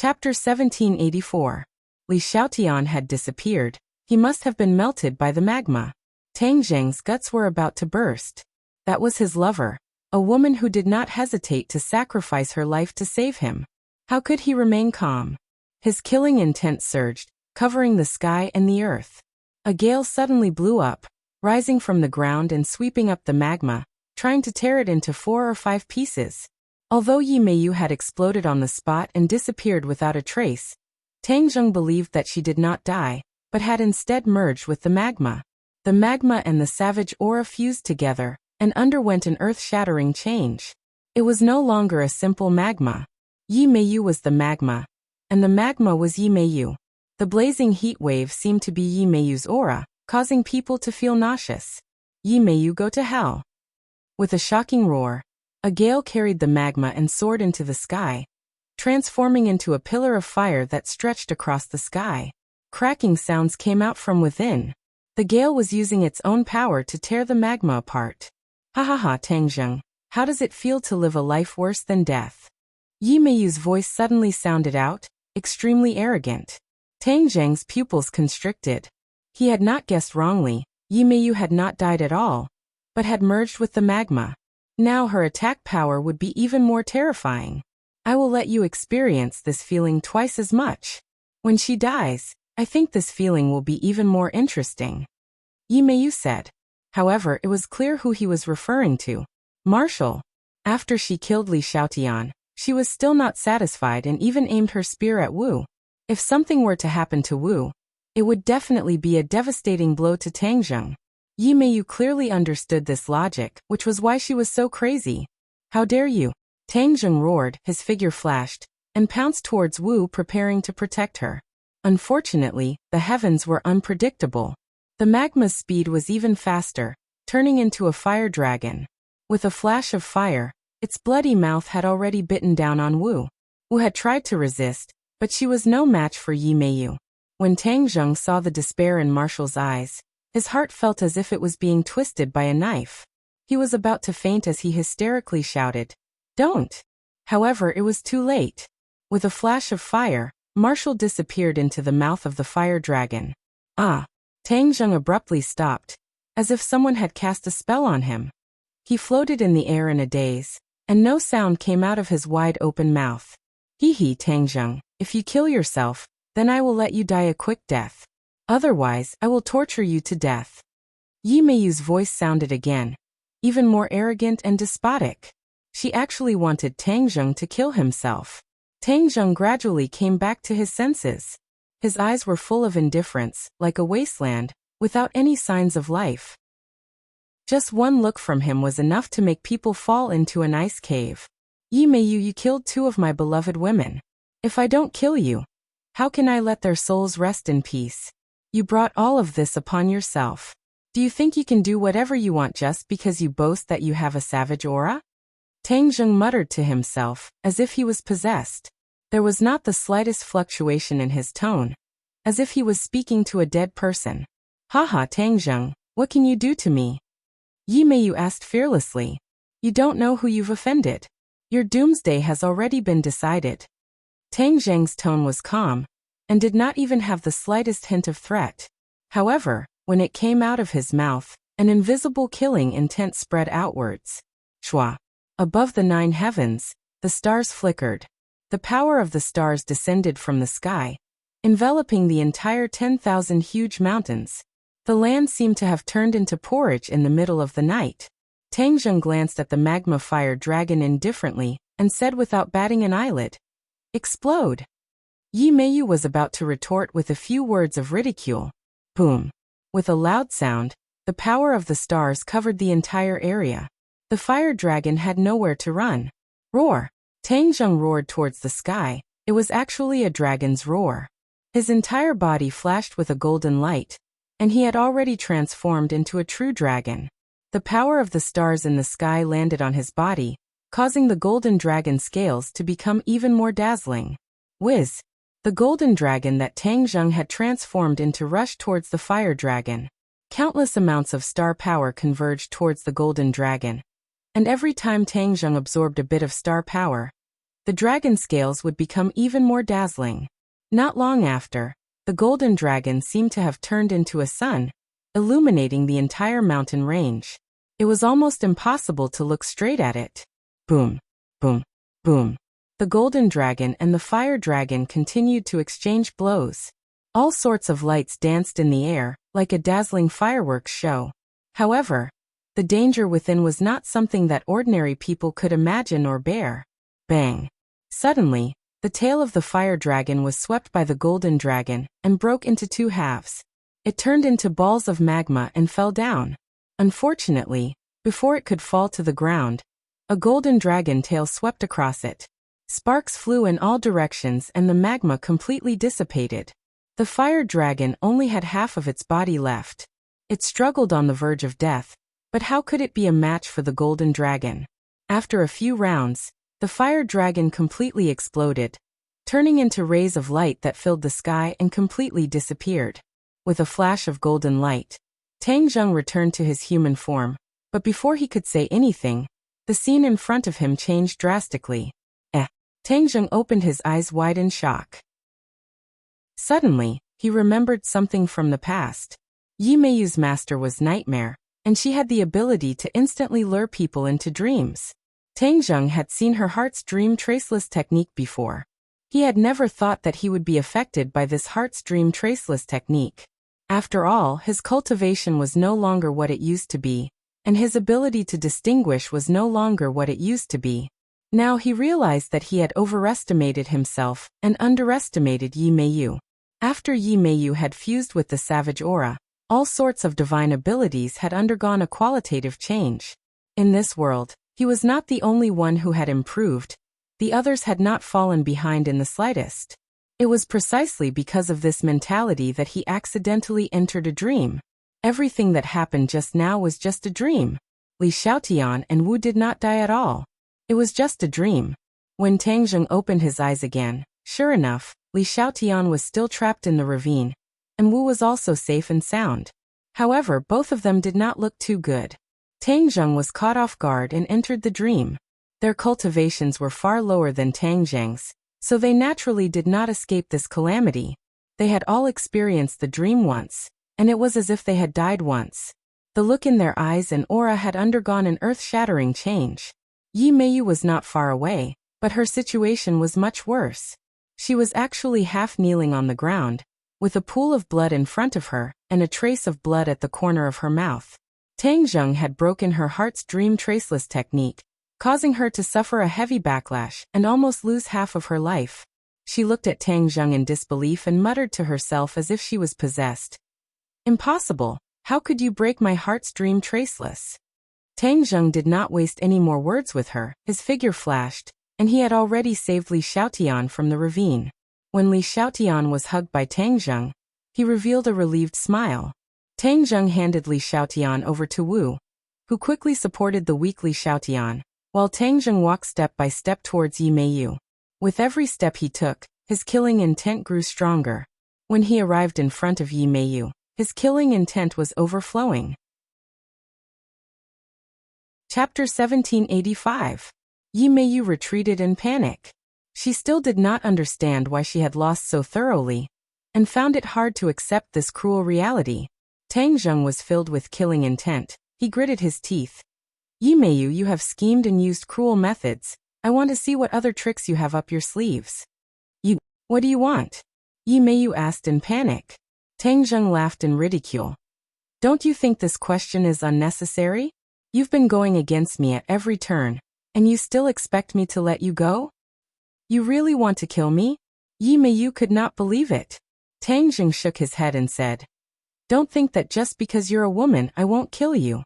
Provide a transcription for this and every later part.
Chapter 1784. Li Xiaotian had disappeared. He must have been melted by the magma. Tang Zheng's guts were about to burst. That was his lover, a woman who did not hesitate to sacrifice her life to save him. How could he remain calm? His killing intent surged, covering the sky and the earth. A gale suddenly blew up, rising from the ground and sweeping up the magma, trying to tear it into 4 or 5 pieces. Although Yi Meiyu had exploded on the spot and disappeared without a trace, Tang Zheng believed that she did not die, but had instead merged with the magma. The magma and the savage aura fused together and underwent an earth-shattering change. It was no longer a simple magma. Yi Meiyu was the magma, and the magma was Yi Meiyu. The blazing heat wave seemed to be Yi Meiyu's aura, causing people to feel nauseous. Yi Meiyu, go to hell. With a shocking roar, a gale carried the magma and soared into the sky, transforming into a pillar of fire that stretched across the sky. Cracking sounds came out from within. The gale was using its own power to tear the magma apart. Ha ha ha, Tang Zheng, how does it feel to live a life worse than death? Yi Meiyu's voice suddenly sounded out, extremely arrogant. Tang Zheng's pupils constricted. He had not guessed wrongly. Yi Meiyu had not died at all, but had merged with the magma. Now her attack power would be even more terrifying. I will let you experience this feeling twice as much. When she dies, I think this feeling will be even more interesting, Yi Meiyu said. However, it was clear who he was referring to. Marshall. After she killed Li Xiaotian, she was still not satisfied and even aimed her spear at Wu. If something were to happen to Wu, it would definitely be a devastating blow to Tang Zheng. Yi Meiyu clearly understood this logic, which was why she was so crazy. How dare you? Tang Zheng roared, his figure flashed, and pounced towards Wu, preparing to protect her. Unfortunately, the heavens were unpredictable. The magma's speed was even faster, turning into a fire dragon. With a flash of fire, its bloody mouth had already bitten down on Wu. Wu had tried to resist, but she was no match for Yi Meiyu. When Tang Zheng saw the despair in Marshall's eyes, his heart felt as if it was being twisted by a knife. He was about to faint as he hysterically shouted, "Don't!" However, it was too late. With a flash of fire, Marshall disappeared into the mouth of the fire dragon. Ah! Tang Zheng abruptly stopped, as if someone had cast a spell on him. He floated in the air in a daze, and no sound came out of his wide-open mouth. Hee, Tang Zheng, if you kill yourself, then I will let you die a quick death. Otherwise, I will torture you to death. Yi Meiyu's voice sounded again, even more arrogant and despotic. She actually wanted Tang Zheng to kill himself. Tang Zheng gradually came back to his senses. His eyes were full of indifference, like a wasteland, without any signs of life. Just one look from him was enough to make people fall into an ice cave. Yi Meiyu, you killed 2 of my beloved women. If I don't kill you, how can I let their souls rest in peace? You brought all of this upon yourself. Do you think you can do whatever you want just because you boast that you have a savage aura? Tang Zheng muttered to himself, as if he was possessed. There was not the slightest fluctuation in his tone, as if he was speaking to a dead person. Haha, Tang Zheng, what can you do to me? Yi Meiyu asked fearlessly. You don't know who you've offended. Your doomsday has already been decided. Tang Zheng's tone was calm, and did not even have the slightest hint of threat. However, when it came out of his mouth, an invisible killing intent spread outwards. Shwa. Above the 9 heavens, the stars flickered. The power of the stars descended from the sky, enveloping the entire 10,000 huge mountains. The land seemed to have turned into porridge in the middle of the night. Tang Zheng glanced at the magma fire dragon indifferently, and said without batting an eyelid, "Explode." Yi Meiyu was about to retort with a few words of ridicule. Boom. With a loud sound, the power of the stars covered the entire area. The fire dragon had nowhere to run. Roar. Tang Zheng roared towards the sky. It was actually a dragon's roar. His entire body flashed with a golden light, and he had already transformed into a true dragon. The power of the stars in the sky landed on his body, causing the golden dragon scales to become even more dazzling. Whiz! The golden dragon that Tang Zheng had transformed into rushed towards the fire dragon. Countless amounts of star power converged towards the golden dragon, and every time Tang Zheng absorbed a bit of star power, the dragon scales would become even more dazzling. Not long after, the golden dragon seemed to have turned into a sun, illuminating the entire mountain range. It was almost impossible to look straight at it. Boom, boom, boom. The golden dragon and the fire dragon continued to exchange blows. All sorts of lights danced in the air, like a dazzling fireworks show. However, the danger within was not something that ordinary people could imagine or bear. Bang! Suddenly, the tail of the fire dragon was swept by the golden dragon and broke into two halves. It turned into balls of magma and fell down. Unfortunately, before it could fall to the ground, a golden dragon tail swept across it. Sparks flew in all directions and the magma completely dissipated. The fire dragon only had half of its body left. It struggled on the verge of death, but how could it be a match for the golden dragon? After a few rounds, the fire dragon completely exploded, turning into rays of light that filled the sky and completely disappeared. With a flash of golden light, Tang Zheng returned to his human form, but before he could say anything, the scene in front of him changed drastically. Tang Zheng opened his eyes wide in shock. Suddenly, he remembered something from the past. Yi Meiyu's master was Nightmare, and she had the ability to instantly lure people into dreams. Tang Zheng had seen her heart's dream traceless technique before. He had never thought that he would be affected by this heart's dream traceless technique. After all, his cultivation was no longer what it used to be, and his ability to distinguish was no longer what it used to be. Now he realized that he had overestimated himself and underestimated Yi Meiyu. After Yi Meiyu had fused with the savage aura, all sorts of divine abilities had undergone a qualitative change. In this world, he was not the only one who had improved. The others had not fallen behind in the slightest. It was precisely because of this mentality that he accidentally entered a dream. Everything that happened just now was just a dream. Li Xiaotian and Wu did not die at all. It was just a dream. When Tang Zheng opened his eyes again, sure enough, Li Xiaotian was still trapped in the ravine, and Wu was also safe and sound. However, both of them did not look too good. Tang Zheng was caught off guard and entered the dream. Their cultivations were far lower than Tang Zheng's, so they naturally did not escape this calamity. They had all experienced the dream once, and it was as if they had died once. The look in their eyes and aura had undergone an earth-shattering change. Yi Meiyu was not far away, but her situation was much worse. She was actually half kneeling on the ground, with a pool of blood in front of her and a trace of blood at the corner of her mouth. Tang Zheng had broken her heart's dream traceless technique, causing her to suffer a heavy backlash and almost lose half of her life. She looked at Tang Zheng in disbelief and muttered to herself as if she was possessed. "Impossible! How could you break my heart's dream traceless?" Tang Zheng did not waste any more words with her. His figure flashed, and he had already saved Li Xiaotian from the ravine. When Li Xiaotian was hugged by Tang Zheng, he revealed a relieved smile. Tang Zheng handed Li Xiaotian over to Wu, who quickly supported the weak Li Xiaotian, while Tang Zheng walked step by step towards Yi Meiyu. With every step he took, his killing intent grew stronger. When he arrived in front of Yi Meiyu, his killing intent was overflowing. Chapter 1785. Yi Meiyu retreated in panic. She still did not understand why she had lost so thoroughly, and found it hard to accept this cruel reality. Tang Zheng was filled with killing intent. He gritted his teeth. "Yi Meiyu, you have schemed and used cruel methods. I want to see what other tricks you have up your sleeves." What do you want?" Yi Meiyu asked in panic. Tang Zheng laughed in ridicule. "Don't you think this question is unnecessary? You've been going against me at every turn, and you still expect me to let you go? You really want to kill me?" Yi Meiyu could not believe it. Tang Zheng shook his head and said, "Don't think that just because you're a woman I won't kill you."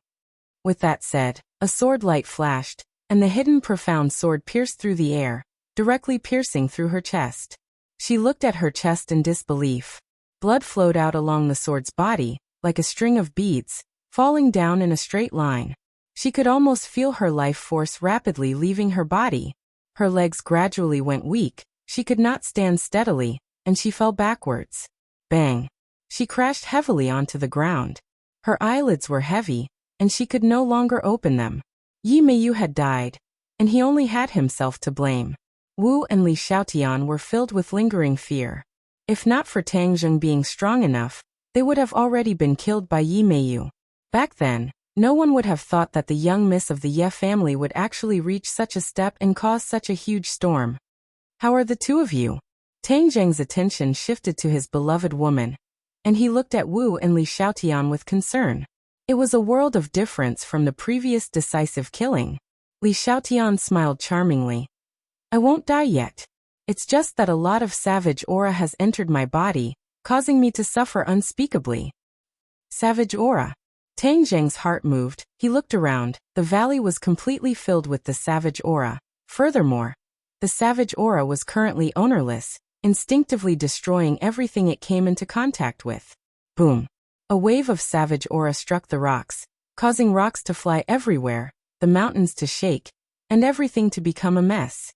With that said, a sword light flashed, and the hidden profound sword pierced through the air, directly piercing through her chest. She looked at her chest in disbelief. Blood flowed out along the sword's body, like a string of beads, falling down in a straight line. She could almost feel her life force rapidly leaving her body. Her legs gradually went weak, she could not stand steadily, and she fell backwards. Bang! She crashed heavily onto the ground. Her eyelids were heavy, and she could no longer open them. Yi Meiyu had died, and he only had himself to blame. Wu and Li Xiaotian were filled with lingering fear. If not for Tang Zheng being strong enough, they would have already been killed by Yi Meiyu. Back then, no one would have thought that the young miss of the Ye family would actually reach such a step and cause such a huge storm. How are the two of you? Tang Zheng's attention shifted to his beloved woman, and he looked at Wu and Li Xiaotian with concern. It was a world of difference from the previous decisive killing. Li Xiaotian smiled charmingly. I won't die yet. It's just that a lot of savage aura has entered my body, causing me to suffer unspeakably. Savage aura. Tang Zheng's heart moved. He looked around. The valley was completely filled with the savage aura. Furthermore, the savage aura was currently ownerless, instinctively destroying everything it came into contact with. Boom. A wave of savage aura struck the rocks, causing rocks to fly everywhere, the mountains to shake, and everything to become a mess.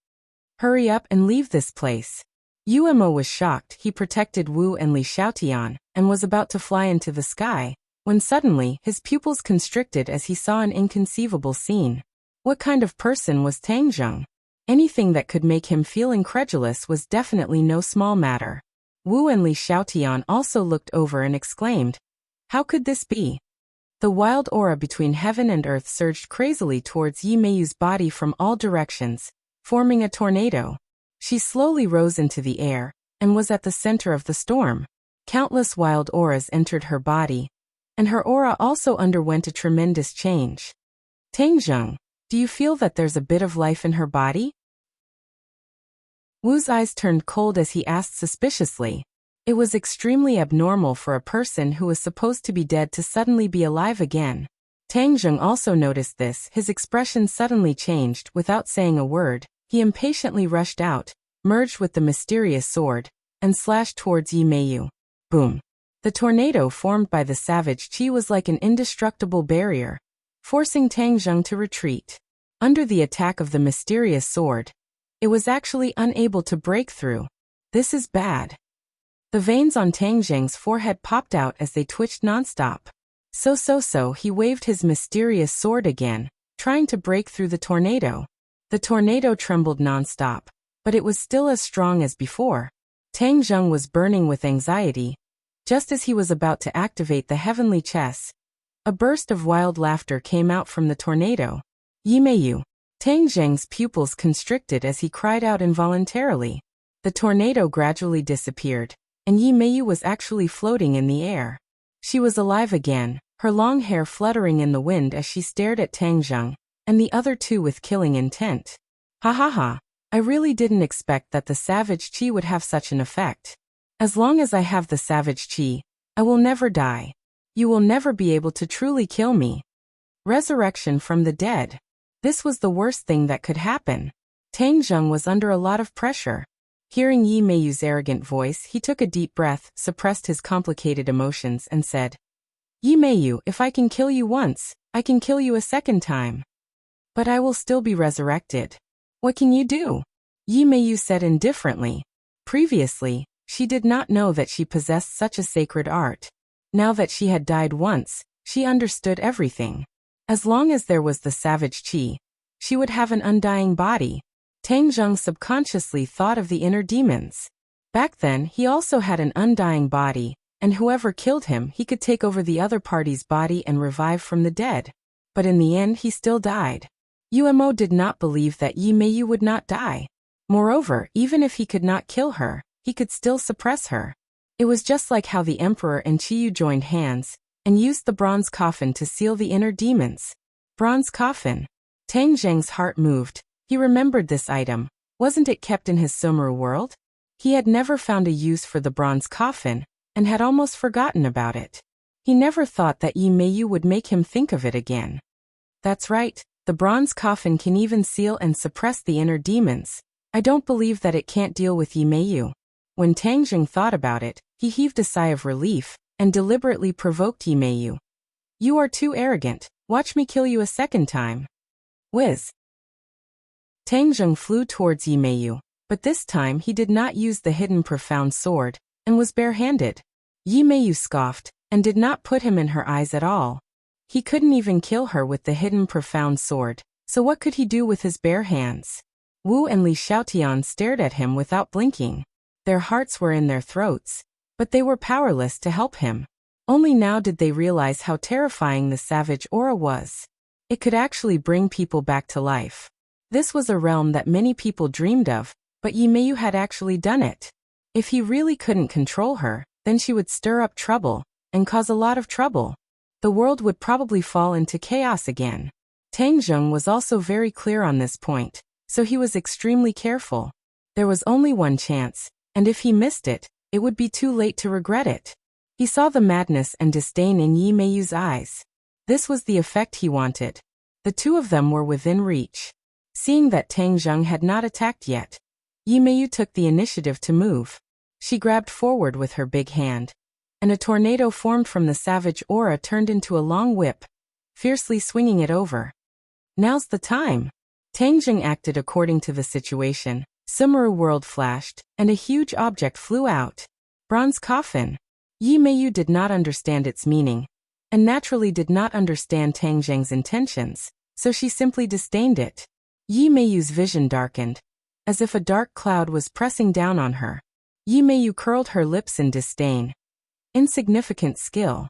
Hurry up and leave this place. Umo was shocked. He protected Wu and Li Xiaotian, and was about to fly into the sky, when suddenly his pupils constricted as he saw an inconceivable scene. What kind of person was Tang Zheng? Anything that could make him feel incredulous was definitely no small matter. Wu and Li Xiaotian also looked over and exclaimed, how could this be? The wild aura between heaven and earth surged crazily towards Yi Meiyu's body from all directions, forming a tornado. She slowly rose into the air, and was at the center of the storm. Countless wild auras entered her body, and her aura also underwent a tremendous change. Tang Zheng, do you feel that there's a bit of life in her body? Wu's eyes turned cold as he asked suspiciously. It was extremely abnormal for a person who was supposed to be dead to suddenly be alive again. Tang Zheng also noticed this. His expression suddenly changed. Without saying a word, he impatiently rushed out, merged with the mysterious sword, and slashed towards Yi Meiyu. Boom. The tornado formed by the savage chi was like an indestructible barrier, forcing Tang Zheng to retreat. Under the attack of the mysterious sword, it was actually unable to break through. This is bad. The veins on Tang Zheng's forehead popped out as they twitched nonstop. So he waved his mysterious sword again, trying to break through the tornado. The tornado trembled nonstop, but it was still as strong as before. Tang Zheng was burning with anxiety. Just as he was about to activate the heavenly chess, a burst of wild laughter came out from the tornado. Yi Meiyu. Tang Zheng's pupils constricted as he cried out involuntarily. The tornado gradually disappeared, and Yi Meiyu was actually floating in the air. She was alive again, her long hair fluttering in the wind as she stared at Tang Zheng, and the other two with killing intent. Ha ha ha, I really didn't expect that the savage chi would have such an effect. As long as I have the savage chi, I will never die. You will never be able to truly kill me. Resurrection from the dead. This was the worst thing that could happen. Tang Zheng was under a lot of pressure. Hearing Yi Meiyu's arrogant voice, he took a deep breath, suppressed his complicated emotions, and said, Yi Meiyu, if I can kill you once, I can kill you a second time. But I will still be resurrected. What can you do? Yi Meiyu said indifferently. Previously, she did not know that she possessed such a sacred art. Now that she had died once, she understood everything. As long as there was the savage chi, she would have an undying body. Tang Zheng subconsciously thought of the inner demons. Back then, he also had an undying body, and whoever killed him, he could take over the other party's body and revive from the dead. But in the end, he still died. Umo did not believe that Yi Meiyu would not die. Moreover, even if he could not kill her, he could still suppress her. It was just like how the Emperor and Qiyu joined hands, and used the bronze coffin to seal the inner demons. Bronze coffin. Tang Zheng's heart moved. He remembered this item. Wasn't it kept in his Sumeru world? He had never found a use for the bronze coffin, and had almost forgotten about it. He never thought that Yi Meiyu would make him think of it again. That's right, the bronze coffin can even seal and suppress the inner demons. I don't believe that it can't deal with Yi Meiyu. When Tang Zheng thought about it, he heaved a sigh of relief, and deliberately provoked Yi Meiyu. You are too arrogant. Watch me kill you a second time. Whiz. Tang Zheng flew towards Yi Meiyu, but this time he did not use the hidden profound sword, and was barehanded. Yi Meiyu scoffed, and did not put him in her eyes at all. He couldn't even kill her with the hidden profound sword, so what could he do with his bare hands? Wu and Li Xiaotian stared at him without blinking. Their hearts were in their throats, but they were powerless to help him. Only now did they realize how terrifying the savage aura was. It could actually bring people back to life. This was a realm that many people dreamed of, but Yi Meiyu had actually done it. If he really couldn't control her, then she would stir up trouble, and cause a lot of trouble. The world would probably fall into chaos again. Tang Zheng was also very clear on this point, so he was extremely careful. There was only one chance, and if he missed it, it would be too late to regret it. He saw the madness and disdain in Yi Meiyu's eyes. This was the effect he wanted. The two of them were within reach. Seeing that Tang Zheng had not attacked yet, Yi Meiyu took the initiative to move. She grabbed forward with her big hand, and a tornado formed from the savage aura turned into a long whip, fiercely swinging it over. Now's the time. Tang Zheng acted according to the situation. Sumeru world flashed, and a huge object flew out. Bronze coffin. Yi Meiyu did not understand its meaning, and naturally did not understand Tang Zheng's intentions, so she simply disdained it. Yi Meiyu's vision darkened, as if a dark cloud was pressing down on her. Yi Meiyu curled her lips in disdain. Insignificant skill.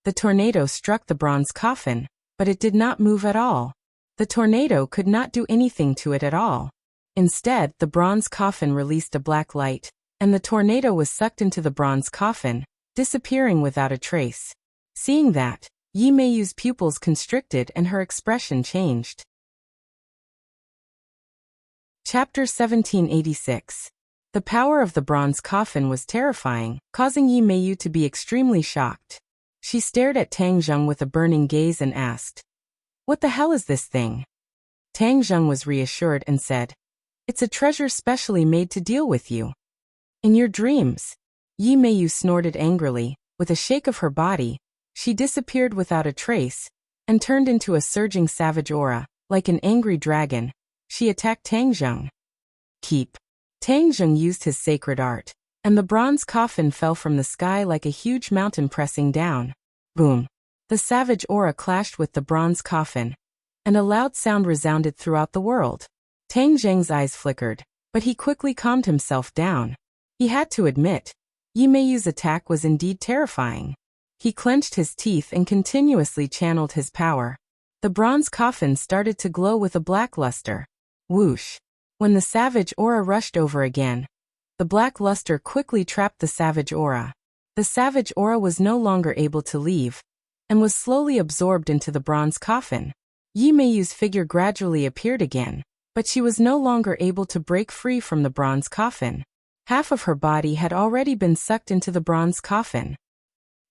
The tornado struck the bronze coffin, but it did not move at all. The tornado could not do anything to it at all. Instead, the bronze coffin released a black light, and the tornado was sucked into the bronze coffin, disappearing without a trace. Seeing that, Yi Meiyu's pupils constricted and her expression changed. Chapter 1786. The power of the bronze coffin was terrifying, causing Yi Meiyu to be extremely shocked. She stared at Tang Zheng with a burning gaze and asked, "What the hell is this thing?" Tang Zheng was reassured and said, "It's a treasure specially made to deal with you. In your dreams." Yi Meiyu snorted angrily. With a shake of her body, she disappeared without a trace, and turned into a surging savage aura. Like an angry dragon, she attacked Tang Zheng. Keep. Tang Zheng used his sacred art, and the bronze coffin fell from the sky like a huge mountain pressing down. Boom. The savage aura clashed with the bronze coffin, and a loud sound resounded throughout the world. Tang Zheng's eyes flickered, but he quickly calmed himself down. He had to admit, Yi Meiyu's attack was indeed terrifying. He clenched his teeth and continuously channeled his power. The bronze coffin started to glow with a black luster. Whoosh. When the savage aura rushed over again, the black luster quickly trapped the savage aura. The savage aura was no longer able to leave, and was slowly absorbed into the bronze coffin. Yi Meiyu's figure gradually appeared again, but she was no longer able to break free from the bronze coffin. Half of her body had already been sucked into the bronze coffin.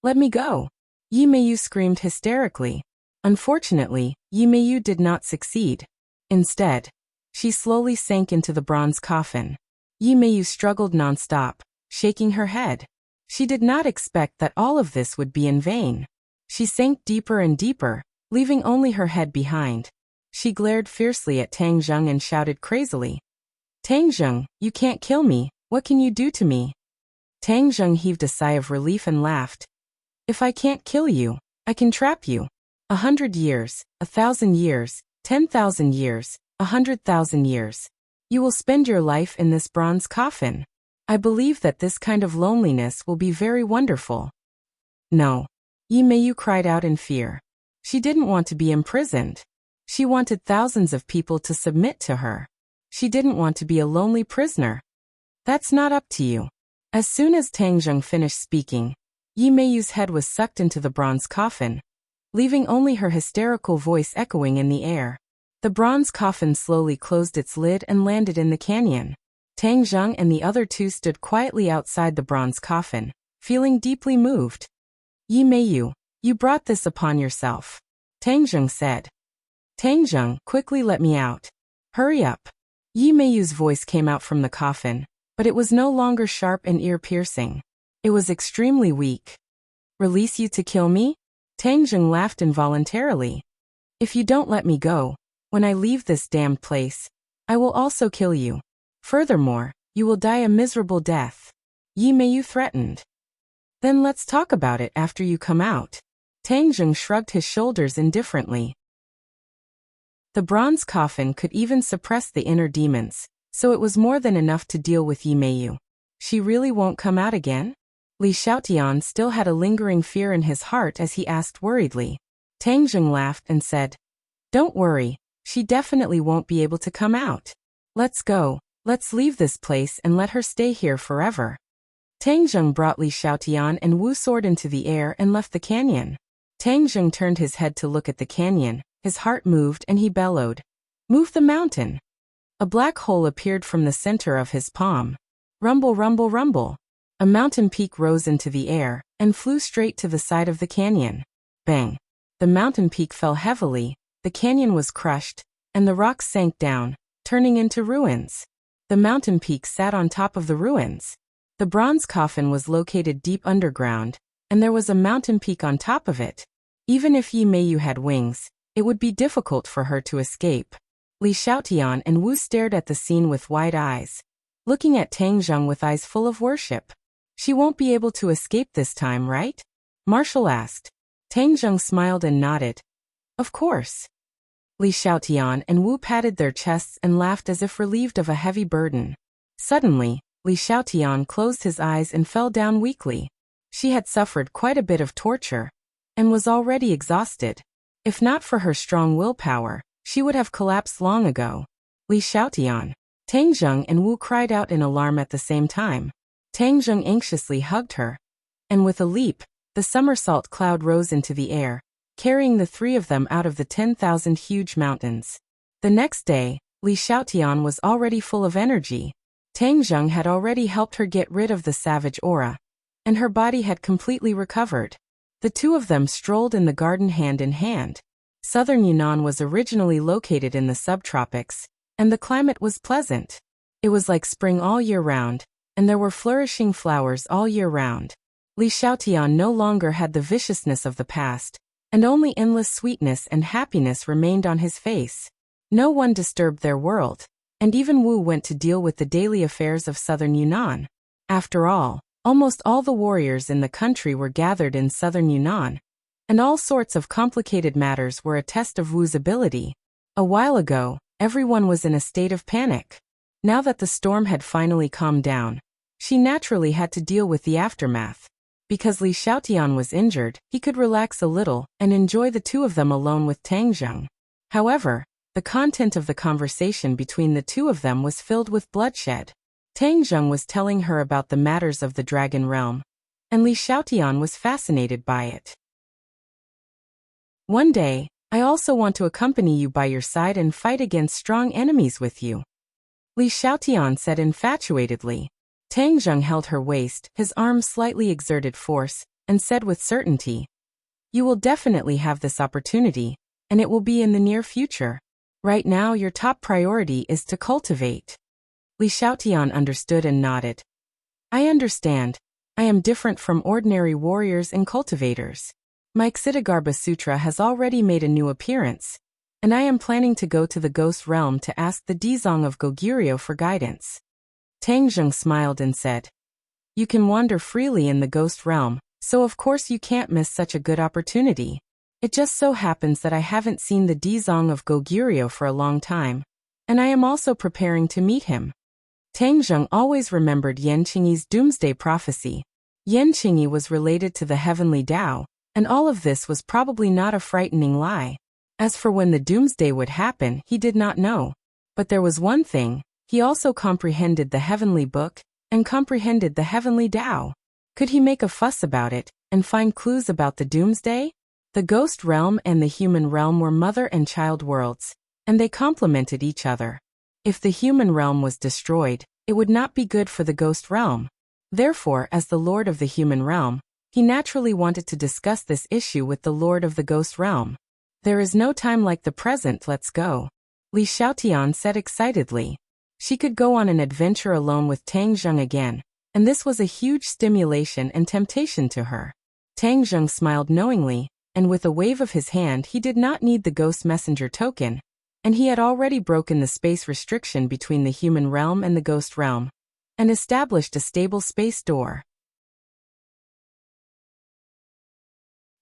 "Let me go!" Yi Meiyu screamed hysterically. Unfortunately, Yi Meiyu did not succeed. Instead, she slowly sank into the bronze coffin. Yi Meiyu struggled non-stop, shaking her head. She did not expect that all of this would be in vain. She sank deeper and deeper, leaving only her head behind. She glared fiercely at Tang Zheng and shouted crazily, "Tang Zheng, you can't kill me. What can you do to me?" Tang Zheng heaved a sigh of relief and laughed. "If I can't kill you, I can trap you. 100 years, 1,000 years, 10,000 years, 100,000 years. You will spend your life in this bronze coffin. I believe that this kind of loneliness will be very wonderful." "No." Yi Meiyu cried out in fear. She didn't want to be imprisoned. She wanted thousands of people to submit to her. She didn't want to be a lonely prisoner. "That's not up to you." As soon as Tang Zheng finished speaking, Yi Meiyu's head was sucked into the bronze coffin, leaving only her hysterical voice echoing in the air. The bronze coffin slowly closed its lid and landed in the canyon. Tang Zheng and the other two stood quietly outside the bronze coffin, feeling deeply moved. "Yi Meiyu, you brought this upon yourself," Tang Zheng said. "Tang Zheng, quickly let me out. Hurry up." Yi Meiyu's voice came out from the coffin, but it was no longer sharp and ear-piercing. It was extremely weak. "Release you to kill me?" Tang Zheng laughed involuntarily. "If you don't let me go, when I leave this damned place, I will also kill you. Furthermore, you will die a miserable death," Yi Meiyu threatened. "Then let's talk about it after you come out." Tang Zheng shrugged his shoulders indifferently. The bronze coffin could even suppress the inner demons, so it was more than enough to deal with Yi Meiyu. She really won't come out again? Li Xiaotian still had a lingering fear in his heart as he asked worriedly. Tang Zheng laughed and said, "Don't worry, she definitely won't be able to come out. Let's go, let's leave this place and let her stay here forever." Tang Zheng brought Li Xiaotian and Wu soared into the air and left the canyon. Tang Zheng turned his head to look at the canyon, his heart moved and he bellowed, "Move the mountain!" A black hole appeared from the center of his palm. Rumble, rumble, rumble. A mountain peak rose into the air and flew straight to the side of the canyon. Bang! The mountain peak fell heavily, the canyon was crushed, and the rocks sank down, turning into ruins. The mountain peak sat on top of the ruins. The bronze coffin was located deep underground, and there was a mountain peak on top of it. Even if Yi Meiyu had wings, it would be difficult for her to escape. Li Xiaotian and Wu stared at the scene with wide eyes, looking at Tang Zheng with eyes full of worship. She won't be able to escape this time, right? Marshall asked. Tang Zheng smiled and nodded. Of course. Li Xiaotian and Wu patted their chests and laughed as if relieved of a heavy burden. Suddenly, Li Xiaotian closed his eyes and fell down weakly. She had suffered quite a bit of torture, and was already exhausted. If not for her strong willpower, she would have collapsed long ago. Li Xiaotian, Tang Zheng and Wu cried out in alarm at the same time. Tang Zheng anxiously hugged her, and with a leap, the somersault cloud rose into the air, carrying the three of them out of the 10,000 huge mountains. The next day, Li Xiaotian was already full of energy. Tang Zheng had already helped her get rid of the savage aura, and her body had completely recovered. The two of them strolled in the garden hand in hand. Southern Yunnan was originally located in the subtropics, and the climate was pleasant. It was like spring all year round, and there were flourishing flowers all year round. Li Xiaotian no longer had the viciousness of the past, and only endless sweetness and happiness remained on his face. No one disturbed their world, and even Wu went to deal with the daily affairs of southern Yunnan. After all, almost all the warriors in the country were gathered in southern Yunnan, and all sorts of complicated matters were a test of Wu's ability. A while ago, everyone was in a state of panic. Now that the storm had finally calmed down, she naturally had to deal with the aftermath. Because Li Xiaotian was injured, he could relax a little and enjoy the two of them alone with Tang Zheng. However, the content of the conversation between the two of them was filled with bloodshed. Tang Zheng was telling her about the matters of the dragon realm, and Li Xiaotian was fascinated by it. "One day, I also want to accompany you by your side and fight against strong enemies with you," Li Xiaotian said infatuatedly. Tang Zheng held her waist, his arm slightly exerted force, and said with certainty, "You will definitely have this opportunity, and it will be in the near future. Right now your top priority is to cultivate." Li Xiaotian understood and nodded. "I understand. I am different from ordinary warriors and cultivators. My Ksitigarbha Sutra has already made a new appearance, and I am planning to go to the ghost realm to ask the Dizong of Goguryeo for guidance." Tang Zheng smiled and said, "You can wander freely in the ghost realm, so of course you can't miss such a good opportunity. It just so happens that I haven't seen the Dizong of Goguryeo for a long time, and I am also preparing to meet him." Tang Zheng always remembered Yan Qingyi's doomsday prophecy. Yan Qingyi was related to the heavenly Tao, and all of this was probably not a frightening lie. As for when the doomsday would happen, he did not know. But there was one thing, he also comprehended the heavenly book, and comprehended the heavenly Tao. Could he make a fuss about it, and find clues about the doomsday? The ghost realm and the human realm were mother and child worlds, and they complemented each other. If the human realm was destroyed, it would not be good for the ghost realm. Therefore, as the lord of the human realm, he naturally wanted to discuss this issue with the lord of the ghost realm. "There is no time like the present, let's go," Li Xiaotian said excitedly. She could go on an adventure alone with Tang Zheng again, and this was a huge stimulation and temptation to her. Tang Zheng smiled knowingly, and with a wave of his hand he did not need the ghost messenger token, and he had already broken the space restriction between the human realm and the ghost realm, and established a stable space door.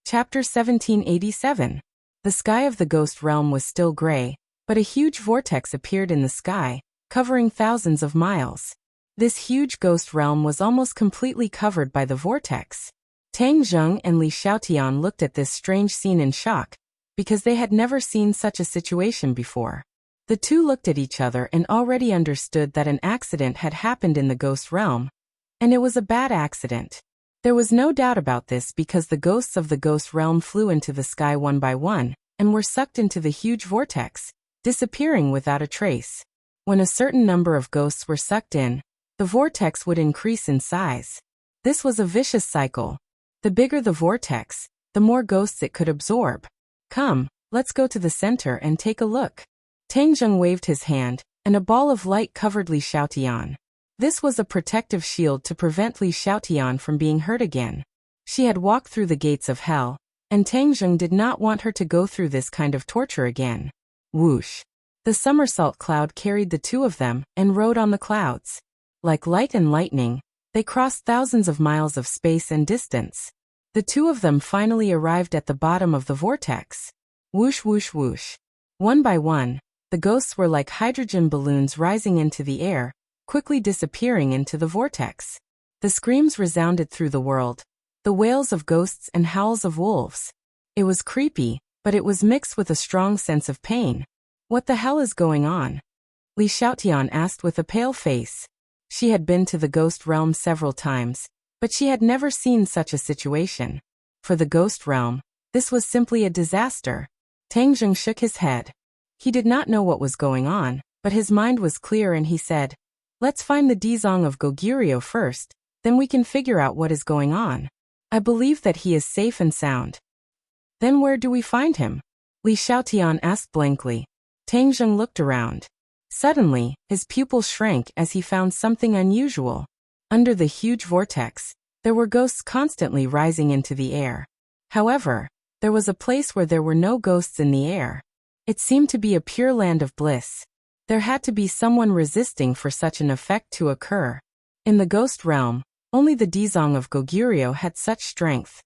Chapter 1787. The sky of the ghost realm was still gray, But a huge vortex appeared in the sky, covering thousands of miles. This huge ghost realm was almost completely covered by the vortex. Tang Zheng and Li Xiaotian looked at this strange scene in shock, because they had never seen such a situation before. The two looked at each other and already understood that an accident had happened in the ghost realm, and it was a bad accident. There was no doubt about this because the ghosts of the ghost realm flew into the sky one by one, and were sucked into the huge vortex, disappearing without a trace. When a certain number of ghosts were sucked in, the vortex would increase in size. This was a vicious cycle. The bigger the vortex, the more ghosts it could absorb. Come, let's go to the center and take a look. Tang Zheng waved his hand, and a ball of light covered Li Xiaotian. This was a protective shield to prevent Li Xiaotian from being hurt again. She had walked through the gates of hell, and Tang Zheng did not want her to go through this kind of torture again. Whoosh! The somersault cloud carried the two of them and rode on the clouds. Like light and lightning, they crossed thousands of miles of space and distance. The two of them finally arrived at the bottom of the vortex. Whoosh whoosh whoosh. One by one, the ghosts were like hydrogen balloons rising into the air, quickly disappearing into the vortex. The screams resounded through the world, the wails of ghosts and howls of wolves. It was creepy, but it was mixed with a strong sense of pain. What the hell is going on? Li Xiaotian asked with a pale face. She had been to the ghost realm several times, but she had never seen such a situation. For the ghost realm, this was simply a disaster. Tang Zheng shook his head. He did not know what was going on, but his mind was clear and he said, "Let's find the Dizong of Goguryeo first, then we can figure out what is going on. I believe that he is safe and sound." "Then where do we find him?" Li Xiaotian asked blankly. Tang Zheng looked around. Suddenly, his pupils shrank as he found something unusual. Under the huge vortex, there were ghosts constantly rising into the air. However, there was a place where there were no ghosts in the air. It seemed to be a pure land of bliss. There had to be someone resisting for such an effect to occur. In the ghost realm, only the Dizong of Goguryeo had such strength.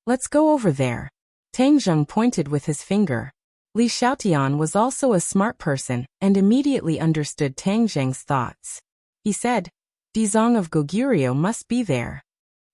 "Let's go over there." Tang Zheng pointed with his finger. Li Xiaotian was also a smart person and immediately understood Tang Zheng's thoughts. He said, "Dizong of Goguryeo must be there."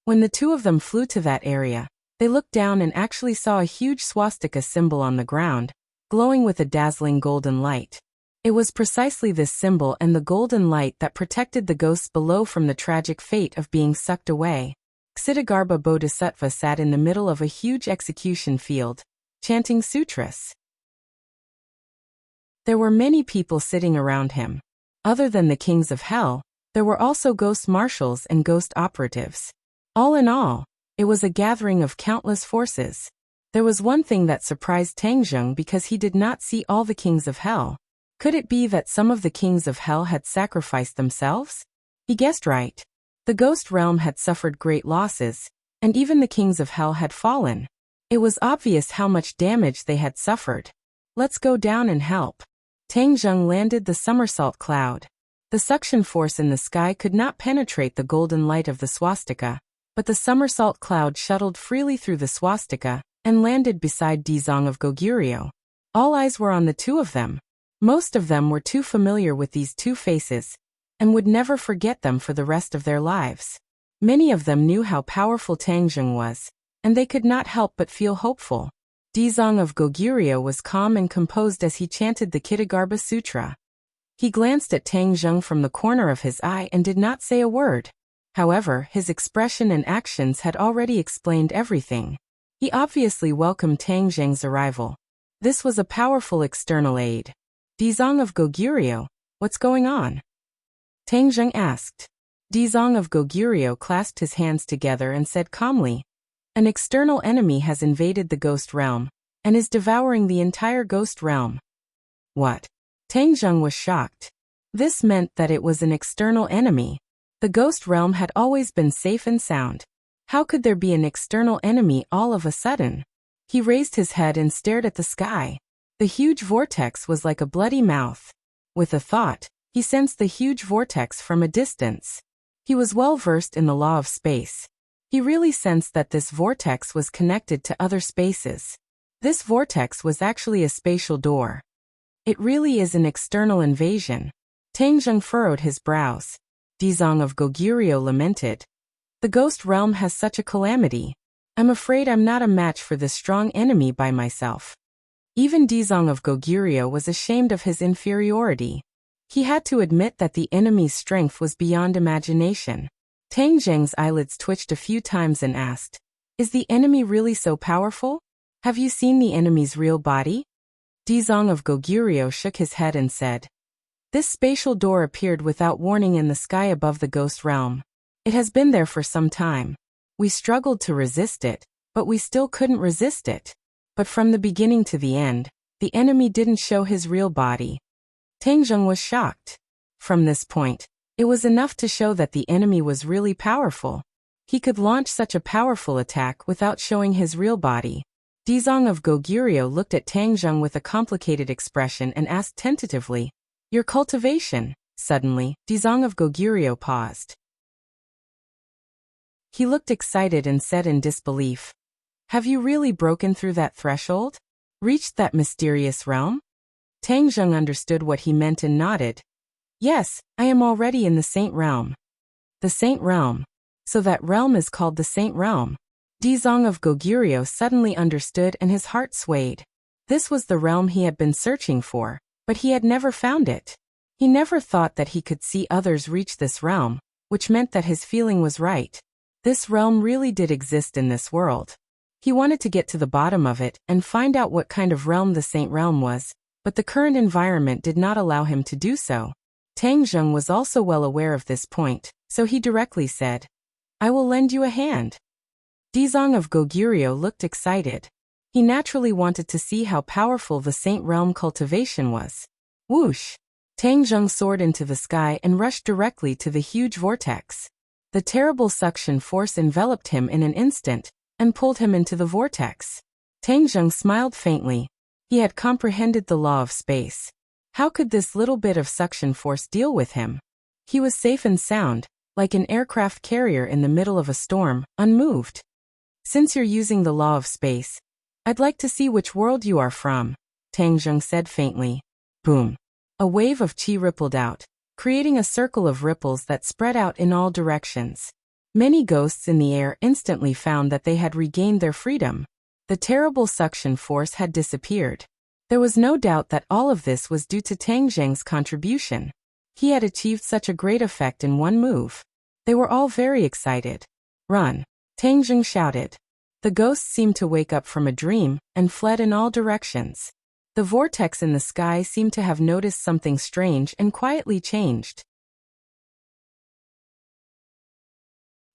When the two of them flew to that area, they looked down and actually saw a huge swastika symbol on the ground, glowing with a dazzling golden light. It was precisely this symbol and the golden light that protected the ghosts below from the tragic fate of being sucked away. Ksitigarbha Bodhisattva sat in the middle of a huge execution field, chanting sutras. There were many people sitting around him. Other than the kings of hell, there were also ghost marshals and ghost operatives. All in all, it was a gathering of countless forces. There was one thing that surprised Tang Zheng because he did not see all the kings of hell. Could it be that some of the kings of hell had sacrificed themselves? He guessed right. The ghost realm had suffered great losses, and even the kings of hell had fallen. It was obvious how much damage they had suffered. "Let's go down and help." Tang Zheng landed the somersault cloud. The suction force in the sky could not penetrate the golden light of the swastika, but the somersault cloud shuttled freely through the swastika and landed beside Dizong of Goguryeo. All eyes were on the two of them. Most of them were too familiar with these two faces, and would never forget them for the rest of their lives. Many of them knew how powerful Tang Zheng was, and they could not help but feel hopeful. Dizong of Goguryeo was calm and composed as he chanted the Ksitigarbha Sutra. He glanced at Tang Zheng from the corner of his eye and did not say a word. However, his expression and actions had already explained everything. He obviously welcomed Tang Zheng's arrival. This was a powerful external aid. "Dizong of Goguryeo, what's going on?" Tang Zheng asked. Dizong of Goguryeo clasped his hands together and said calmly, "An external enemy has invaded the ghost realm, and is devouring the entire ghost realm." What? Tang Zheng was shocked. This meant that it was an external enemy. The ghost realm had always been safe and sound. How could there be an external enemy all of a sudden? He raised his head and stared at the sky. The huge vortex was like a bloody mouth. With a thought, he sensed the huge vortex from a distance. He was well versed in the law of space. He really sensed that this vortex was connected to other spaces. This vortex was actually a spatial door. It really is an external invasion. Tangjung furrowed his brows. Dizong of Goguryeo lamented. The ghost realm has such a calamity. I'm afraid I'm not a match for this strong enemy by myself. Even Dizong of Goguryeo was ashamed of his inferiority. He had to admit that the enemy's strength was beyond imagination. Tang Zheng's eyelids twitched a few times and asked, "Is the enemy really so powerful? Have you seen the enemy's real body?" Dizong of Goguryeo shook his head and said, "This spatial door appeared without warning in the sky above the ghost realm. It has been there for some time. We struggled to resist it, but we still couldn't resist it. But from the beginning to the end, the enemy didn't show his real body." Tangjung was shocked. From this point, it was enough to show that the enemy was really powerful. He could launch such a powerful attack without showing his real body. Dizong of Goguryeo looked at Tangjung with a complicated expression and asked tentatively, "Your cultivation?" Suddenly, Dizong of Goguryeo paused. He looked excited and said in disbelief, "Have you really broken through that threshold? Reached that mysterious realm?" Tangjung understood what he meant and nodded. "Yes, I am already in the Saint Realm." The Saint Realm. So that realm is called the Saint Realm. Dizong of Goguryeo suddenly understood and his heart swayed. This was the realm he had been searching for, but he had never found it. He never thought that he could see others reach this realm, which meant that his feeling was right. This realm really did exist in this world. He wanted to get to the bottom of it and find out what kind of realm the Saint Realm was, but the current environment did not allow him to do so. Tangjung was also well aware of this point, so he directly said, "I will lend you a hand." Dizong of Goguryeo looked excited. He naturally wanted to see how powerful the Saint Realm cultivation was. Whoosh! Tangjung soared into the sky and rushed directly to the huge vortex. The terrible suction force enveloped him in an instant and pulled him into the vortex. Tangjung smiled faintly. He had comprehended the law of space. How could this little bit of suction force deal with him? He was safe and sound, like an aircraft carrier in the middle of a storm, unmoved. "Since you're using the law of space, I'd like to see which world you are from," Tangjung said faintly. Boom! A wave of qi rippled out, creating a circle of ripples that spread out in all directions. Many ghosts in the air instantly found that they had regained their freedom. The terrible suction force had disappeared. There was no doubt that all of this was due to Tangjung's contribution. He had achieved such a great effect in one move. They were all very excited. "Run!" Tangjung shouted. The ghosts seemed to wake up from a dream and fled in all directions. The vortex in the sky seemed to have noticed something strange and quietly changed.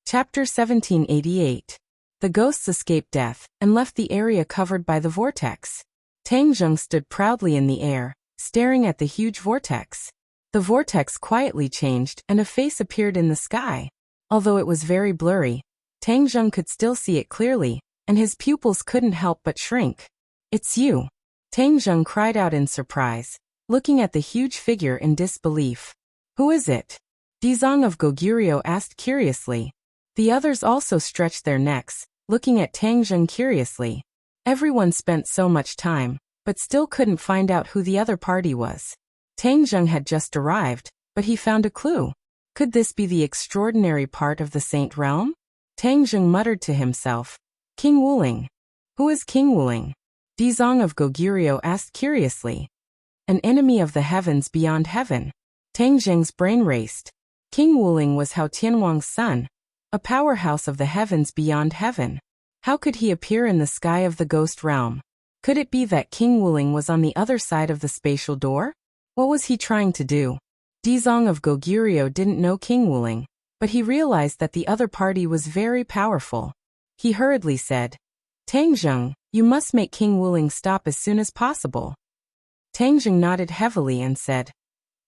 Chapter 1788. The ghosts escaped death and left the area covered by the vortex. Tangjung stood proudly in the air, staring at the huge vortex. The vortex quietly changed and a face appeared in the sky. Although it was very blurry, Tangjung could still see it clearly, and his pupils couldn't help but shrink. "It's you!" Tangjung cried out in surprise, looking at the huge figure in disbelief. "Who is it?" Dizong of Goguryeo asked curiously. The others also stretched their necks, looking at Tangjung curiously. Everyone spent so much time, but still couldn't find out who the other party was. Tangjung had just arrived, but he found a clue. Could this be the extraordinary part of the Saint Realm? Tangjung muttered to himself, "King Wuling." "Who is King Wuling?" Dizong of Goguryeo asked curiously. "An enemy of the heavens beyond heaven." Tangjung's brain raced. King Wuling was Hao Tianwang's son, a powerhouse of the heavens beyond heaven. How could he appear in the sky of the ghost realm? Could it be that King Wuling was on the other side of the spatial door? What was he trying to do? Dizong of Goguryeo didn't know King Wuling, but he realized that the other party was very powerful. He hurriedly said, "Tangjung, you must make King Wuling stop as soon as possible." Tangjung nodded heavily and said,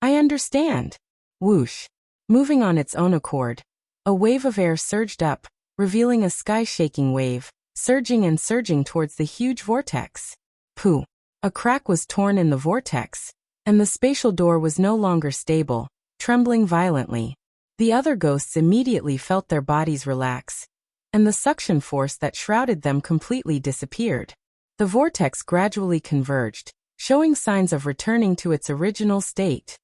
"I understand." Whoosh! Moving on its own accord, a wave of air surged up, revealing a sky-shaking wave, surging and surging towards the huge vortex. Pooh! A crack was torn in the vortex, and the spatial door was no longer stable, trembling violently. The other ghosts immediately felt their bodies relax, and the suction force that shrouded them completely disappeared. The vortex gradually converged, showing signs of returning to its original state.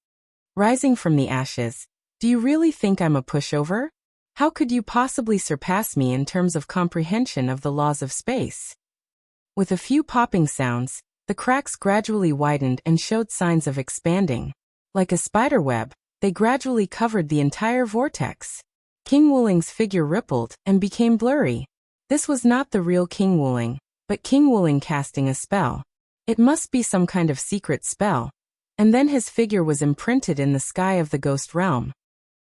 Rising from the ashes, do you really think I'm a pushover? How could you possibly surpass me in terms of comprehension of the laws of space? With a few popping sounds, the cracks gradually widened and showed signs of expanding. Like a spider web, they gradually covered the entire vortex. King Wooling's figure rippled and became blurry. This was not the real King Wooling, but King Wooling casting a spell. It must be some kind of secret spell. And then his figure was imprinted in the sky of the ghost realm.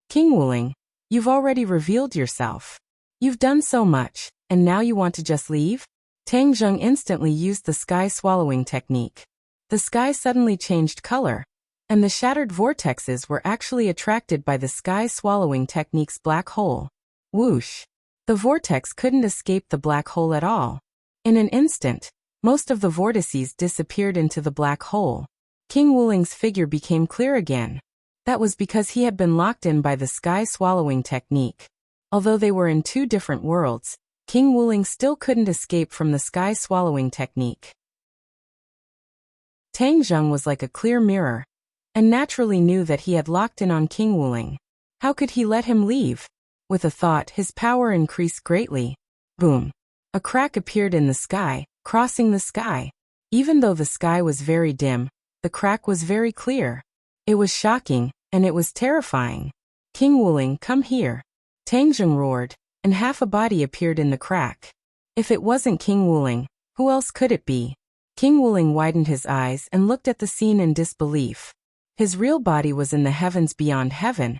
King Wooling, you've already revealed yourself. You've done so much, and now you want to just leave? Tang Zheng instantly used the sky swallowing technique. The sky suddenly changed color, and the shattered vortexes were actually attracted by the sky swallowing technique's black hole. Whoosh! The vortex couldn't escape the black hole at all. In an instant, most of the vortices disappeared into the black hole. King Wooling's figure became clear again. That was because he had been locked in by the sky swallowing technique. Although they were in two different worlds, King Wooling still couldn't escape from the sky swallowing technique. Tang Zheng was like a clear mirror, and naturally knew that he had locked in on King Wooling. How could he let him leave? With a thought, his power increased greatly. Boom! A crack appeared in the sky, crossing the sky. Even though the sky was very dim, the crack was very clear. It was shocking, and it was terrifying. King Wooling, come here. Tang Zheng roared, and half a body appeared in the crack. If it wasn't King Wooling, who else could it be? King Wooling widened his eyes and looked at the scene in disbelief. His real body was in the heavens beyond heaven,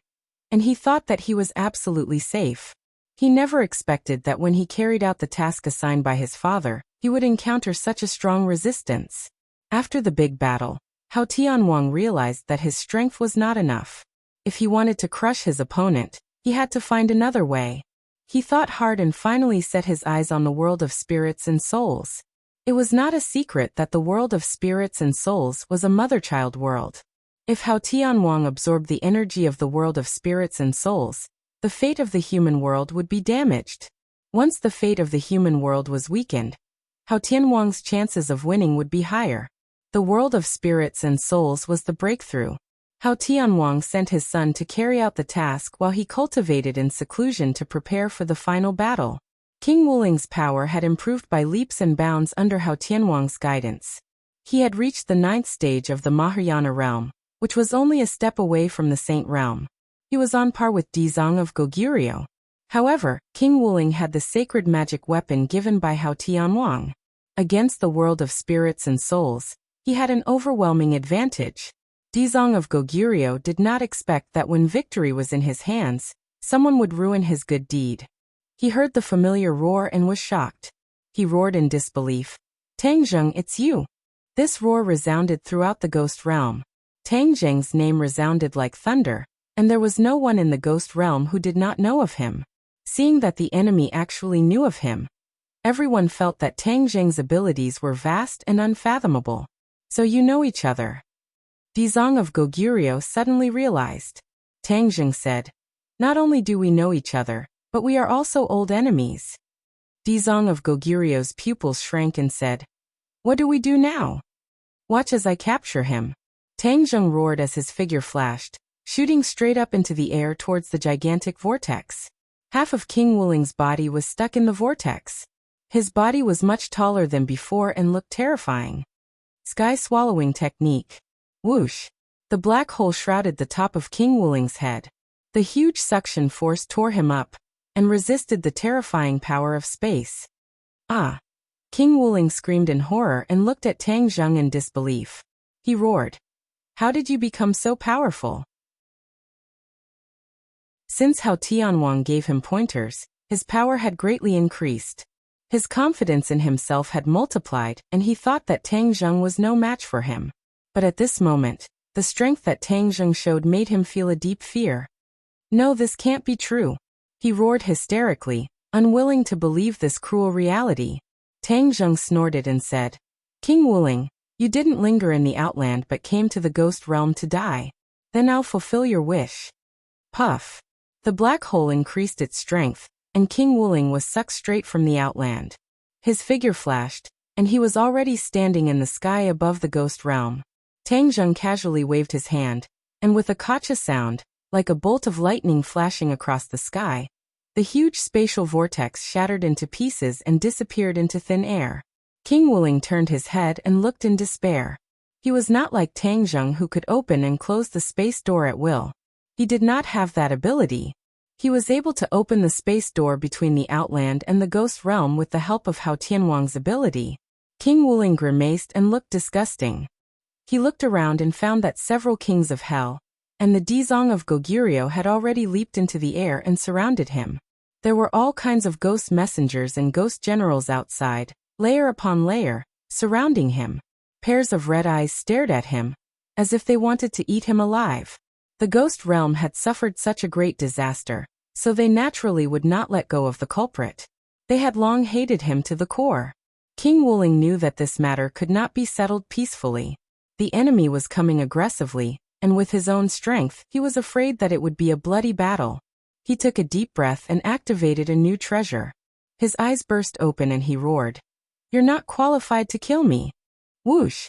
and he thought that he was absolutely safe. He never expected that when he carried out the task assigned by his father, he would encounter such a strong resistance. After the big battle, Hao Tianwang realized that his strength was not enough. If he wanted to crush his opponent, he had to find another way. He thought hard and finally set his eyes on the world of spirits and souls. It was not a secret that the world of spirits and souls was a mother-child world. If Hao Tianwang absorbed the energy of the world of spirits and souls, the fate of the human world would be damaged. Once the fate of the human world was weakened, Hao Tianwang's chances of winning would be higher. The world of spirits and souls was the breakthrough. Hao Tianwang sent his son to carry out the task while he cultivated in seclusion to prepare for the final battle. King Wooling's power had improved by leaps and bounds under Hao Tianwang's guidance. He had reached the 9th stage of the Mahayana realm, which was only a step away from the Saint realm. He was on par with Dizang of Goguryeo. However, King Wooling had the sacred magic weapon given by Hao Tianwang. Against the world of spirits and souls, he had an overwhelming advantage. Dizang of Goguryeo did not expect that when victory was in his hands, someone would ruin his good deed. He heard the familiar roar and was shocked. He roared in disbelief. Tang Zheng, it's you. This roar resounded throughout the ghost realm. Tang Zheng's name resounded like thunder, and there was no one in the ghost realm who did not know of him. Seeing that the enemy actually knew of him, everyone felt that Tang Zheng's abilities were vast and unfathomable. So you know each other. Dizang of Goguryeo suddenly realized. Tang Zheng said, not only do we know each other, but we are also old enemies. Dizang of Goguryeo's pupils shrank and said, what do we do now? Watch as I capture him. Tang Zheng roared as his figure flashed, shooting straight up into the air towards the gigantic vortex. Half of King Wooling's body was stuck in the vortex. His body was much taller than before and looked terrifying. Sky swallowing technique. Whoosh! The black hole shrouded the top of King Wooling's head. The huge suction force tore him up, and resisted the terrifying power of space. Ah! King Wooling screamed in horror and looked at Tang Zheng in disbelief. He roared. How did you become so powerful? Since Hao Tianwang gave him pointers, his power had greatly increased. His confidence in himself had multiplied, and he thought that Tang Zheng was no match for him. But at this moment, the strength that Tang Zheng showed made him feel a deep fear. No, this can't be true. He roared hysterically, unwilling to believe this cruel reality. Tang Zheng snorted and said, King Wooling, you didn't linger in the outland but came to the ghost realm to die. Then I'll fulfill your wish. Puff. The black hole increased its strength, and King Wooling was sucked straight from the outland. His figure flashed, and he was already standing in the sky above the ghost realm. Tang Zheng casually waved his hand, and with a kacha sound, like a bolt of lightning flashing across the sky, the huge spatial vortex shattered into pieces and disappeared into thin air. King Wuling turned his head and looked in despair. He was not like Tang Zheng, who could open and close the space door at will. He did not have that ability. He was able to open the space door between the Outland and the Ghost Realm with the help of Hao Tianwang's ability. King Wuling grimaced and looked disgusting. He looked around and found that several kings of hell and the Dizong of Goguryeo had already leaped into the air and surrounded him. There were all kinds of ghost messengers and ghost generals outside, layer upon layer, surrounding him. Pairs of red eyes stared at him, as if they wanted to eat him alive. The ghost realm had suffered such a great disaster, so they naturally would not let go of the culprit. They had long hated him to the core. King Wuling knew that this matter could not be settled peacefully. The enemy was coming aggressively, and with his own strength, he was afraid that it would be a bloody battle. He took a deep breath and activated a new treasure. His eyes burst open and he roared, "You're not qualified to kill me." Whoosh!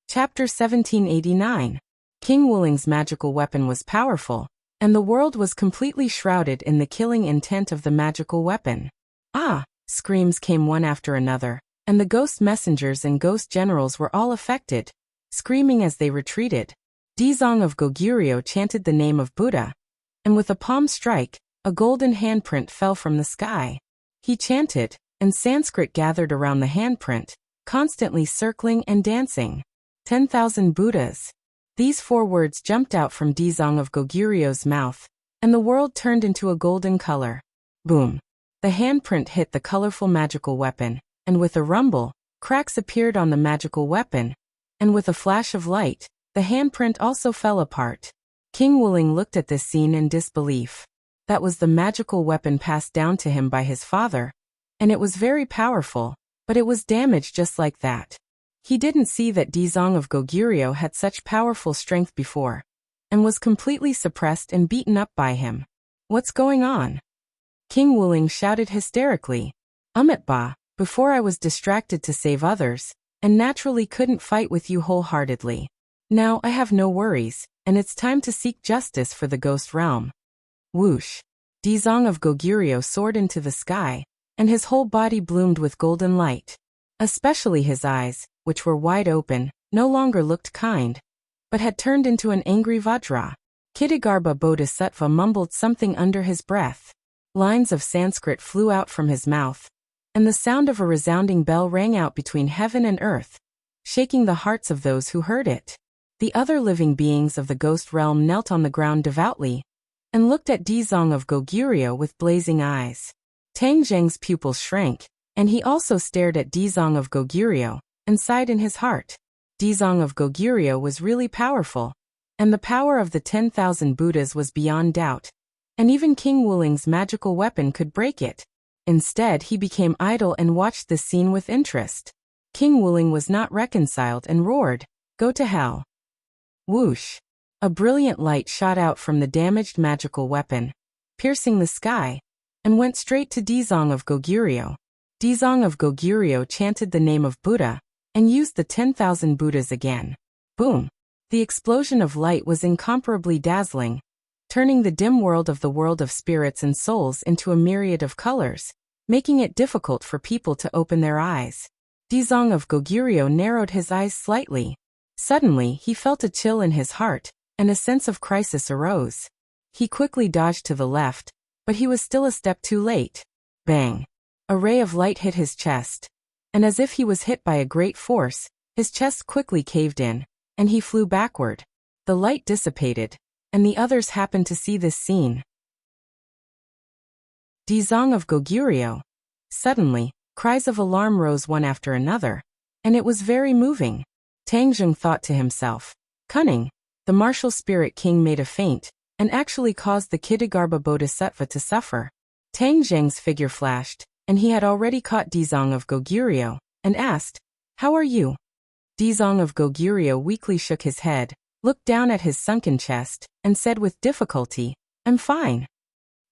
Chapter 1789. King Wuling's magical weapon was powerful, and the world was completely shrouded in the killing intent of the magical weapon. Ah! Screams came one after another, and the ghost messengers and ghost generals were all affected, screaming as they retreated. Dizong of Goguryeo chanted the name of Buddha, and with a palm strike, a golden handprint fell from the sky. He chanted, and Sanskrit gathered around the handprint, constantly circling and dancing. 10,000 Buddhas. These 4 words jumped out from Dizong of Goguryeo's mouth, and the world turned into a golden color. Boom! The handprint hit the colorful magical weapon, and with a rumble, cracks appeared on the magical weapon, and with a flash of light, the handprint also fell apart. King Wuling looked at this scene in disbelief. That was the magical weapon passed down to him by his father, and it was very powerful, but it was damaged just like that. He didn't see that Dizong of Goguryeo had such powerful strength before, and was completely suppressed and beaten up by him. What's going on? King Wuling shouted hysterically. Ba, before I was distracted to save others, and naturally couldn't fight with you wholeheartedly. Now I have no worries, and it's time to seek justice for the ghost realm. Whoosh! Dizong of Goguryeo soared into the sky, and his whole body bloomed with golden light. Especially his eyes, which were wide open, no longer looked kind, but had turned into an angry Vajra. Kidigarbha Bodhisattva mumbled something under his breath. Lines of Sanskrit flew out from his mouth, and the sound of a resounding bell rang out between heaven and earth, shaking the hearts of those who heard it. The other living beings of the ghost realm knelt on the ground devoutly, and looked at Dizong of Goguryeo with blazing eyes. Tang Zheng's pupils shrank, and he also stared at Dizong of Goguryeo, and sighed in his heart. Dizong of Goguryeo was really powerful, and the power of the 10,000 Buddhas was beyond doubt, and even King Wuling's magical weapon could break it. Instead, he became idle and watched the scene with interest. King Wuling was not reconciled and roared, "Go to hell!" Whoosh! A brilliant light shot out from the damaged magical weapon, piercing the sky, and went straight to Dizong of Goguryeo. Dizong of Goguryeo chanted the name of Buddha, and used the 10,000 Buddhas again. Boom! The explosion of light was incomparably dazzling, turning the dim world of spirits and souls into a myriad of colors, making it difficult for people to open their eyes. Dizong of Goguryeo narrowed his eyes slightly. Suddenly, he felt a chill in his heart, and a sense of crisis arose. He quickly dodged to the left, but he was still a step too late. Bang! A ray of light hit his chest, and as if he was hit by a great force, his chest quickly caved in, and he flew backward. The light dissipated, and the others happened to see this scene. Dizong of Goguryeo. Suddenly, cries of alarm rose one after another, and it was very moving. Tang Zheng thought to himself, "Cunning, the martial spirit king made a feint, and actually caused the Kidigarbha Bodhisattva to suffer." Tang Zheng's figure flashed, and he had already caught Dizong of Goguryeo, and asked, "How are you?" Dizong of Goguryeo weakly shook his head, looked down at his sunken chest, and said with difficulty, "I'm fine."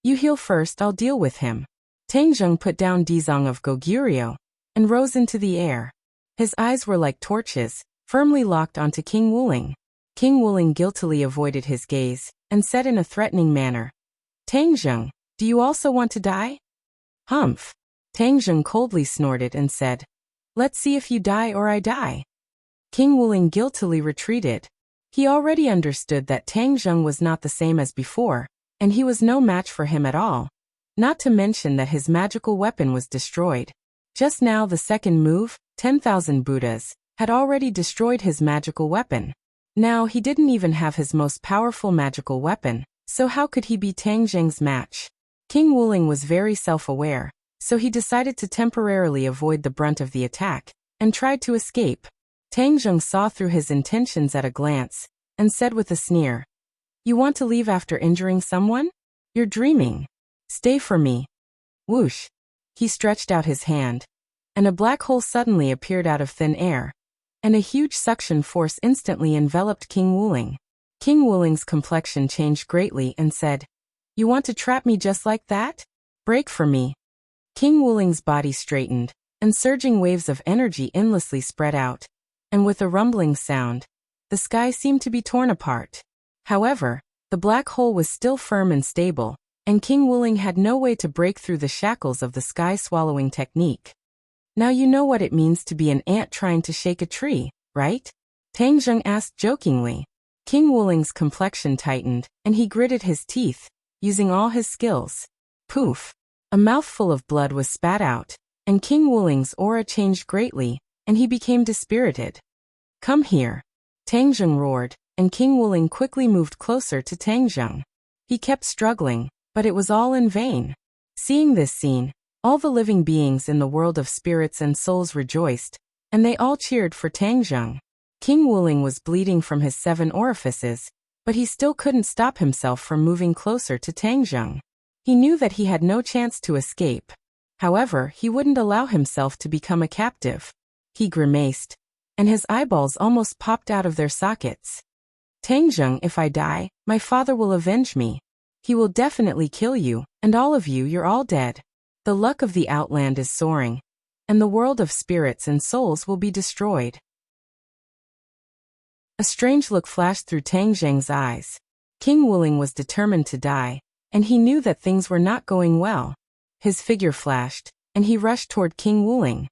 "You heal first, I'll deal with him." Tangjung put down Dizong of Goguryeo and rose into the air. His eyes were like torches, firmly locked onto King Wuling. King Wuling guiltily avoided his gaze and said in a threatening manner, "Tangjung, do you also want to die?" "Humph." Tangjung coldly snorted and said, "Let's see if you die or I die." King Wuling guiltily retreated. He already understood that Tangjung was not the same as before, and he was no match for him at all. Not to mention that his magical weapon was destroyed. Just now the second move, 10,000 Buddhas, had already destroyed his magical weapon. Now he didn't even have his most powerful magical weapon, so how could he be Tangjung's match? King Wuling was very self-aware, so he decided to temporarily avoid the brunt of the attack, and tried to escape. Tangjung saw through his intentions at a glance, and said with a sneer, "You want to leave after injuring someone? You're dreaming. Stay for me." Whoosh! He stretched out his hand, and a black hole suddenly appeared out of thin air, and a huge suction force instantly enveloped King Wuling. King Wuling's complexion changed greatly and said, "You want to trap me just like that? Break for me." King Wuling's body straightened, and surging waves of energy endlessly spread out, and with a rumbling sound, the sky seemed to be torn apart. However, the black hole was still firm and stable, and King Wuling had no way to break through the shackles of the sky-swallowing technique. "Now you know what it means to be an ant trying to shake a tree, right?" Tangjung asked jokingly. King Wuling's complexion tightened, and he gritted his teeth, using all his skills. Poof! A mouthful of blood was spat out, and King Wuling's aura changed greatly, and he became dispirited. "Come here!" Tangjung roared, and King Wuling quickly moved closer to Tangjung. He kept struggling, but it was all in vain. Seeing this scene, all the living beings in the world of spirits and souls rejoiced, and they all cheered for Tangjung. King Wuling was bleeding from his 7 orifices, but he still couldn't stop himself from moving closer to Tangjung. He knew that he had no chance to escape. However, he wouldn't allow himself to become a captive. He grimaced, and his eyeballs almost popped out of their sockets. "Tangjung, if I die, my father will avenge me. He will definitely kill you, and all of you, you're all dead. The luck of the outland is soaring, and the world of spirits and souls will be destroyed." A strange look flashed through Tangjung's eyes. King Wuling was determined to die, and he knew that things were not going well. His figure flashed, and he rushed toward King Wuling.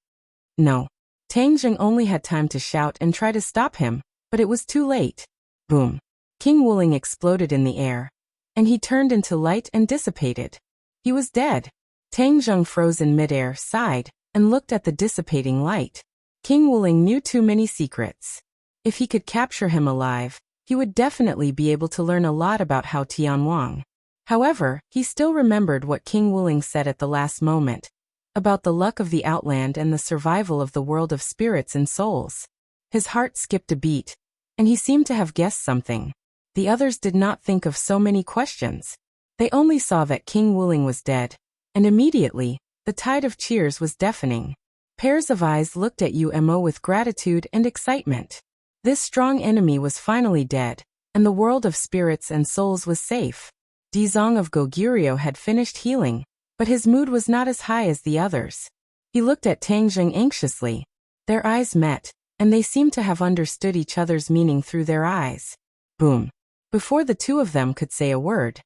No. Tangjung only had time to shout and try to stop him, but it was too late. Boom! King Wuling exploded in the air, and he turned into light and dissipated. He was dead. Tangjung froze in midair, sighed, and looked at the dissipating light. King Wuling knew too many secrets. If he could capture him alive, he would definitely be able to learn a lot about how Tianwang. However, he still remembered what King Wuling said at the last moment, about the luck of the outland and the survival of the world of spirits and souls. His heart skipped a beat, and he seemed to have guessed something. The others did not think of so many questions. They only saw that King Wuling was dead, and immediately, the tide of cheers was deafening. Pairs of eyes looked at Umo with gratitude and excitement. This strong enemy was finally dead, and the world of spirits and souls was safe. Dizong of Goguryeo had finished healing, but his mood was not as high as the others. He looked at Tangjung anxiously. Their eyes met, and they seemed to have understood each other's meaning through their eyes. Boom! Before the two of them could say a word,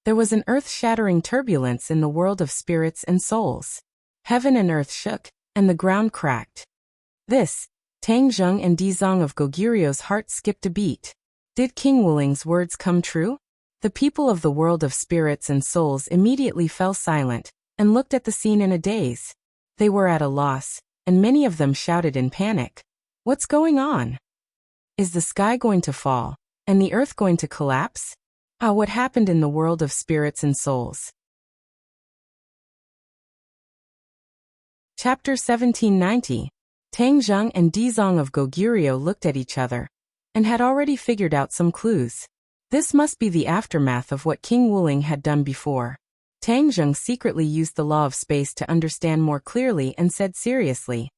there was an earth-shattering turbulence in the world of spirits and souls. Heaven and earth shook, and the ground cracked. Tangjung and Dizong of Goguryeo's heart skipped a beat. Did King Wuling's words come true? The people of the world of spirits and souls immediately fell silent, and looked at the scene in a daze. They were at a loss, and many of them shouted in panic. What's going on? Is the sky going to fall, and the earth going to collapse? What happened in the world of spirits and souls? Chapter 1790. Tangjung and Dizong of Goguryeo looked at each other, and had already figured out some clues. This must be the aftermath of what King Wuling had done before. Tangjung secretly used the law of space to understand more clearly and said seriously,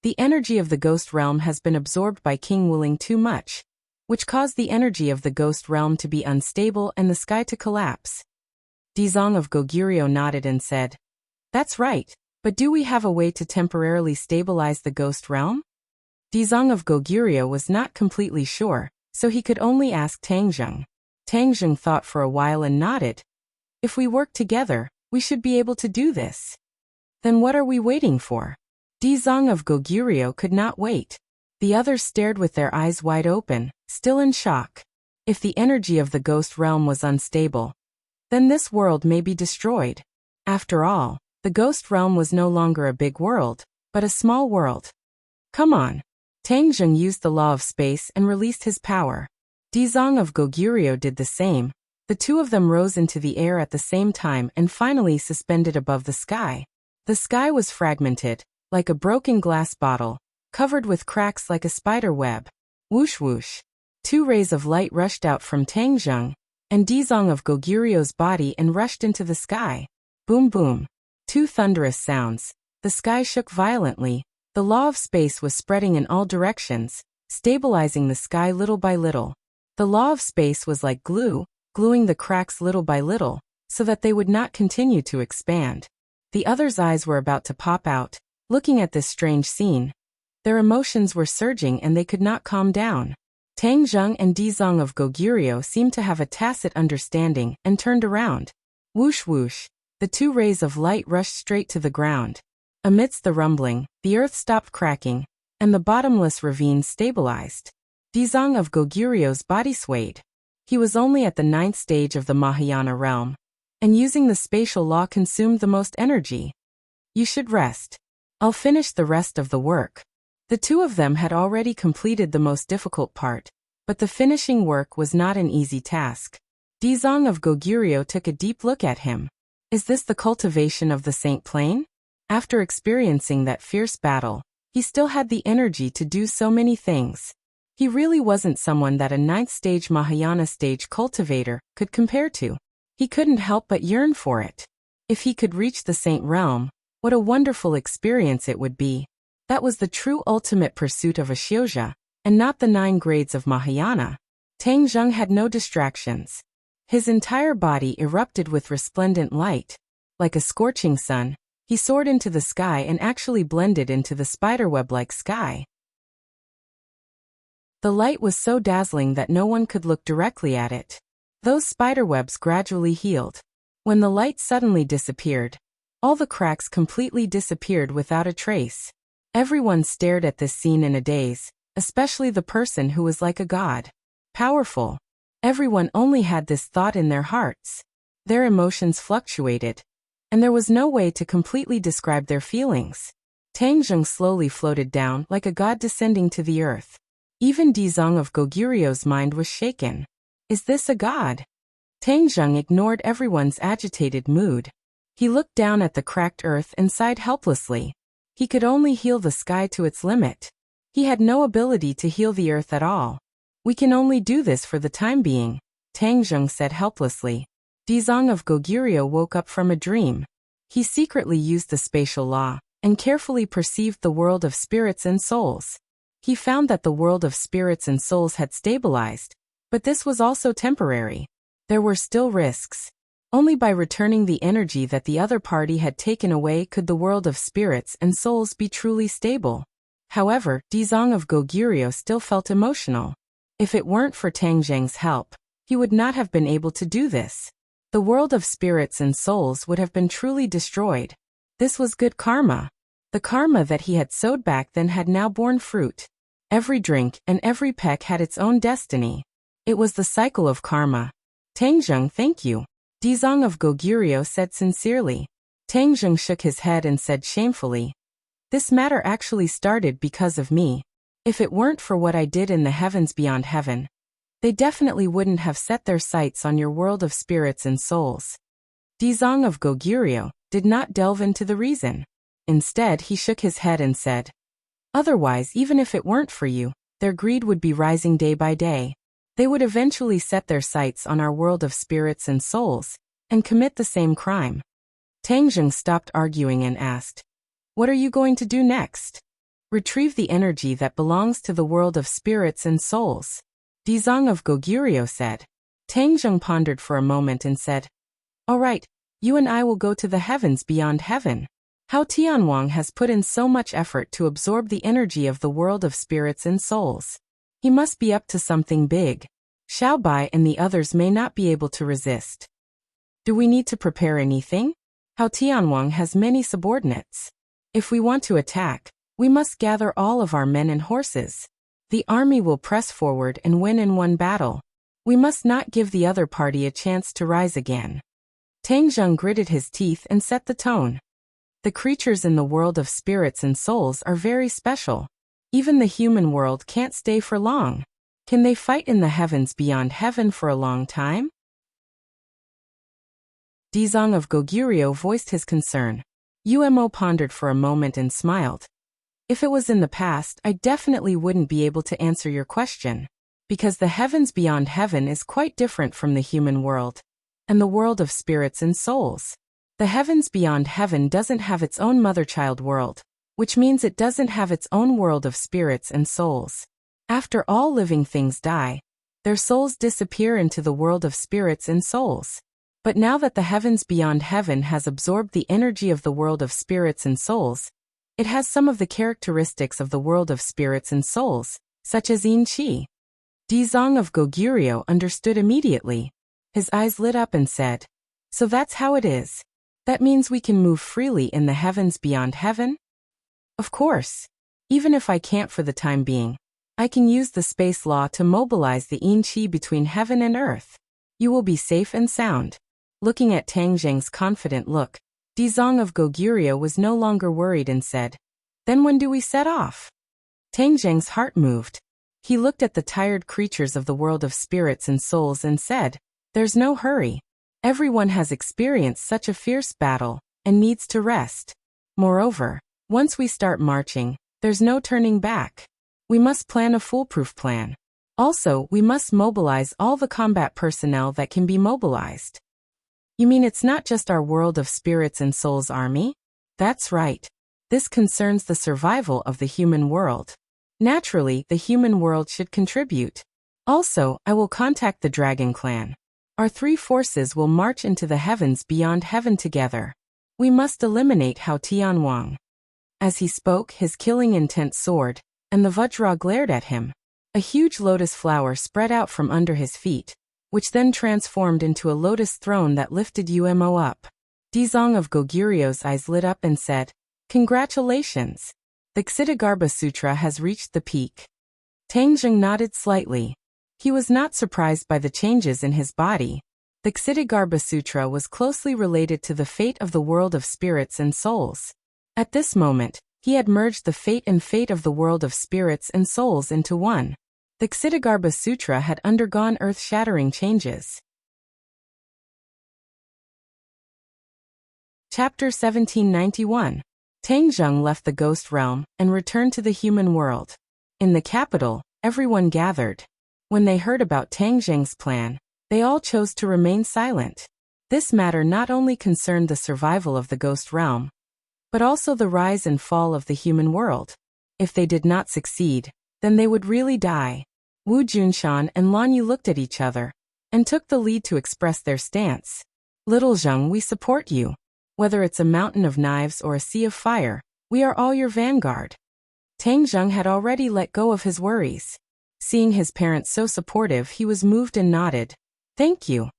"The energy of the ghost realm has been absorbed by King Wuling too much, which caused the energy of the ghost realm to be unstable and the sky to collapse." Dizong of Goguryeo nodded and said, That's right, but do we have a way to temporarily stabilize the ghost realm? Dizong of Goguryeo was not completely sure, so he could only ask Tangjung. Tangjung thought for a while and nodded. If we work together, we should be able to do this. Then what are we waiting for? Dizong of Goguryeo could not wait. The others stared with their eyes wide open, still in shock. If the energy of the ghost realm was unstable, then this world may be destroyed. After all, the ghost realm was no longer a big world, but a small world. Come on. Tangjung used the law of space and released his power. Dizong of Goguryeo did the same. The two of them rose into the air at the same time and finally suspended above the sky. The sky was fragmented, like a broken glass bottle, covered with cracks like a spider web. Whoosh whoosh. Two rays of light rushed out from Tangjung and Dizong of Goguryeo's body and rushed into the sky. Boom boom. Two thunderous sounds. The sky shook violently. The law of space was spreading in all directions, stabilizing the sky little by little. The law of space was like glue, gluing the cracks little by little, so that they would not continue to expand. The others' eyes were about to pop out, looking at this strange scene. Their emotions were surging and they could not calm down. Tangjung and Dizong of Goguryeo seemed to have a tacit understanding and turned around. Whoosh whoosh. The two rays of light rushed straight to the ground. Amidst the rumbling, the earth stopped cracking, and the bottomless ravine stabilized. Dizong of Goguryeo's body swayed. He was only at the 9th stage of the Mahayana realm, and using the spatial law consumed the most energy. You should rest. I'll finish the rest of the work. The two of them had already completed the most difficult part, but the finishing work was not an easy task. Dizong of Goguryeo took a deep look at him. Is this the cultivation of the Saint Plane? After experiencing that fierce battle, he still had the energy to do so many things. He really wasn't someone that a 9th stage Mahayana stage cultivator could compare to. He couldn't help but yearn for it. If he could reach the Saint Realm, what a wonderful experience it would be. That was the true ultimate pursuit of a Shioja, and not the 9 grades of Mahayana. Tangjung had no distractions. His entire body erupted with resplendent light. Like a scorching sun, he soared into the sky and actually blended into the spiderweb-like sky. The light was so dazzling that no one could look directly at it. Those spiderwebs gradually healed. When the light suddenly disappeared, all the cracks completely disappeared without a trace. Everyone stared at this scene in a daze, especially the person who was like a god. Powerful. Everyone only had this thought in their hearts. Their emotions fluctuated, and there was no way to completely describe their feelings. Tangjung slowly floated down like a god descending to the earth. Even Dizong of Goguryeo's mind was shaken. Is this a god? Tangjung ignored everyone's agitated mood. He looked down at the cracked earth and sighed helplessly. He could only heal the sky to its limit. He had no ability to heal the earth at all. We can only do this for the time being, Tangjung said helplessly. Dizong of Goguryeo woke up from a dream. He secretly used the spatial law and carefully perceived the world of spirits and souls. He found that the world of spirits and souls had stabilized, but this was also temporary. There were still risks. Only by returning the energy that the other party had taken away could the world of spirits and souls be truly stable. However, Dizong of Goguryeo still felt emotional. If it weren't for Tangjung's help, he would not have been able to do this. The world of spirits and souls would have been truly destroyed. This was good karma. The karma that he had sowed back then had now borne fruit. Every drink and every peck had its own destiny. It was the cycle of karma. Tangjung, thank you, Dizong of Goguryeo said sincerely. Tangjung shook his head and said shamefully, this matter actually started because of me. If it weren't for what I did in the heavens beyond heaven, they definitely wouldn't have set their sights on your world of spirits and souls. Dizong of Goguryeo did not delve into the reason. Instead, he shook his head and said, otherwise, even if it weren't for you, their greed would be rising day by day. They would eventually set their sights on our world of spirits and souls, and commit the same crime. Tangjung stopped arguing and asked, what are you going to do next? Retrieve the energy that belongs to the world of spirits and souls, Dizong of Goguryeo said. Tangjung pondered for a moment and said, all right, You and I will go to the heavens beyond heaven. How Tianwang has put in so much effort to absorb the energy of the world of spirits and souls. He must be up to something big. Xiaobai and the others may not be able to resist. Do we need to prepare anything? How Tianwang has many subordinates. If we want to attack, we must gather all of our men and horses. The army will press forward and win in one battle. We must not give the other party a chance to rise again. Tang Zheng gritted his teeth and set the tone. The creatures in the world of spirits and souls are very special. Even the human world can't stay for long. Can they fight in the heavens beyond heaven for a long time? Dizong of Goguryeo voiced his concern. Umo pondered for a moment and smiled. If it was in the past, I definitely wouldn't be able to answer your question. Because the heavens beyond heaven is quite different from the human world. And the world of spirits and souls. The heavens beyond heaven doesn't have its own mother-child world, which means it doesn't have its own world of spirits and souls. After all living things die, their souls disappear into the world of spirits and souls. But now that the heavens beyond heaven has absorbed the energy of the world of spirits and souls, it has some of the characteristics of the world of spirits and souls, such as Yin Qi. Dizong of Goguryeo understood immediately. His eyes lit up and said, "So that's how it is. That means we can move freely in the heavens beyond heaven?" "Of course. Even if I can't for the time being, I can use the space law to mobilize the Yin Qi between heaven and earth. You will be safe and sound." Looking at Tang Zheng's confident look, Dizong of Goguryeo was no longer worried and said, "Then when do we set off?" Tang Zheng's heart moved. He looked at the tired creatures of the world of spirits and souls and said, "There's no hurry. Everyone has experienced such a fierce battle and needs to rest. Moreover, once we start marching, there's no turning back. We must plan a foolproof plan. Also, we must mobilize all the combat personnel that can be mobilized." "You mean it's not just our world of spirits and souls army?" "That's right. This concerns the survival of the human world. Naturally, the human world should contribute. Also, I will contact the Dragon Clan. Our three forces will march into the heavens beyond heaven together. We must eliminate Hao Tianwang." As he spoke, his killing intent soared, and the Vajra glared at him. A huge lotus flower spread out from under his feet, which then transformed into a lotus throne that lifted Umo up. Dizong of Goguryeo's eyes lit up and said, "Congratulations. The Ksitigarbha Sutra has reached the peak." Tang Zheng nodded slightly. He was not surprised by the changes in his body. The Ksitigarbha Sutra was closely related to the fate of the world of spirits and souls. At this moment, he had merged the fate and fate of the world of spirits and souls into one. The Ksitigarbha Sutra had undergone earth-shattering changes. Chapter 1791. Tang Zheng left the ghost realm and returned to the human world. In the capital, everyone gathered. When they heard about Tang Zheng's plan, they all chose to remain silent. This matter not only concerned the survival of the ghost realm, but also the rise and fall of the human world. If they did not succeed, then they would really die. Wu Junshan and Lan Yu looked at each other and took the lead to express their stance. "Little Zheng, we support you. Whether it's a mountain of knives or a sea of fire, we are all your vanguard." Tang Zheng had already let go of his worries. Seeing his parents so supportive, he was moved and nodded. "Thank you."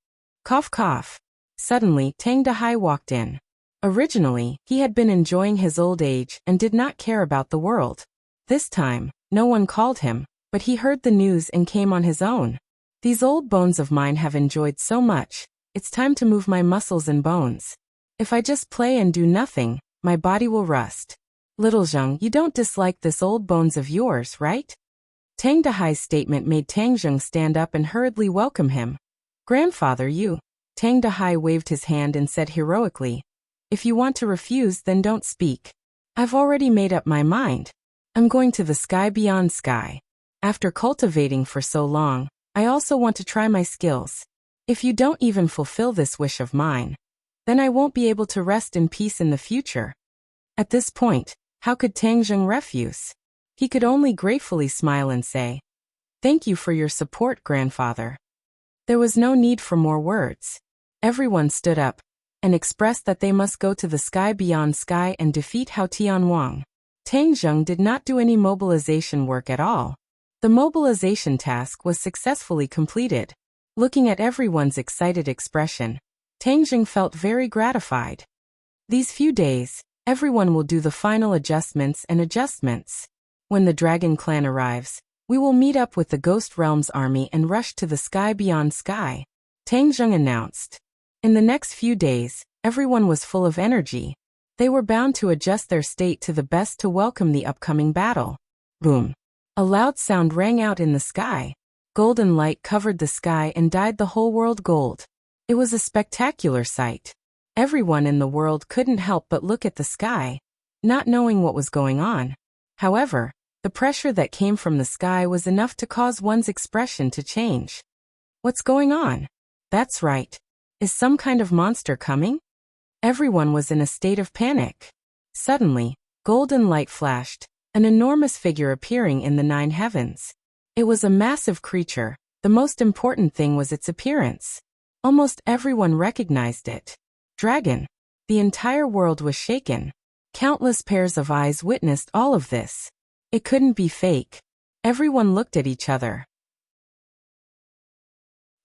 Cough cough. Suddenly, Tang Dahai walked in. Originally, he had been enjoying his old age and did not care about the world. This time, no one called him, but he heard the news and came on his own. "These old bones of mine have enjoyed so much, it's time to move my muscles and bones. If I just play and do nothing, my body will rust. Little Zheng, you don't dislike this old bones of yours, right?" Tang Dahai's statement made Tang Zheng stand up and hurriedly welcome him. "Grandfather, you." Tang Dahai waved his hand and said heroically, "If you want to refuse, then don't speak. I've already made up my mind. I'm going to the sky beyond sky. After cultivating for so long, I also want to try my skills. If you don't even fulfill this wish of mine, then I won't be able to rest in peace in the future." At this point, how could Tang Zheng refuse? He could only gratefully smile and say, "Thank you for your support, grandfather." There was no need for more words. Everyone stood up, and expressed that they must go to the sky beyond sky and defeat Hao Tianwang. Tang Zheng did not do any mobilization work at all. The mobilization task was successfully completed. Looking at everyone's excited expression, Tang Zheng felt very gratified. These few days, everyone will do the final adjustments. When the Dragon Clan arrives, we will meet up with the Ghost Realm's army and rush to the sky beyond sky, Tang Zheng announced. In the next few days, everyone was full of energy. They were bound to adjust their state to the best to welcome the upcoming battle. Boom! A loud sound rang out in the sky. Golden light covered the sky and dyed the whole world gold. It was a spectacular sight. Everyone in the world couldn't help but look at the sky, not knowing what was going on. However, the pressure that came from the sky was enough to cause one's expression to change. What's going on? That's right. Is some kind of monster coming? Everyone was in a state of panic. Suddenly, golden light flashed, an enormous figure appearing in the 9 heavens. It was a massive creature. The most important thing was its appearance. Almost everyone recognized it. Dragon. The entire world was shaken. Countless pairs of eyes witnessed all of this. It couldn't be fake. Everyone looked at each other.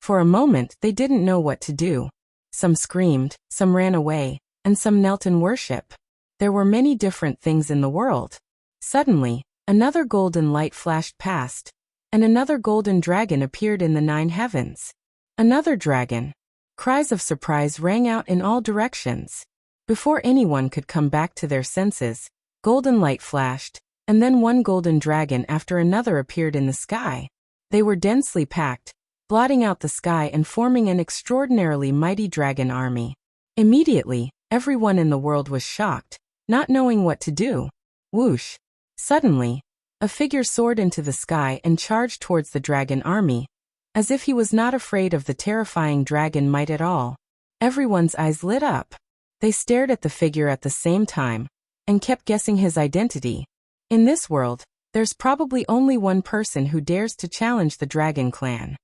For a moment, they didn't know what to do. Some screamed, some ran away, and some knelt in worship. There were many different things in the world. Suddenly, another golden light flashed past, and another golden dragon appeared in the 9 heavens. Another dragon. Cries of surprise rang out in all directions. Before anyone could come back to their senses, golden light flashed, and then one golden dragon after another appeared in the sky. They were densely packed, blotting out the sky and forming an extraordinarily mighty dragon army. Immediately, everyone in the world was shocked, not knowing what to do. Whoosh! Suddenly, a figure soared into the sky and charged towards the dragon army, as if he was not afraid of the terrifying dragon might at all. Everyone's eyes lit up. They stared at the figure at the same time, and kept guessing his identity. In this world, there's probably only one person who dares to challenge the Dragon Clan.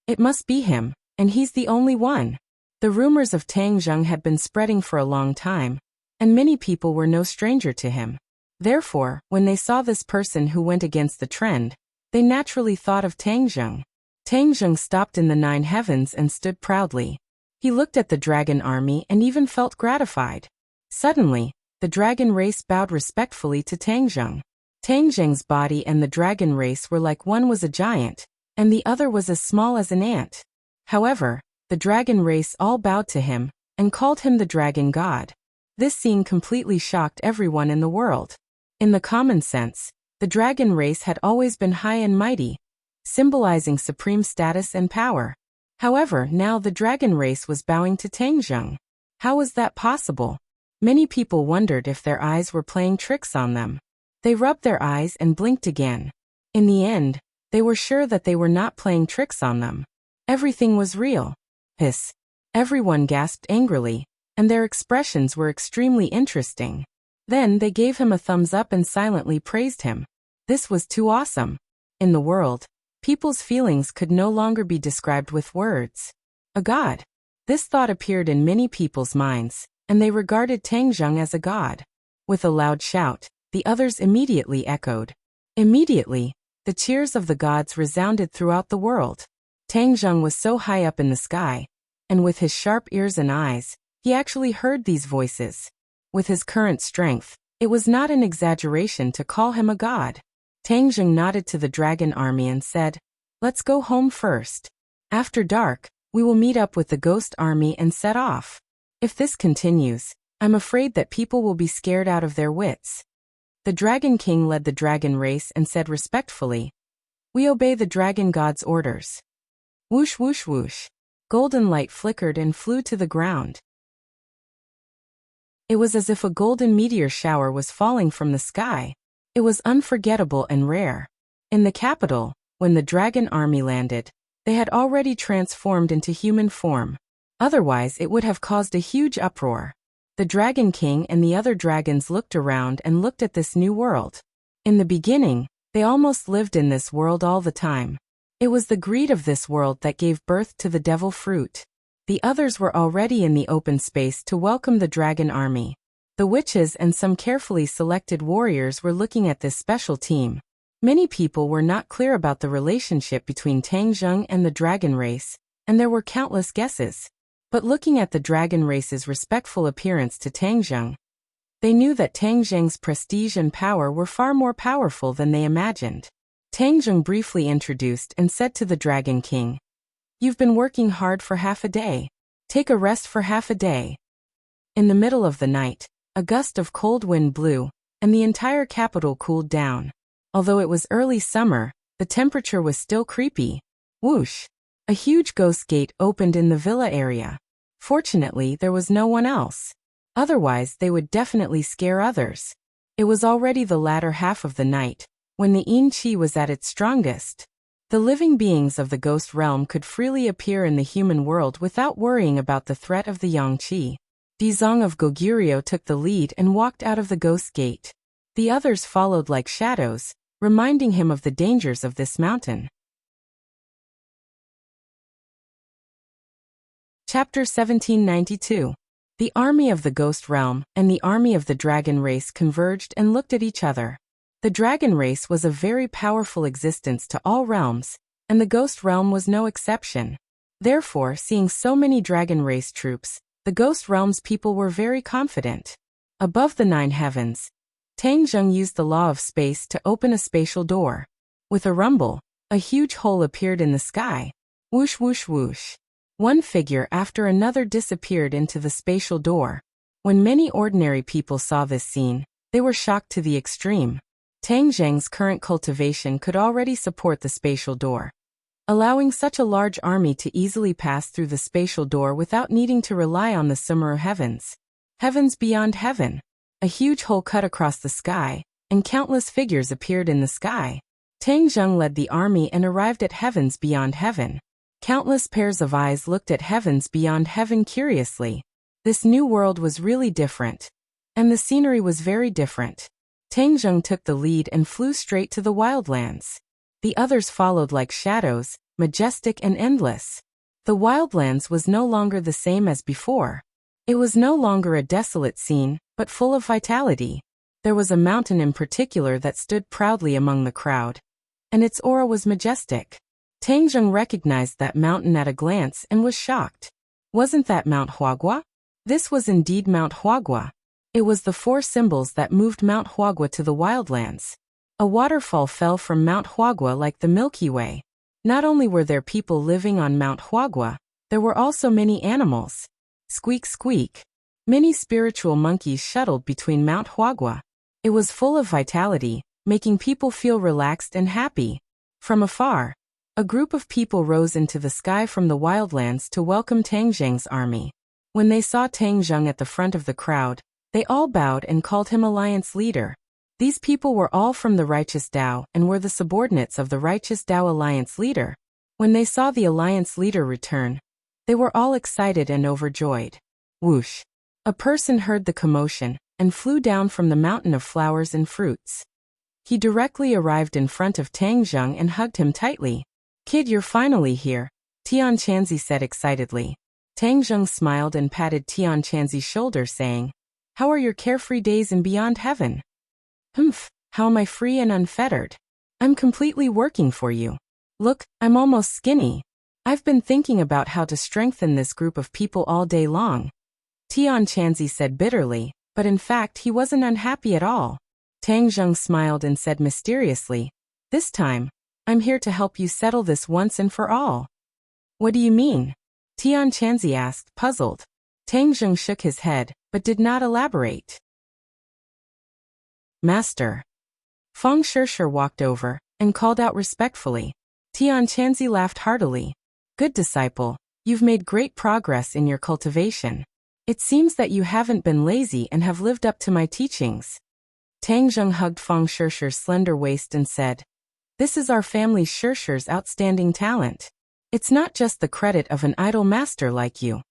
It must be him, and he's the only one. The rumors of Tang Zheng had been spreading for a long time, and many people were no stranger to him. Therefore, when they saw this person who went against the trend, they naturally thought of Tang Zheng. Tang Zheng stopped in the 9 heavens and stood proudly. He looked at the dragon army and even felt gratified. Suddenly, the dragon race bowed respectfully to Tang Zheng. Tang Zheng's body and the dragon race were like one was a giant, and the other was as small as an ant. However, the dragon race all bowed to him, and called him the dragon god. This scene completely shocked everyone in the world. In the common sense, the dragon race had always been high and mighty, symbolizing supreme status and power. However, now the dragon race was bowing to Tang Zheng. How was that possible? Many people wondered if their eyes were playing tricks on them. They rubbed their eyes and blinked again. In the end, they were sure that they were not playing tricks on them. Everything was real. Hiss. Everyone gasped angrily, and their expressions were extremely interesting. Then they gave him a thumbs up and silently praised him. This was too awesome. In the world, people's feelings could no longer be described with words. A god. This thought appeared in many people's minds, and they regarded Tang Zheng as a god. With a loud shout, the others immediately echoed. Immediately, the cheers of the gods resounded throughout the world. Tang Zheng was so high up in the sky, and with his sharp ears and eyes, he actually heard these voices. With his current strength, it was not an exaggeration to call him a god. Tang Zheng nodded to the dragon army and said, "Let's go home first. After dark, we will meet up with the ghost army and set off. If this continues, I'm afraid that people will be scared out of their wits." The Dragon King led the dragon race and said respectfully, "We obey the dragon god's orders." Whoosh whoosh whoosh. Golden light flickered and flew to the ground. It was as if a golden meteor shower was falling from the sky. It was unforgettable and rare. In the capital, when the dragon army landed, they had already transformed into human form. Otherwise, it would have caused a huge uproar. The Dragon King and the other dragons looked around and looked at this new world. In the beginning, they almost lived in this world all the time. It was the greed of this world that gave birth to the devil fruit. The others were already in the open space to welcome the dragon army. The witches and some carefully selected warriors were looking at this special team. Many people were not clear about the relationship between Tang Zheng and the dragon race, and there were countless guesses. But looking at the dragon race's respectful appearance to Tang Zheng, they knew that Tang Zheng's prestige and power were far more powerful than they imagined. Tang Zheng briefly introduced and said to the Dragon King, "You've been working hard for half a day. Take a rest for half a day." In the middle of the night, a gust of cold wind blew, and the entire capital cooled down. Although it was early summer, the temperature was still creepy. Whoosh! A huge ghost gate opened in the villa area. Fortunately, there was no one else. Otherwise, they would definitely scare others. It was already the latter half of the night, when the yin qi was at its strongest. The living beings of the ghost realm could freely appear in the human world without worrying about the threat of the yang qi. Dizong of Goguryeo took the lead and walked out of the ghost gate. The others followed like shadows, reminding him of the dangers of this mountain. Chapter 1792. The army of the ghost realm and the army of the dragon race converged and looked at each other. The dragon race was a very powerful existence to all realms, and the ghost realm was no exception. Therefore, seeing so many dragon race troops, the ghost realm's people were very confident. Above the 9 heavens, Tang Zheng used the law of space to open a spatial door. With a rumble, a huge hole appeared in the sky. Whoosh whoosh whoosh. One figure after another disappeared into the spatial door. When many ordinary people saw this scene, they were shocked to the extreme. Tang Zheng's current cultivation could already support the spatial door, allowing such a large army to easily pass through the spatial door without needing to rely on the Summer heavens. Heavens beyond heaven. A huge hole cut across the sky, and countless figures appeared in the sky. Tang Zheng led the army and arrived at heavens beyond heaven. Countless pairs of eyes looked at heavens beyond heaven curiously. This new world was really different. And the scenery was very different. Tang Zheng took the lead and flew straight to the wildlands. The others followed like shadows, majestic and endless. The wildlands was no longer the same as before. It was no longer a desolate scene, but full of vitality. There was a mountain in particular that stood proudly among the crowd, and its aura was majestic. Tang Zheng recognized that mountain at a glance and was shocked. Wasn't that Mount Huagua? This was indeed Mount Huagua. It was the 4 symbols that moved Mount Huagua to the wildlands. A waterfall fell from Mount Huagua like the Milky Way. Not only were there people living on Mount Huagua, there were also many animals. Squeak squeak. Many spiritual monkeys shuttled between Mount Huagua. It was full of vitality, making people feel relaxed and happy. From afar, a group of people rose into the sky from the wildlands to welcome Tang Zheng's army. When they saw Tang Zheng at the front of the crowd, they all bowed and called him Alliance Leader. These people were all from the Righteous Tao and were the subordinates of the Righteous Tao Alliance Leader. When they saw the Alliance Leader return, they were all excited and overjoyed. Whoosh! A person heard the commotion and flew down from the mountain of flowers and fruits. He directly arrived in front of Tang Zheng and hugged him tightly. "Kid, you're finally here," Tian Chanzi said excitedly. Tang Zheng smiled and patted Tian Chanzi's shoulder, saying, "How are your carefree days in beyond heaven?" "Humph, how am I free and unfettered? I'm completely working for you. Look, I'm almost skinny. I've been thinking about how to strengthen this group of people all day long," Tian Chanzi said bitterly, but in fact he wasn't unhappy at all. Tang Zheng smiled and said mysteriously, "This time, I'm here to help you settle this once and for all." "What do you mean?" Tian Chanzi asked, puzzled. Tang Zheng shook his head, but did not elaborate. "Master." Feng Shishir walked over and called out respectfully. Tian Chanzi laughed heartily. "Good disciple, you've made great progress in your cultivation. It seems that you haven't been lazy and have lived up to my teachings." Tang Zheng hugged Feng Shishir's slender waist and said, "This is our family Shishir's outstanding talent. It's not just the credit of an idle master like you."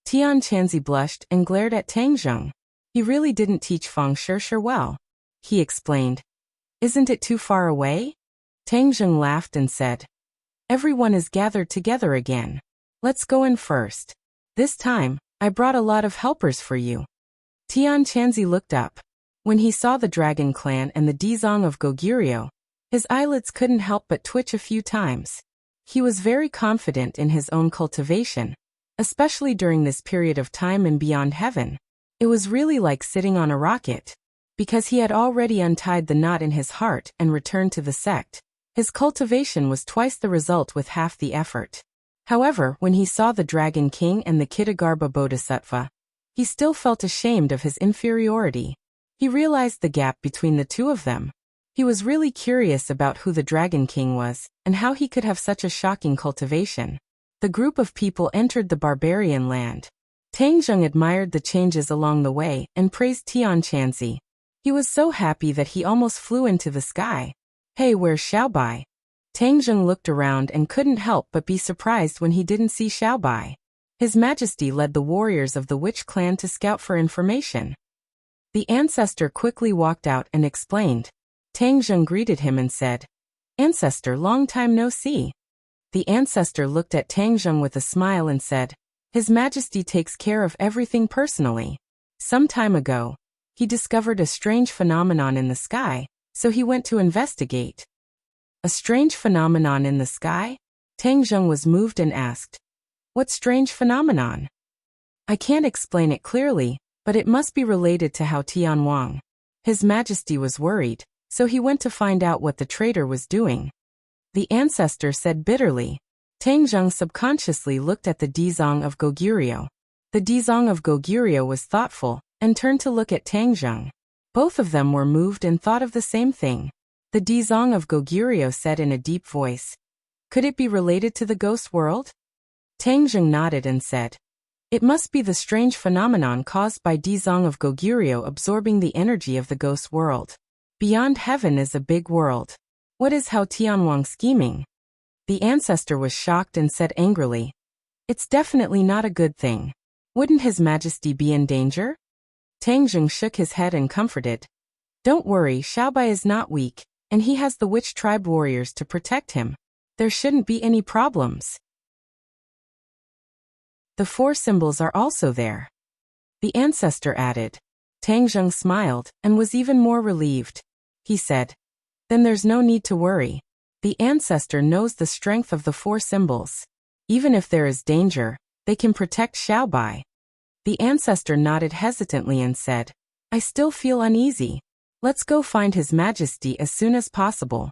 Tian Chanzi blushed and glared at Tang Zheng. He really didn't teach Feng Shishir well. He explained, "Isn't it too far away?" Tang Zheng laughed and said, "Everyone is gathered together again. Let's go in first." This time, I brought a lot of helpers for you. Tian Chanzi looked up. When he saw the Dragon Clan and the Dizong of Goguryeo, his eyelids couldn't help but twitch a few times. He was very confident in his own cultivation, especially during this period of time in Beyond Heaven. It was really like sitting on a rocket. Because he had already untied the knot in his heart and returned to the sect, his cultivation was twice the result with half the effort. However, when he saw the Dragon King and the Kitagarbha Bodhisattva, he still felt ashamed of his inferiority. He realized the gap between the two of them. He was really curious about who the Dragon King was, and how he could have such a shocking cultivation. The group of people entered the barbarian land. Tang Zheng admired the changes along the way and praised Tian Chanzi. He was so happy that he almost flew into the sky. Hey, where's Xiaobai? Tang Zheng looked around and couldn't help but be surprised when he didn't see Xiaobai. His Majesty led the warriors of the Witch clan to scout for information. The ancestor quickly walked out and explained. Tang Zheng greeted him and said, "Ancestor, long time no see." The ancestor looked at Tang Zheng with a smile and said, "His Majesty takes care of everything personally. Some time ago, he discovered a strange phenomenon in the sky, so he went to investigate." A strange phenomenon in the sky? Tang Zheng was moved and asked, "What strange phenomenon?" "I can't explain it clearly, but it must be related to Hao Tianwang." His Majesty was worried, so he went to find out what the traitor was doing. The ancestor said bitterly. Tang Zheng subconsciously looked at the Dizong of Goguryeo. The Dizong of Goguryeo was thoughtful, and turned to look at Tang Zheng. Both of them were moved and thought of the same thing. The Dizong of Goguryeo said in a deep voice, "Could it be related to the ghost world?" Tang Zheng nodded and said, "It must be the strange phenomenon caused by Dizong of Goguryeo absorbing the energy of the ghost world. Beyond Heaven is a big world. What is Hao Tianwang scheming?" The ancestor was shocked and said angrily, "It's definitely not a good thing. Wouldn't His Majesty be in danger?" Tang Zheng shook his head and comforted. "Don't worry, Xiaobai is not weak, and he has the witch tribe warriors to protect him. There shouldn't be any problems." The four symbols are also there, the ancestor added. Tang Zheng smiled and was even more relieved. He said, "Then there's no need to worry. The ancestor knows the strength of the four symbols. Even if there is danger, they can protect Xiaobai." The ancestor nodded hesitantly and said, "I still feel uneasy. Let's go find His Majesty as soon as possible."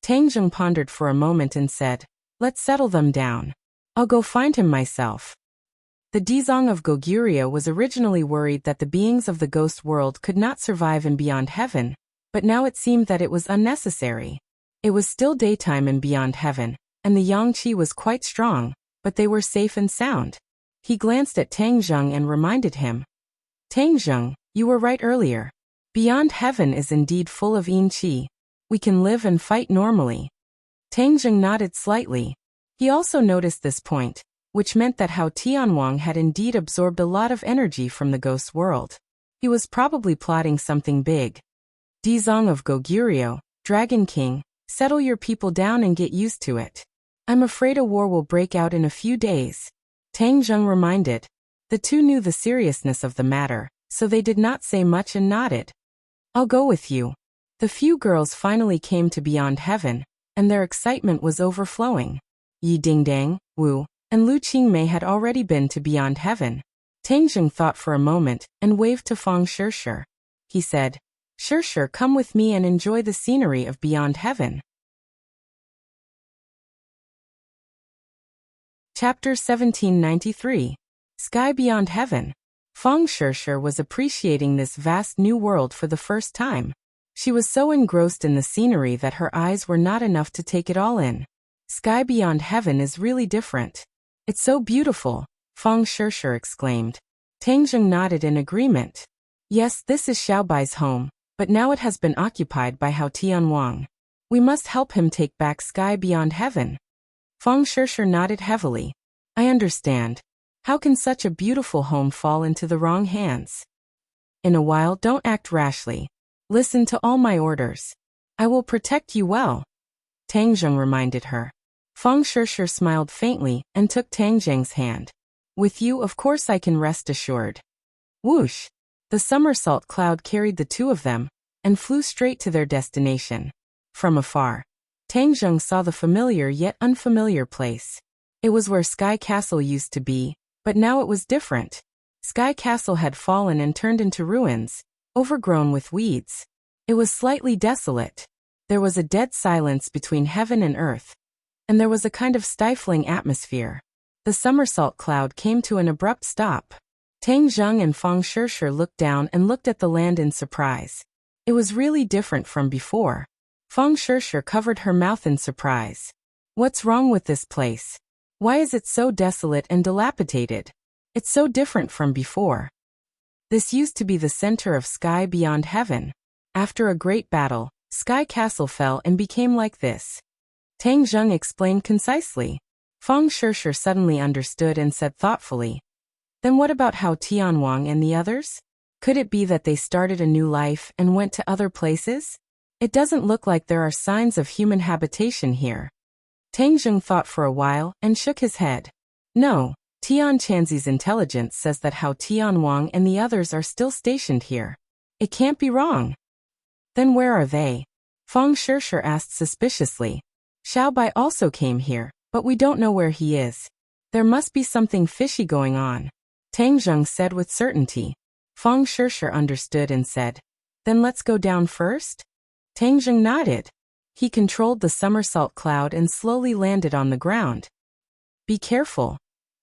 Tang Zheng pondered for a moment and said, "Let's settle them down. I'll go find him myself." The Dizong of Goguryeo was originally worried that the beings of the ghost world could not survive in Beyond Heaven, but now it seemed that it was unnecessary. It was still daytime in Beyond Heaven, and the yang qi was quite strong, but they were safe and sound. He glanced at Tang Zheng and reminded him, "Tang Zheng, you were right earlier. Beyond Heaven is indeed full of yin qi. We can live and fight normally." Tang Zheng nodded slightly. He also noticed this point, which meant that Hao Tianwang had indeed absorbed a lot of energy from the ghost world. He was probably plotting something big. Dizong of Goguryeo, Dragon King, settle your people down and get used to it. I'm afraid a war will break out in a few days. Tang Zheng reminded. The two knew the seriousness of the matter, so they did not say much and nodded. "I'll go with you." The few girls finally came to Beyond Heaven, and their excitement was overflowing. Yi Dingdang, Wu, and Lu Qingmei had already been to Beyond Heaven. Tang Zheng thought for a moment and waved to Fang Shishir. He said, "Shishir, come with me and enjoy the scenery of Beyond Heaven." Chapter 1793. Sky Beyond Heaven. Fang Shishir was appreciating this vast new world for the first time. She was so engrossed in the scenery that her eyes were not enough to take it all in. Sky Beyond Heaven is really different. "It's so beautiful," Fang Shishir exclaimed. Tang Zheng nodded in agreement. "Yes, this is Xiaobai's home, but now it has been occupied by Hao Tianwang. We must help him take back Sky Beyond Heaven." Fang Shishir nodded heavily. "I understand. How can such a beautiful home fall into the wrong hands? In a while, don't act rashly. Listen to all my orders. I will protect you well," Tang Zheng reminded her. Fang Shishir smiled faintly and took Tang Zheng's hand. With you, of course I can rest assured. Whoosh! The somersault cloud carried the two of them, and flew straight to their destination. From afar, Tang Zheng saw the familiar yet unfamiliar place. It was where Sky Castle used to be, but now it was different. Sky Castle had fallen and turned into ruins, overgrown with weeds. It was slightly desolate. There was a dead silence between heaven and earth, and there was a kind of stifling atmosphere. The somersault cloud came to an abrupt stop. Tang Zheng and Feng Shishir looked down and looked at the land in surprise. It was really different from before. Feng Shishir covered her mouth in surprise. What's wrong with this place? Why is it so desolate and dilapidated? It's so different from before. This used to be the center of sky beyond heaven. After a great battle, Sky Castle fell and became like this. Tang Zheng explained concisely. Feng Shishir suddenly understood and said thoughtfully, "Then what about Hao Tianwang and the others? Could it be that they started a new life and went to other places? It doesn't look like there are signs of human habitation here." Tang Zheng thought for a while and shook his head. "No, Tian Chanzi's intelligence says that Hao Tianwang and the others are still stationed here. It can't be wrong." "Then where are they?" Feng Shishir asked suspiciously. "Xiao Bai also came here, but we don't know where he is. There must be something fishy going on," Tang Zheng said with certainty. Feng Shishir understood and said, "Then let's go down first?" Tang Zheng nodded. He controlled the somersault cloud and slowly landed on the ground. "Be careful,"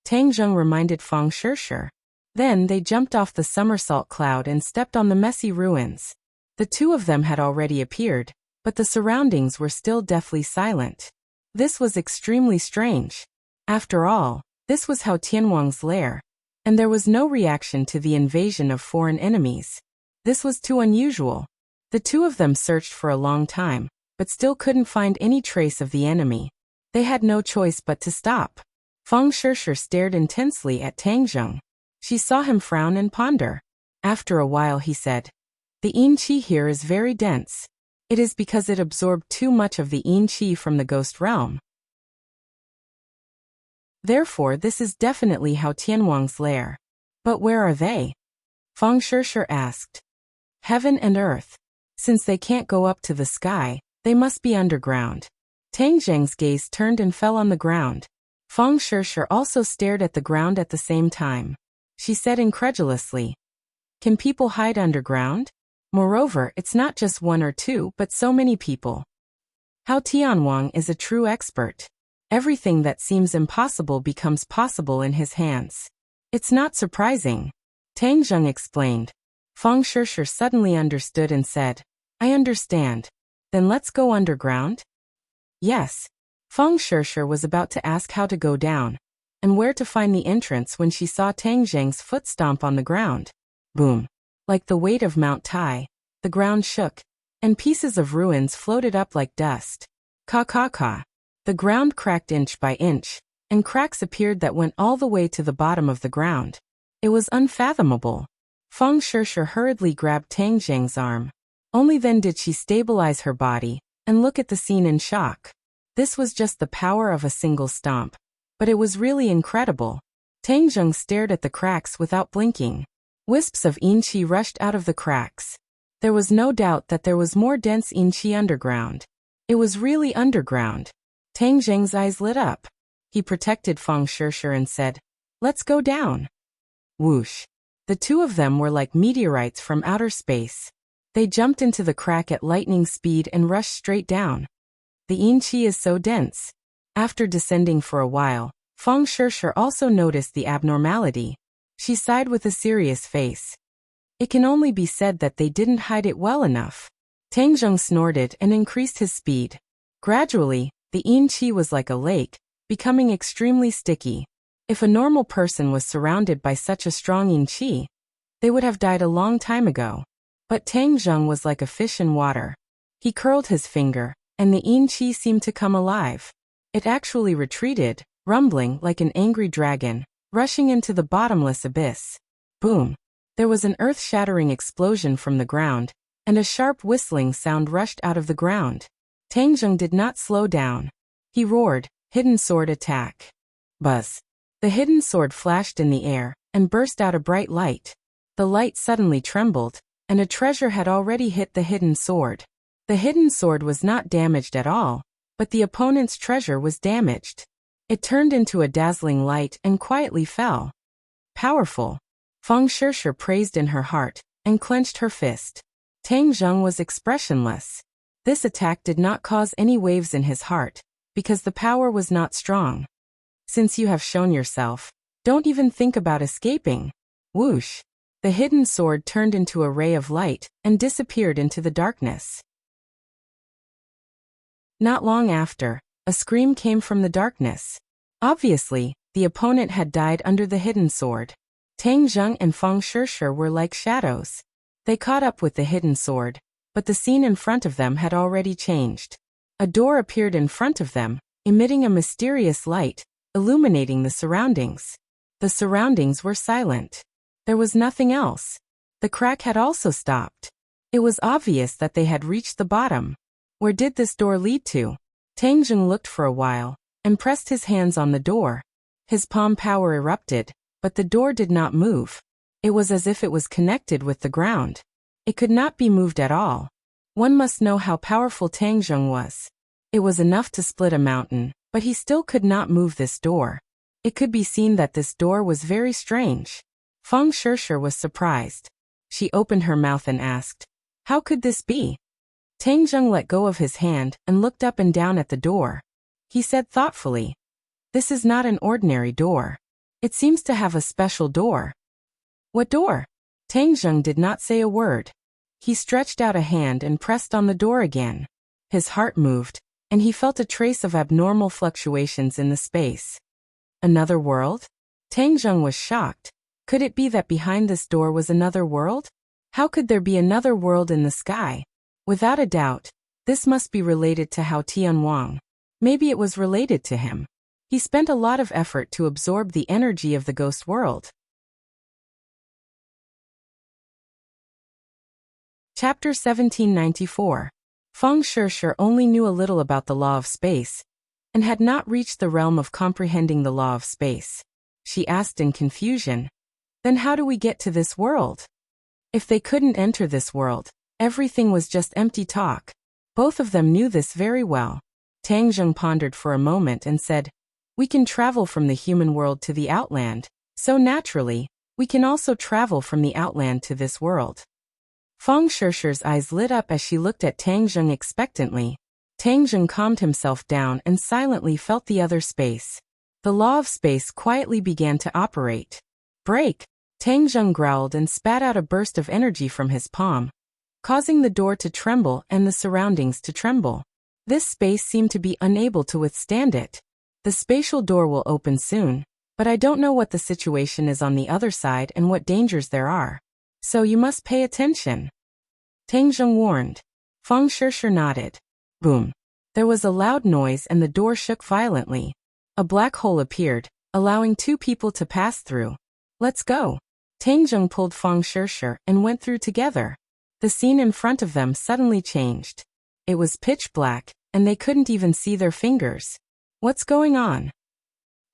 Tang Zheng reminded Feng Shishir. Then they jumped off the somersault cloud and stepped on the messy ruins. The two of them had already appeared, but the surroundings were still deathly silent. This was extremely strange. After all, this was Hao Tianwang's lair, and there was no reaction to the invasion of foreign enemies. This was too unusual. The two of them searched for a long time, but still couldn't find any trace of the enemy. They had no choice but to stop. Feng Shishir stared intensely at Tang Zheng. She saw him frown and ponder. After a while he said, "The yin qi here is very dense. It is because it absorbed too much of the yin qi from the ghost realm. Therefore this is definitely Hao Tianwang's lair. But where are they?" Feng Shishir asked. "Heaven and earth. Since they can't go up to the sky, they must be underground." Tang Zheng's gaze turned and fell on the ground. Feng Shishir also stared at the ground at the same time. She said incredulously, "Can people hide underground? Moreover, it's not just one or two but so many people." Hao Tianwang is a true expert. Everything that seems impossible becomes possible in his hands. It's not surprising. Tang Zheng explained. Feng Shishir suddenly understood and said, "I understand. Then let's go underground?" "Yes." Feng Shishir was about to ask how to go down and where to find the entrance when she saw Tang Zheng's foot stomp on the ground. Boom. Like the weight of Mount Tai, the ground shook, and pieces of ruins floated up like dust. Ka. The ground cracked inch by inch, and cracks appeared that went all the way to the bottom of the ground. It was unfathomable. Feng Shishir hurriedly grabbed Tang Zheng's arm. Only then did she stabilize her body and look at the scene in shock. This was just the power of a single stomp, but it was really incredible. Tang Zheng stared at the cracks without blinking. Wisps of yin qi rushed out of the cracks. There was no doubt that there was more dense yin qi underground. It was really underground. Tang Zheng's eyes lit up. He protected Feng Shishir and said, "Let's go down." Whoosh. The two of them were like meteorites from outer space. They jumped into the crack at lightning speed and rushed straight down. The yin qi is so dense. After descending for a while, Feng Shishir also noticed the abnormality. She sighed with a serious face. It can only be said that they didn't hide it well enough. Tang Zheng snorted and increased his speed. Gradually, the yin qi was like a lake, becoming extremely sticky. If a normal person was surrounded by such a strong yin qi, they would have died a long time ago. But Tang Zheng was like a fish in water. He curled his finger, and the yin qi seemed to come alive. It actually retreated, rumbling like an angry dragon, rushing into the bottomless abyss. Boom! There was an earth-shattering explosion from the ground, and a sharp whistling sound rushed out of the ground. Tang Zheng did not slow down. He roared, "Hidden sword attack." Buzz! The hidden sword flashed in the air and burst out a bright light. The light suddenly trembled, and a treasure had already hit the hidden sword. The hidden sword was not damaged at all, but the opponent's treasure was damaged. It turned into a dazzling light and quietly fell. Powerful. Feng Shishir praised in her heart and clenched her fist. Tang Zheng was expressionless. This attack did not cause any waves in his heart, because the power was not strong. Since you have shown yourself, don't even think about escaping. Whoosh! The hidden sword turned into a ray of light and disappeared into the darkness. Not long after, a scream came from the darkness. Obviously, the opponent had died under the hidden sword. Tang Zheng and Feng Shishir were like shadows. They caught up with the hidden sword, but the scene in front of them had already changed. A door appeared in front of them, emitting a mysterious light, illuminating the surroundings. The surroundings were silent. There was nothing else. The crack had also stopped. It was obvious that they had reached the bottom. Where did this door lead to? Tang Zheng looked for a while, and pressed his hands on the door. His palm power erupted, but the door did not move. It was as if it was connected with the ground. It could not be moved at all. One must know how powerful Tang Zheng was. It was enough to split a mountain, but he still could not move this door. It could be seen that this door was very strange. Feng Shishir was surprised. She opened her mouth and asked, "How could this be?" Tang Zheng let go of his hand and looked up and down at the door. He said thoughtfully, "This is not an ordinary door. It seems to have a special door." "What door?" Tang Zheng did not say a word. He stretched out a hand and pressed on the door again. His heart moved, and he felt a trace of abnormal fluctuations in the space. Another world? Tang Zheng was shocked. Could it be that behind this door was another world? How could there be another world in the sky? Without a doubt, this must be related to Hao Tianwang. Maybe it was related to him. He spent a lot of effort to absorb the energy of the ghost world. Chapter 1794. Feng Shishir only knew a little about the law of space, and had not reached the realm of comprehending the law of space. She asked in confusion, "Then how do we get to this world?" If they couldn't enter this world, everything was just empty talk. Both of them knew this very well. Tang Zheng pondered for a moment and said, "We can travel from the human world to the outland, so naturally, we can also travel from the outland to this world." Feng Shishir's eyes lit up as she looked at Tang Zheng expectantly. Tang Zheng calmed himself down and silently felt the other space. The law of space quietly began to operate. "Break!" Tang Zheng growled and spat out a burst of energy from his palm, causing the door to tremble and the surroundings to tremble. This space seemed to be unable to withstand it. The spatial door will open soon, but I don't know what the situation is on the other side and what dangers there are. So you must pay attention. Tang Zheng warned. Feng Shishir nodded. Boom. There was a loud noise and the door shook violently. A black hole appeared, allowing two people to pass through. "Let's go." Tang Zheng pulled Feng Shishir and went through together. The scene in front of them suddenly changed. It was pitch black, and they couldn't even see their fingers. What's going on?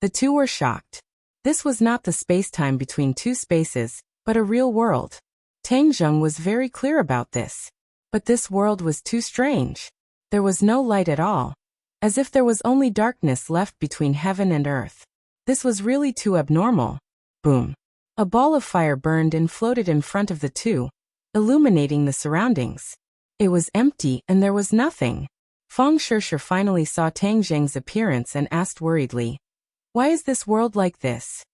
The two were shocked. This was not the space-time between two spaces, but a real world. Tang Zheng was very clear about this. But this world was too strange. There was no light at all. As if there was only darkness left between heaven and earth. This was really too abnormal. Boom. A ball of fire burned and floated in front of the two, illuminating the surroundings. It was empty and there was nothing. Feng Shishir finally saw Tang Zheng's appearance and asked worriedly, "Why is this world like this?"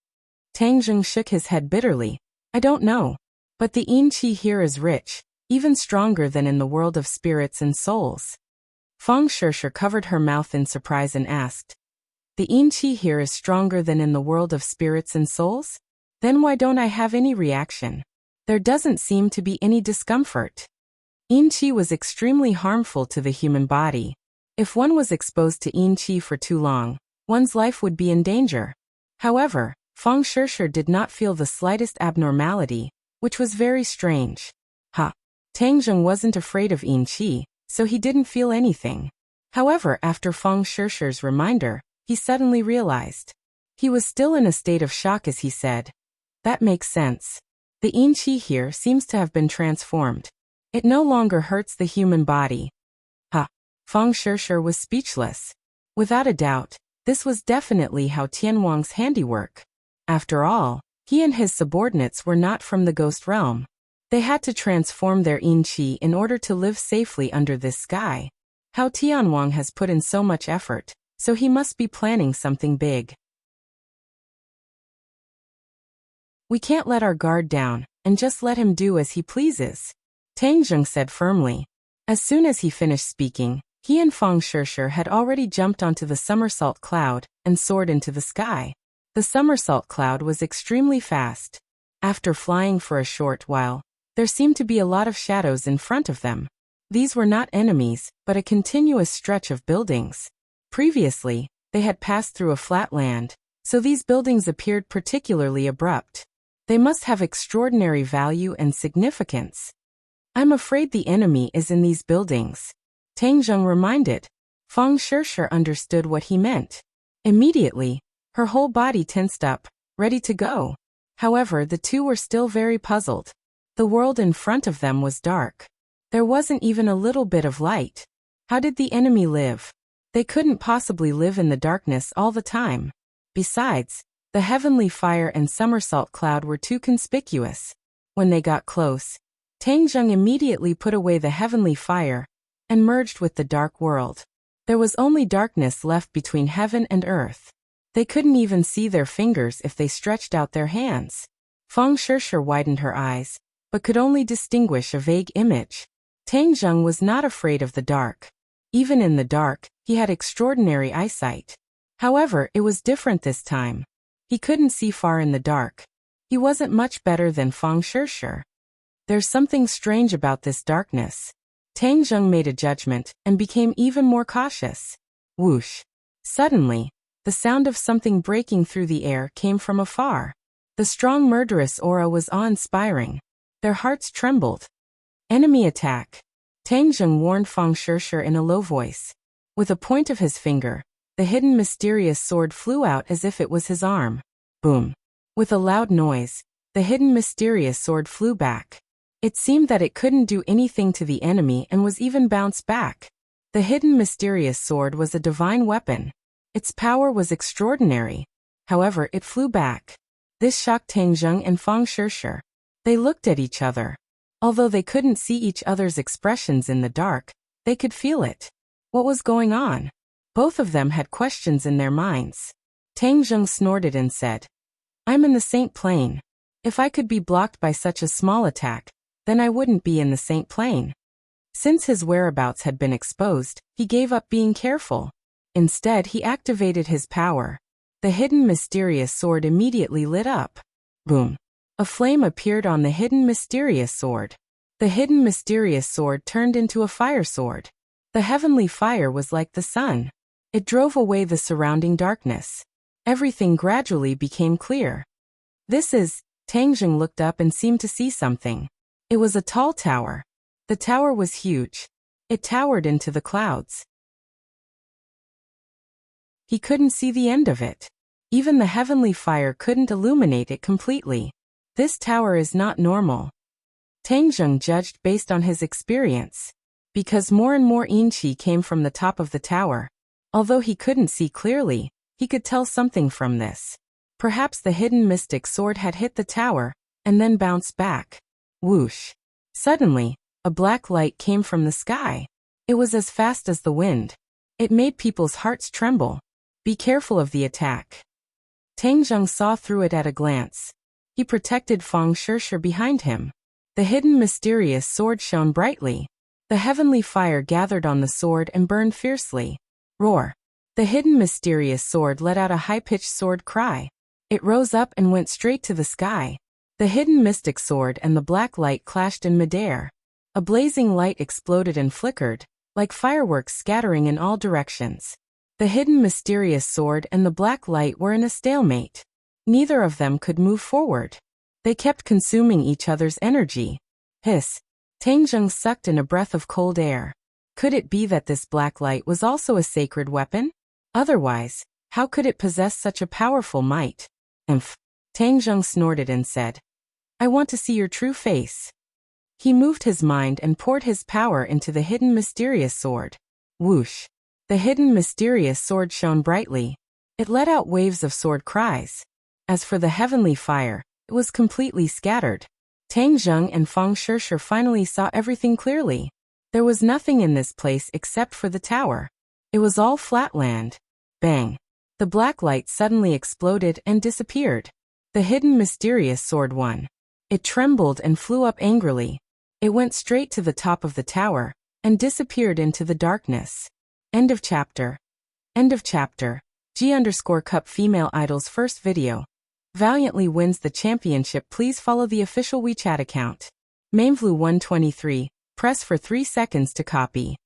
Tang Zheng shook his head bitterly. "I don't know. But the yin qi here is rich, even stronger than in the world of spirits and souls." Feng Shishir covered her mouth in surprise and asked, "The yin qi here is stronger than in the world of spirits and souls? Then why don't I have any reaction? There doesn't seem to be any discomfort." Yin qi was extremely harmful to the human body. If one was exposed to yin qi for too long, one's life would be in danger. However, Feng Shishir did not feel the slightest abnormality, which was very strange. Tang Zheng wasn't afraid of yin qi, so he didn't feel anything. However, after Feng Shishir's reminder, he suddenly realized, He was still in a state of shock as he said, "That makes sense. The yin qi here seems to have been transformed. It no longer hurts the human body." Ha! Feng Shishir was speechless. Without a doubt, this was definitely Hao Tianwang's handiwork. After all, he and his subordinates were not from the ghost realm. They had to transform their yin qi in order to live safely under this sky. Hao Tianwang has put in so much effort, so he must be planning something big. We can't let our guard down, and just let him do as he pleases, Tang Zheng said firmly. As soon as he finished speaking, he and Feng Shishir had already jumped onto the somersault cloud and soared into the sky. The somersault cloud was extremely fast. After flying for a short while, there seemed to be a lot of shadows in front of them. These were not enemies, but a continuous stretch of buildings. Previously, they had passed through a flat land, so these buildings appeared particularly abrupt. They must have extraordinary value and significance. I'm afraid the enemy is in these buildings, Tang Zheng reminded. Feng Shishir understood what he meant. Immediately, her whole body tensed up, ready to go. However, the two were still very puzzled. The world in front of them was dark. There wasn't even a little bit of light. How did the enemy live? They couldn't possibly live in the darkness all the time. Besides, the heavenly fire and somersault cloud were too conspicuous. When they got close, Tang Zheng immediately put away the heavenly fire and merged with the dark world. There was only darkness left between heaven and earth. They couldn't even see their fingers if they stretched out their hands. Feng Shishir widened her eyes, but could only distinguish a vague image. Tang Zheng was not afraid of the dark. Even in the dark, he had extraordinary eyesight. However, it was different this time. He couldn't see far in the dark. He wasn't much better than Feng Shishir. There's something strange about this darkness. Tang Zheng made a judgment and became even more cautious. Whoosh! Suddenly, the sound of something breaking through the air came from afar. The strong murderous aura was awe-inspiring. Their hearts trembled. Enemy attack! Tang Zheng warned Feng Shishir in a low voice. With a point of his finger, the hidden mysterious sword flew out as if it was his arm. Boom! With a loud noise, the hidden mysterious sword flew back. It seemed that it couldn't do anything to the enemy and was even bounced back. The hidden mysterious sword was a divine weapon. Its power was extraordinary. However, it flew back. This shocked Tang Zheng and Feng Shishir. They looked at each other. Although they couldn't see each other's expressions in the dark, they could feel it. What was going on? Both of them had questions in their minds. Tang Zheng snorted and said, "I'm in the Saint Plane. If I could be blocked by such a small attack, then I wouldn't be in the Saint Plane." Since his whereabouts had been exposed, he gave up being careful. Instead, he activated his power. The hidden mysterious sword immediately lit up. Boom! A flame appeared on the hidden mysterious sword. The hidden mysterious sword turned into a fire sword. The heavenly fire was like the sun. It drove away the surrounding darkness. Everything gradually became clear. This is, Tang Zheng looked up and seemed to see something. It was a tall tower. The tower was huge. It towered into the clouds. He couldn't see the end of it. Even the heavenly fire couldn't illuminate it completely. This tower is not normal. Tang Zheng judged based on his experience. Because more and more yin qi came from the top of the tower. Although he couldn't see clearly, he could tell something from this. Perhaps the hidden mystic sword had hit the tower, and then bounced back. Whoosh! Suddenly, a black light came from the sky. It was as fast as the wind. It made people's hearts tremble. Be careful of the attack. Tang Zheng saw through it at a glance. He protected Feng Shishir behind him. The hidden mysterious sword shone brightly. The heavenly fire gathered on the sword and burned fiercely. Roar! The hidden mysterious sword let out a high-pitched sword cry. It rose up and went straight to the sky. The hidden mystic sword and the black light clashed in midair. A blazing light exploded and flickered, like fireworks scattering in all directions. The hidden mysterious sword and the black light were in a stalemate. Neither of them could move forward. They kept consuming each other's energy. Hiss! Tang Zheng sucked in a breath of cold air. Could it be that this black light was also a sacred weapon? Otherwise, How could it possess such a powerful might? Imph. Tang Zheng snorted and said, I want to see your true face. He moved his mind and poured his power into the hidden mysterious sword. Whoosh. The hidden mysterious sword shone brightly. It let out waves of sword cries. As for the heavenly fire, it was completely scattered. Tang Zheng and Feng Shishir finally saw everything clearly. There was nothing in this place except for the tower. It was all flat land. Bang. The black light suddenly exploded and disappeared. The hidden mysterious sword won. It trembled and flew up angrily. It went straight to the top of the tower and disappeared into the darkness. End of chapter. End of chapter. G_Cup Female Idol's first video. Valiantly wins the championship. Please follow the official WeChat account. Mainvlu123. Press for 3 seconds to copy.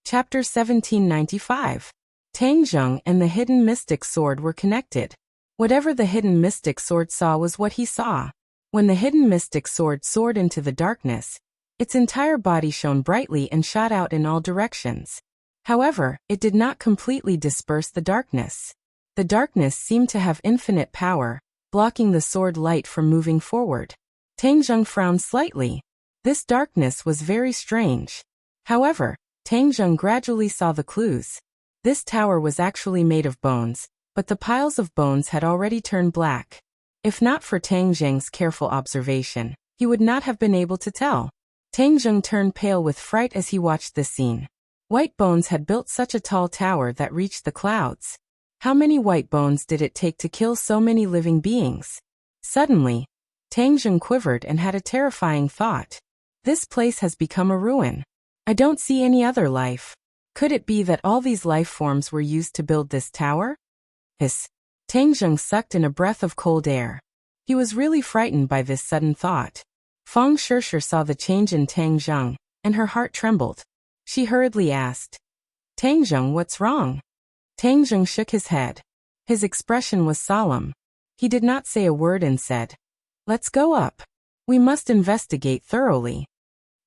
Chapter 1795. Tang Zheng and the hidden mystic sword were connected. Whatever the hidden mystic sword saw was what he saw. When the hidden mystic sword soared into the darkness, its entire body shone brightly and shot out in all directions. However, it did not completely disperse the darkness. The darkness seemed to have infinite power, blocking the sword light from moving forward. Tang Zheng frowned slightly. This darkness was very strange. However, Tang Zheng gradually saw the clues. This tower was actually made of bones, but the piles of bones had already turned black. If not for Tang Zheng's careful observation, he would not have been able to tell. Tang Zheng turned pale with fright as he watched this scene. White bones had built such a tall tower that reached the clouds. How many white bones did it take to kill so many living beings? Suddenly, Tang Zheng quivered and had a terrifying thought. This place has become a ruin. I don't see any other life. Could it be that all these life forms were used to build this tower? Hiss. Tang Zheng sucked in a breath of cold air. He was really frightened by this sudden thought. Feng Shishir saw the change in Tang Zheng, and her heart trembled. She hurriedly asked, Tang Zheng, what's wrong? Tang Zheng shook his head. His expression was solemn. He did not say a word and said, Let's go up. We must investigate thoroughly.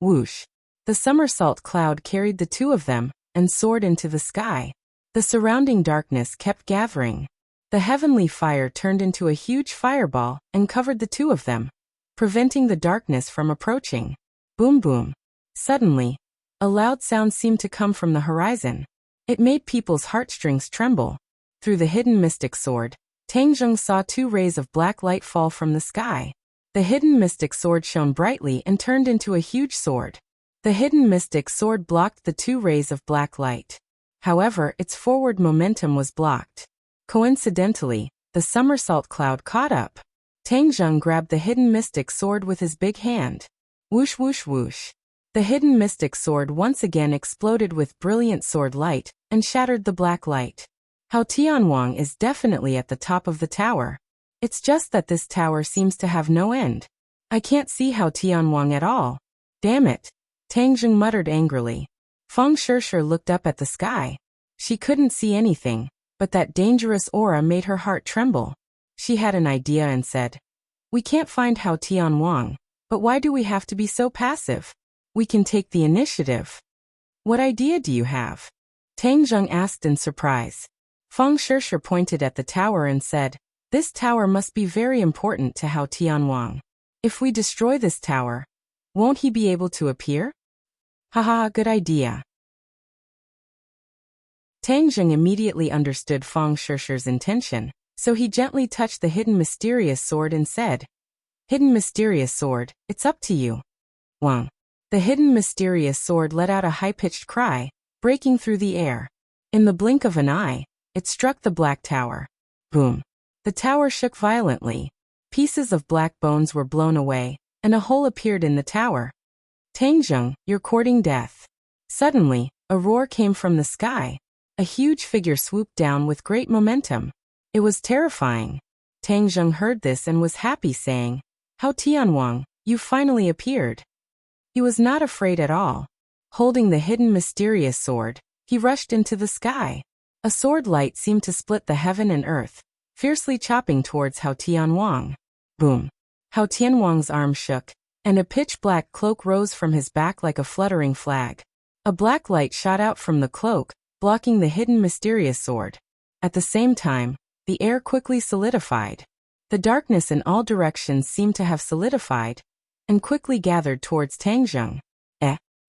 Whoosh. The somersault cloud carried the two of them and soared into the sky. The surrounding darkness kept gathering. The heavenly fire turned into a huge fireball and covered the two of them, preventing the darkness from approaching. Boom boom. Suddenly, a loud sound seemed to come from the horizon. It made people's heartstrings tremble. Through the hidden mystic sword, Tang Zheng saw 2 rays of black light fall from the sky. The hidden mystic sword shone brightly and turned into a huge sword. The hidden mystic sword blocked the 2 rays of black light. However, its forward momentum was blocked. Coincidentally, the somersault cloud caught up. Tang Zheng grabbed the hidden mystic sword with his big hand. Whoosh whoosh whoosh. The hidden mystic sword once again exploded with brilliant sword light and shattered the black light. Hao Tianwang is definitely at the top of the tower. It's just that this tower seems to have no end. I can't see Hao Tianwang at all. Damn it. Tang Zheng muttered angrily. Feng Shishir looked up at the sky. She couldn't see anything, but that dangerous aura made her heart tremble. She had an idea and said, We can't find Hao Tianwang, but why do we have to be so passive? We can take the initiative. What idea do you have? Tang Zheng asked in surprise. Feng Shishir pointed at the tower and said, This tower must be very important to Hao Tianwang. If we destroy this tower, won't he be able to appear? Haha, good idea. Tang Zheng immediately understood Feng Shishir's intention, so he gently touched the hidden mysterious sword and said, Hidden mysterious sword, it's up to you. Wang. The hidden mysterious sword let out a high-pitched cry, breaking through the air. In the blink of an eye, it struck the black tower. Boom. The tower shook violently. Pieces of black bones were blown away, and a hole appeared in the tower. Tang Zheng, you're courting death. Suddenly, a roar came from the sky. A huge figure swooped down with great momentum. It was terrifying. Tang Zheng heard this and was happy, saying, Hao Tianwang, you finally appeared. He was not afraid at all. Holding the hidden mysterious sword, he rushed into the sky. A sword light seemed to split the heaven and earth, fiercely chopping towards Hao Tianwang. Boom. Hao Tianwang's arm shook, and a pitch-black cloak rose from his back like a fluttering flag. A black light shot out from the cloak, blocking the hidden mysterious sword. At the same time, the air quickly solidified. The darkness in all directions seemed to have solidified, and quickly gathered towards Tang Zheng.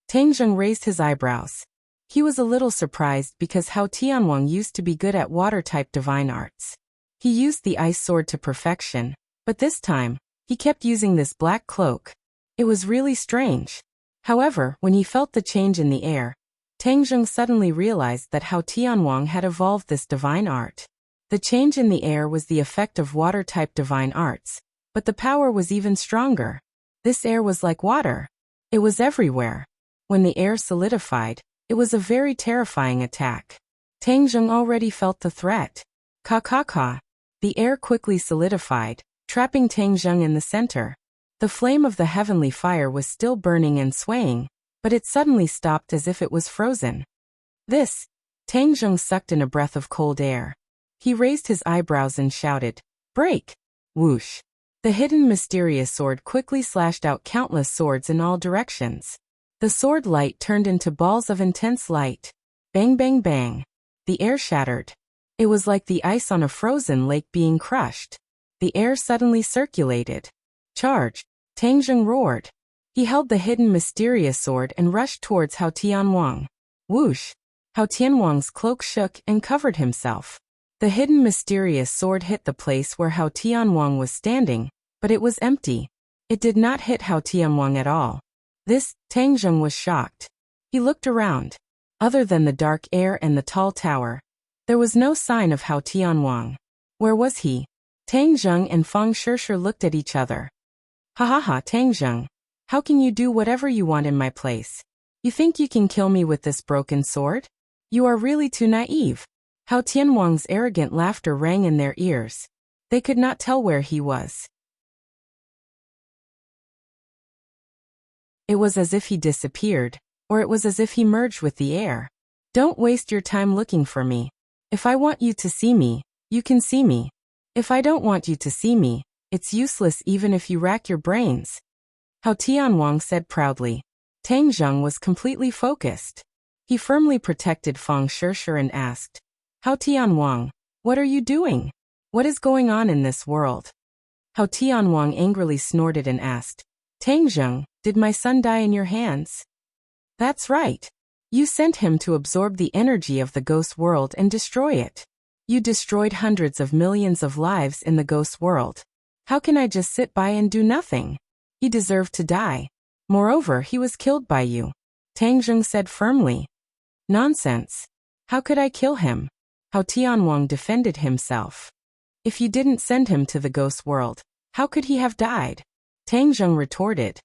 Tang Zheng raised his eyebrows. He was a little surprised because Hao Tianwang used to be good at water-type divine arts. He used the ice sword to perfection, but this time, he kept using this black cloak. It was really strange. However, when he felt the change in the air, Tang Zheng suddenly realized that Hao Tianwang had evolved this divine art. The change in the air was the effect of water-type divine arts, but the power was even stronger. This air was like water. It was everywhere. When the air solidified, it was a very terrifying attack. Tang Zheng already felt the threat. Ka ka ka. The air quickly solidified, trapping Tang Zheng in the center. The flame of the heavenly fire was still burning and swaying, but it suddenly stopped as if it was frozen. Tang Zheng sucked in a breath of cold air. He raised his eyebrows and shouted, "Break!" Whoosh. The hidden mysterious sword quickly slashed out countless swords in all directions. The sword light turned into balls of intense light. Bang bang bang. The air shattered. It was like the ice on a frozen lake being crushed. The air suddenly circulated. Charge! Tang Zheng roared. He held the hidden mysterious sword and rushed towards Hao Tianwang. Whoosh! Hao Tianwang's cloak shook and covered himself. The hidden mysterious sword hit the place where Hao Tianwang was standing, but it was empty. It did not hit Hao Tianwang at all. Tang Zheng was shocked. He looked around. Other than the dark air and the tall tower, there was no sign of Hao Tianwang. Where was he? Tang Zheng and Fang Shishir looked at each other. Ha ha ha, Tang Zheng. How can you do whatever you want in my place? You think you can kill me with this broken sword? You are really too naive. Hao Tianwang's arrogant laughter rang in their ears. They could not tell where he was. It was as if he disappeared, or it was as if he merged with the air. Don't waste your time looking for me. If I want you to see me, you can see me. If I don't want you to see me, it's useless even if you rack your brains. Hao Tianwang said proudly. Tang Zheng was completely focused. He firmly protected Fang Shishir and asked, Hao Tianwang, what are you doing? What is going on in this world? Hao Tianwang angrily snorted and asked, Tang Zheng, did my son die in your hands? That's right. You sent him to absorb the energy of the ghost world and destroy it. You destroyed hundreds of millions of lives in the ghost world. How can I just sit by and do nothing? He deserved to die. Moreover, he was killed by you. Tang Zheng said firmly. Nonsense. How could I kill him? Hao Tianwang defended himself. If you didn't send him to the ghost world, how could he have died? Tang Zheng retorted.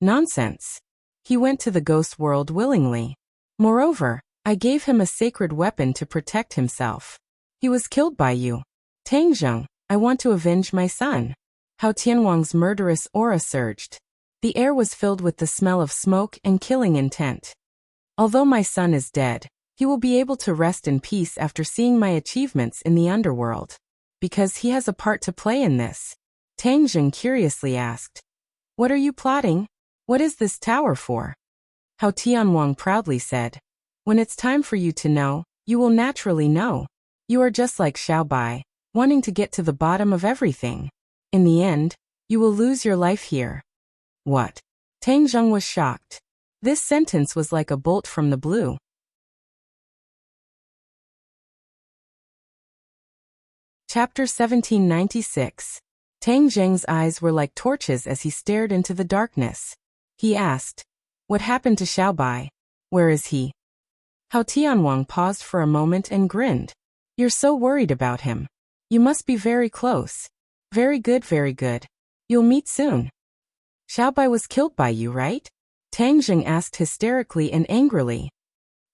Nonsense. He went to the ghost world willingly. Moreover, I gave him a sacred weapon to protect himself. He was killed by you. Tang Zheng, I want to avenge my son. Hao Tianwang's murderous aura surged. The air was filled with the smell of smoke and killing intent. Although my son is dead, he will be able to rest in peace after seeing my achievements in the underworld. Because he has a part to play in this. Tang Zheng curiously asked. What are you plotting? What is this tower for? Hao Tianwang proudly said. When it's time for you to know, you will naturally know. You are just like Xiaobai, wanting to get to the bottom of everything. In the end, you will lose your life here. What? Tang Zheng was shocked. This sentence was like a bolt from the blue. Chapter 1796. Tang Zheng's eyes were like torches as he stared into the darkness. He asked, What happened to Xiaobai? Where is he? Hao Tianwang paused for a moment and grinned. You're so worried about him. You must be very close. Very good, very good. You'll meet soon. Xiaobai was killed by you, right? Tang Zheng asked hysterically and angrily.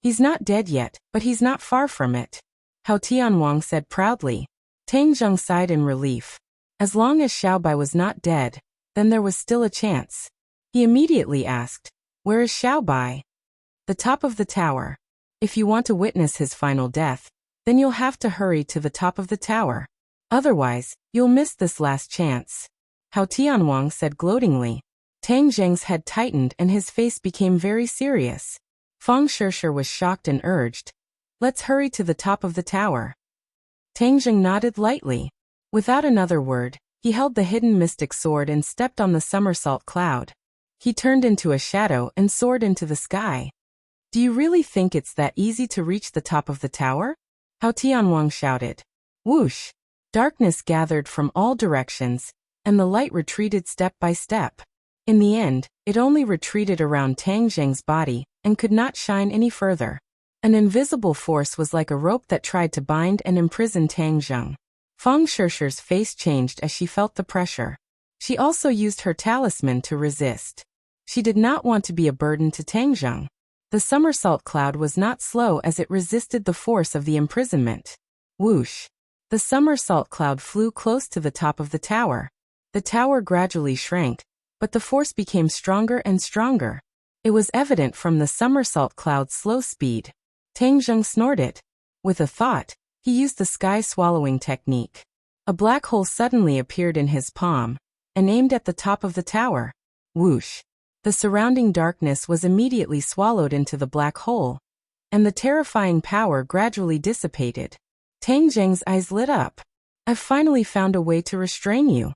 He's not dead yet, but he's not far from it. Hao Tianwang said proudly. Tang Zheng sighed in relief. As long as Xiaobai was not dead, then there was still a chance. He immediately asked, Where is Xiaobai? The top of the tower. If you want to witness his final death, then you'll have to hurry to the top of the tower. Otherwise, you'll miss this last chance. Hao Tianwang said gloatingly. Tang Zheng's head tightened and his face became very serious. Feng Shishir was shocked and urged, "Let's hurry to the top of the tower." Tang Jing nodded lightly. Without another word, he held the hidden mystic sword and stepped on the somersault cloud. He turned into a shadow and soared into the sky. "Do you really think it's that easy to reach the top of the tower?" Hao Tianwang shouted. Whoosh! Darkness gathered from all directions, and the light retreated step by step. In the end, it only retreated around Tang Jing's body and could not shine any further. An invisible force was like a rope that tried to bind and imprison Tang Jing. Feng Shishir's face changed as she felt the pressure. She also used her talisman to resist. She did not want to be a burden to Tang Jing. The somersault cloud was not slow as it resisted the force of the imprisonment. Whoosh! The somersault cloud flew close to the top of the tower. The tower gradually shrank, but the force became stronger and stronger. It was evident from the somersault cloud's slow speed. Tang Jing snorted. With a thought, he used the sky-swallowing technique. A black hole suddenly appeared in his palm and aimed at the top of the tower. Whoosh! The surrounding darkness was immediately swallowed into the black hole, and the terrifying power gradually dissipated. Tang Jing's eyes lit up. "I've finally found a way to restrain you.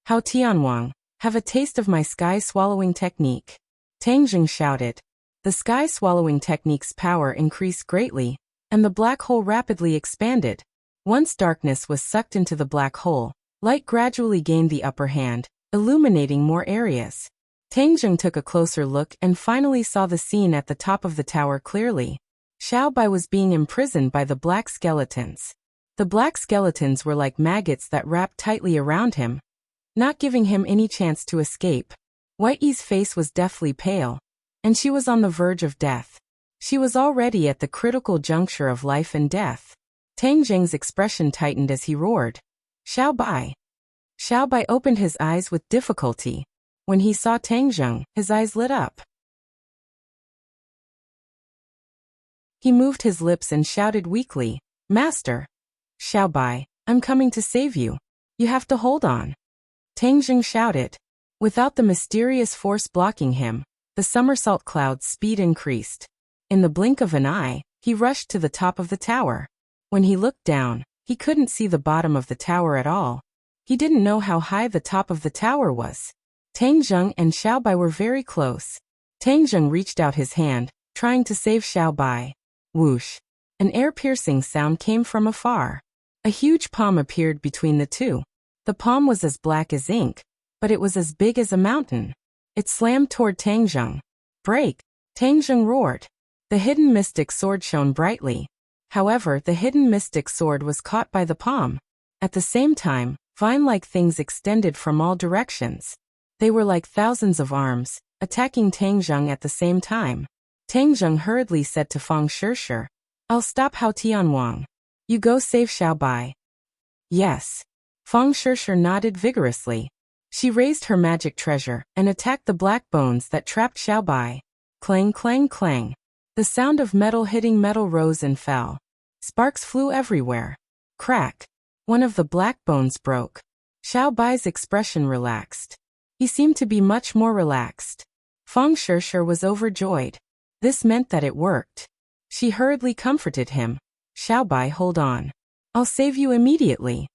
Hao Tianwang, have a taste of my sky-swallowing technique." Tang Jing shouted. The sky-swallowing technique's power increased greatly, and the black hole rapidly expanded. Once darkness was sucked into the black hole, light gradually gained the upper hand, illuminating more areas. Tang Jing took a closer look and finally saw the scene at the top of the tower clearly. Xiao Bai was being imprisoned by the black skeletons. The black skeletons were like maggots that wrapped tightly around him, not giving him any chance to escape. White Yi's face was deathly pale, and she was on the verge of death. She was already at the critical juncture of life and death. Tang Jing's expression tightened as he roared, "Xiao Bai!" Xiao Bai opened his eyes with difficulty. When he saw Tang Jing, his eyes lit up. He moved his lips and shouted weakly, "Master!" "Xiao Bai, I'm coming to save you. You have to hold on." Tang Jing shouted. Without the mysterious force blocking him, the somersault cloud's speed increased. In the blink of an eye, he rushed to the top of the tower. When he looked down, he couldn't see the bottom of the tower at all. He didn't know how high the top of the tower was. Tang Jing and Xiao Bai were very close. Tang Jing reached out his hand, trying to save Xiao Bai. Whoosh! An air-piercing sound came from afar. A huge palm appeared between the two. The palm was as black as ink, but it was as big as a mountain. It slammed toward Tang Jing. "Break!" Tang Jing roared. The hidden mystic sword shone brightly. However, the hidden mystic sword was caught by the palm. At the same time, vine-like things extended from all directions. They were like thousands of arms, attacking Tang Jing at the same time. Tang Jing hurriedly said to Feng Shishir, "I'll stop Hao Tianwang. You go save Xiao Bai." "Yes." Feng Shishir nodded vigorously. She raised her magic treasure and attacked the black bones that trapped Xiao Bai. Clang, clang, clang. The sound of metal hitting metal rose and fell. Sparks flew everywhere. Crack. One of the black bones broke. Xiao Bai's expression relaxed. He seemed to be much more relaxed. Feng Shishir was overjoyed. This meant that it worked. She hurriedly comforted him. "Xiao Bai, hold on. I'll save you immediately."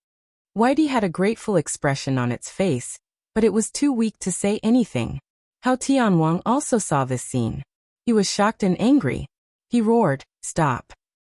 Whitey had a grateful expression on its face, but it was too weak to say anything. Hao Tianwang also saw this scene. He was shocked and angry. He roared, "Stop."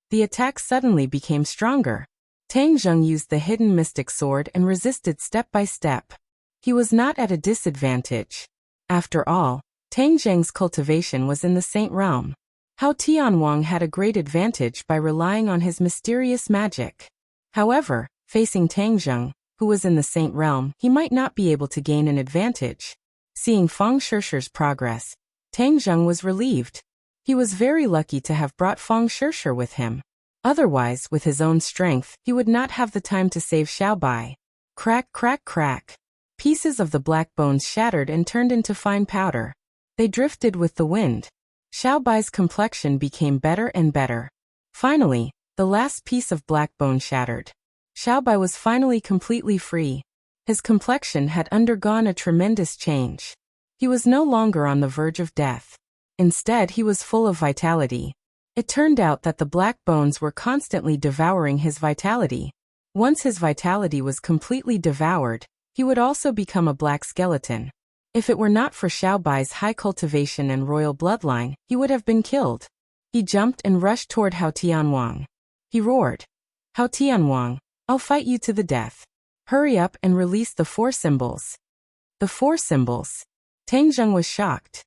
The attack suddenly became stronger. Tang Jing used the hidden mystic sword and resisted step by step. He was not at a disadvantage. After all, Tang Jing's cultivation was in the Saint Realm. Hao Tianwang had a great advantage by relying on his mysterious magic. However, facing Tang Jing, who was in the Saint Realm, he might not be able to gain an advantage. Seeing Feng Shishir's progress, Tang Jing was relieved. He was very lucky to have brought Feng Shishir with him. Otherwise, with his own strength, he would not have the time to save Xiao Bai. Crack, crack, crack. Pieces of the black bones shattered and turned into fine powder. They drifted with the wind. Xiao Bai's complexion became better and better. Finally, the last piece of black bone shattered. Xiao Bai was finally completely free. His complexion had undergone a tremendous change. He was no longer on the verge of death. Instead, he was full of vitality. It turned out that the black bones were constantly devouring his vitality. Once his vitality was completely devoured, he would also become a black skeleton. If it were not for Xiaobai's high cultivation and royal bloodline, he would have been killed. He jumped and rushed toward Hao Tianwang. He roared, "Hao Tianwang, I'll fight you to the death. Hurry up and release the 4 symbols." The 4 symbols. Tang Zheng was shocked.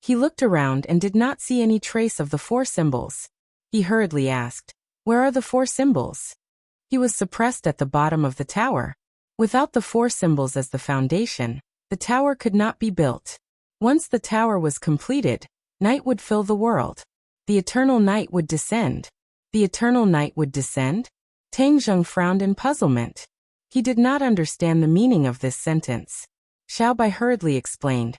He looked around and did not see any trace of the 4 symbols. He hurriedly asked, "Where are the 4 symbols?" He was suppressed at the bottom of the tower. Without the 4 symbols as the foundation, the tower could not be built. Once the tower was completed, night would fill the world. The eternal night would descend. The eternal night would descend? Tang Zheng frowned in puzzlement. He did not understand the meaning of this sentence. Xiaobai hurriedly explained,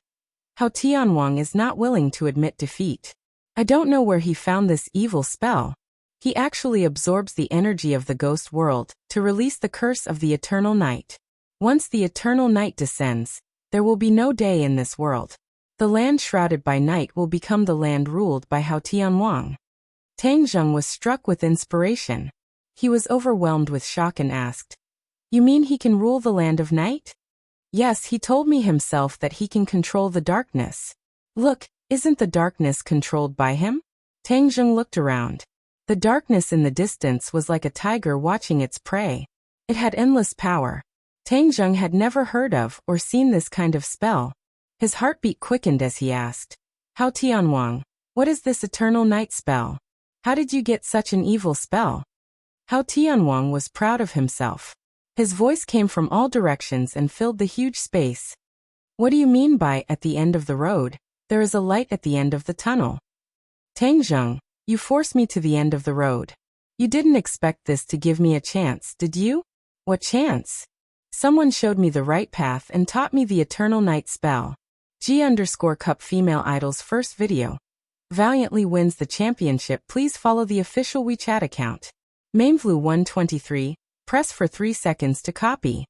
"Hao Tianwang is not willing to admit defeat. I don't know where he found this evil spell. He actually absorbs the energy of the ghost world to release the curse of the eternal night. Once the eternal night descends, there will be no day in this world. The land shrouded by night will become the land ruled by Hao Tianwang." Tang Zheng was struck with inspiration. He was overwhelmed with shock and asked, "You mean he can rule the land of night?" "Yes, he told me himself that he can control the darkness." "Look, isn't the darkness controlled by him?" Tang Zheng looked around. The darkness in the distance was like a tiger watching its prey. It had endless power. Tang Zheng had never heard of or seen this kind of spell. His heartbeat quickened as he asked, "Hao Tianwang, what is this eternal night spell? How did you get such an evil spell?" Hao Tianwang was proud of himself. His voice came from all directions and filled the huge space. "What do you mean by at the end of the road? There is a light at the end of the tunnel." "Tang Zheng, you forced me to the end of the road. You didn't expect this to give me a chance, did you?" "What chance?" "Someone showed me the right path and taught me the eternal night spell." G_Cup Female Idol's first video. Valiantly wins the championship. Please follow the official WeChat account. Mainvlu123, press for 3 seconds to copy.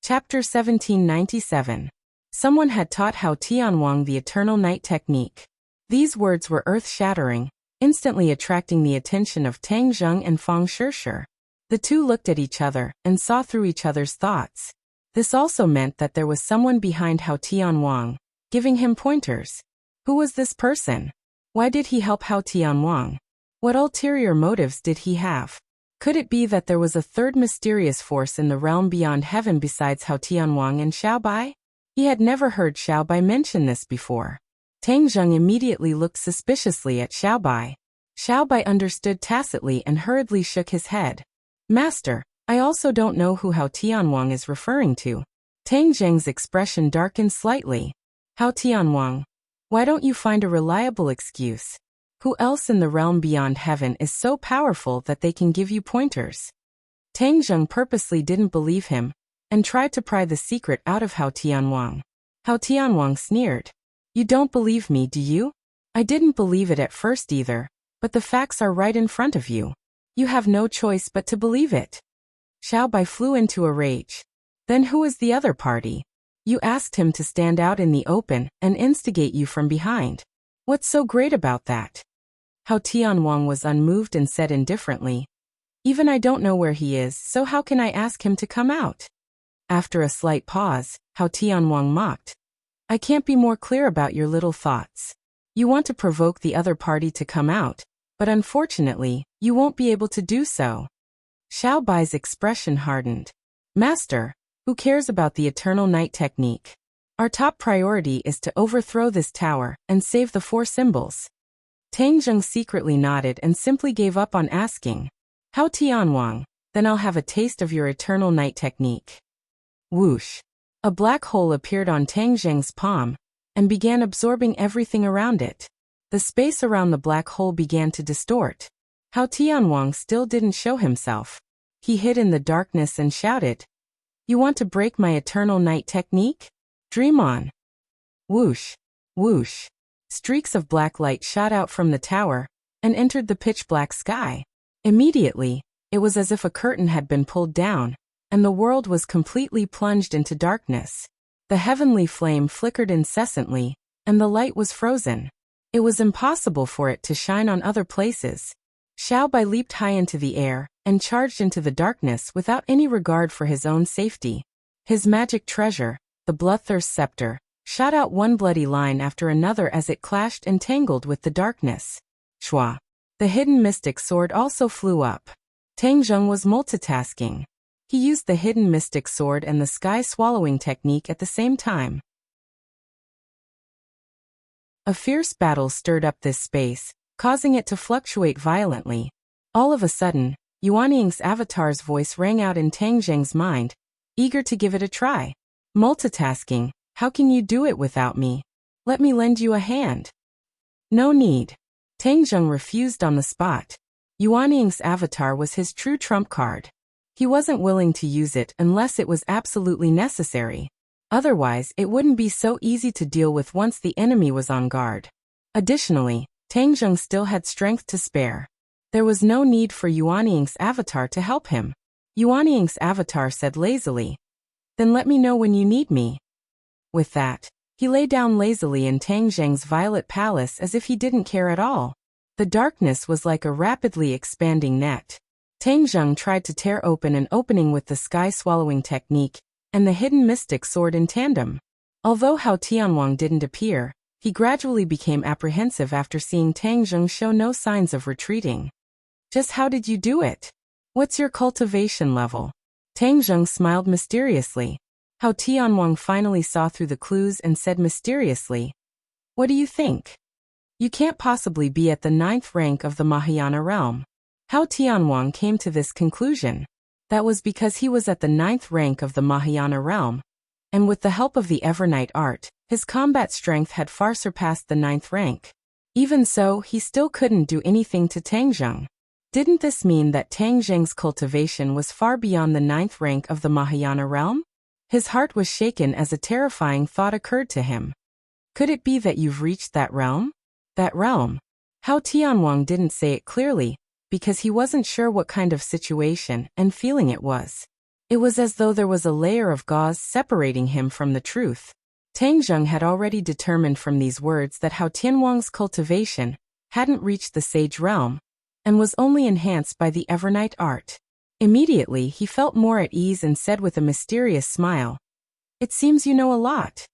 Chapter 1797. Someone had taught Hao Tianwang the eternal night technique. These words were earth-shattering, instantly attracting the attention of Tang Zheng and Fang Shishir. The two looked at each other and saw through each other's thoughts. This also meant that there was someone behind Hao Tianwang, giving him pointers. Who was this person? Why did he help Hao Tianwang? What ulterior motives did he have? Could it be that there was a third mysterious force in the realm beyond heaven besides Hao Tianwang and Xiaobai? He had never heard Xiaobai mention this before. Tang Zheng immediately looked suspiciously at Xiaobai. Xiaobai understood tacitly and hurriedly shook his head. "Master, I also don't know who Hao Tianwang is referring to." Tang Zheng's expression darkened slightly. "Hao Tianwang, why don't you find a reliable excuse? Who else in the realm beyond heaven is so powerful that they can give you pointers?" Tang Zheng purposely didn't believe him and tried to pry the secret out of Hao Tianwang. Hao Tianwang sneered. "You don't believe me, do you?" "I didn't believe it at first either, but the facts are right in front of you. You have no choice but to believe it." Xiaobai flew into a rage. "Then who is the other party? You asked him to stand out in the open and instigate you from behind. What's so great about that?" Hao Tianwang was unmoved and said indifferently, "Even I don't know where he is, so how can I ask him to come out?" After a slight pause, Hao Tianwang mocked. "I can't be more clear about your little thoughts. You want to provoke the other party to come out, but unfortunately, you won't be able to do so." Xiaobai's expression hardened. "Master, who cares about the eternal night technique? Our top priority is to overthrow this tower and save the 4 symbols." Tang Zheng secretly nodded and simply gave up on asking. "Hao Tianwang, then I'll have a taste of your eternal night technique." Whoosh! A black hole appeared on Tang Zheng's palm and began absorbing everything around it. The space around the black hole began to distort. Hao Tianwang still didn't show himself. He hid in the darkness and shouted, "You want to break my eternal night technique? Dream on." Whoosh! Whoosh! Streaks of black light shot out from the tower and entered the pitch-black sky. Immediately, it was as if a curtain had been pulled down, and the world was completely plunged into darkness. The heavenly flame flickered incessantly, and the light was frozen. It was impossible for it to shine on other places. Xiao Bai leaped high into the air and charged into the darkness without any regard for his own safety. His magic treasure, the Bloodthirst Scepter, shot out one bloody line after another as it clashed and tangled with the darkness. Shua. The hidden mystic sword also flew up. Tang Zheng was multitasking. He used the hidden mystic sword and the sky swallowing technique at the same time. A fierce battle stirred up this space, causing it to fluctuate violently. All of a sudden, Yuanying's avatar's voice rang out in Tang Zheng's mind, eager to give it a try. Multitasking, how can you do it without me? Let me lend you a hand. No need. Tang Zheng refused on the spot. Yuanying's avatar was his true trump card. He wasn't willing to use it unless it was absolutely necessary. Otherwise, it wouldn't be so easy to deal with once the enemy was on guard. Additionally, Tang Zheng still had strength to spare. There was no need for Yuanying's avatar to help him. Yuanying's avatar said lazily, "Then let me know when you need me." With that, he lay down lazily in Tang Zheng's violet palace as if he didn't care at all. The darkness was like a rapidly expanding net. Tang Zheng tried to tear open an opening with the sky-swallowing technique and the hidden mystic sword in tandem. Although Hao Tianwang didn't appear, he gradually became apprehensive after seeing Tang Zheng show no signs of retreating. Just how did you do it? What's your cultivation level? Tang Zheng smiled mysteriously. Hao Tianwang finally saw through the clues and said mysteriously, "What do you think? You can't possibly be at the 9th rank of the Mahayana realm." Hao Tianwang came to this conclusion. That was because he was at the 9th rank of the Mahayana realm, and with the help of the Evernight art, his combat strength had far surpassed the 9th rank. Even so, he still couldn't do anything to Tang Zheng. Didn't this mean that Tang Zheng's cultivation was far beyond the 9th rank of the Mahayana realm? His heart was shaken as a terrifying thought occurred to him. Could it be that you've reached that realm? That realm. Hao Tianwang didn't say it clearly, because he wasn't sure what kind of situation and feeling it was. It was as though there was a layer of gauze separating him from the truth. Tang Zheng had already determined from these words that Hao Tianwang's cultivation hadn't reached the sage realm, and was only enhanced by the Evernight art. Immediately, he felt more at ease and said with a mysterious smile, "It seems you know a lot."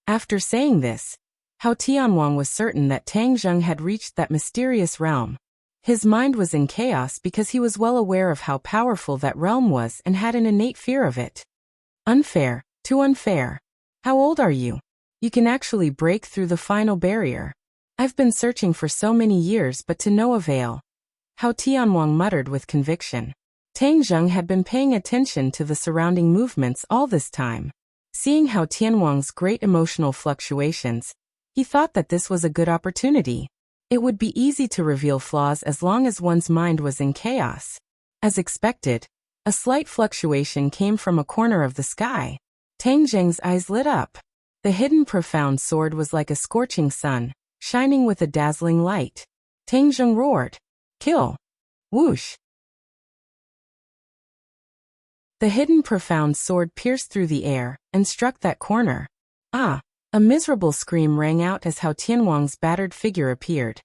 After saying this, Hao Tianwang was certain that Tang Zheng had reached that mysterious realm. His mind was in chaos because he was well aware of how powerful that realm was and had an innate fear of it. Unfair, too unfair. How old are you? You can actually break through the final barrier. I've been searching for so many years but to no avail. Hao Tianwang muttered with conviction. Tang Zheng had been paying attention to the surrounding movements all this time. Seeing Hao Tianwang's great emotional fluctuations, he thought that this was a good opportunity. It would be easy to reveal flaws as long as one's mind was in chaos. As expected, a slight fluctuation came from a corner of the sky. Tang Zheng's eyes lit up. The hidden profound sword was like a scorching sun, shining with a dazzling light. Tang Zheng roared, "Kill!" Whoosh! The hidden profound sword pierced through the air and struck that corner. Ah! A miserable scream rang out as Hao Tianwang's battered figure appeared.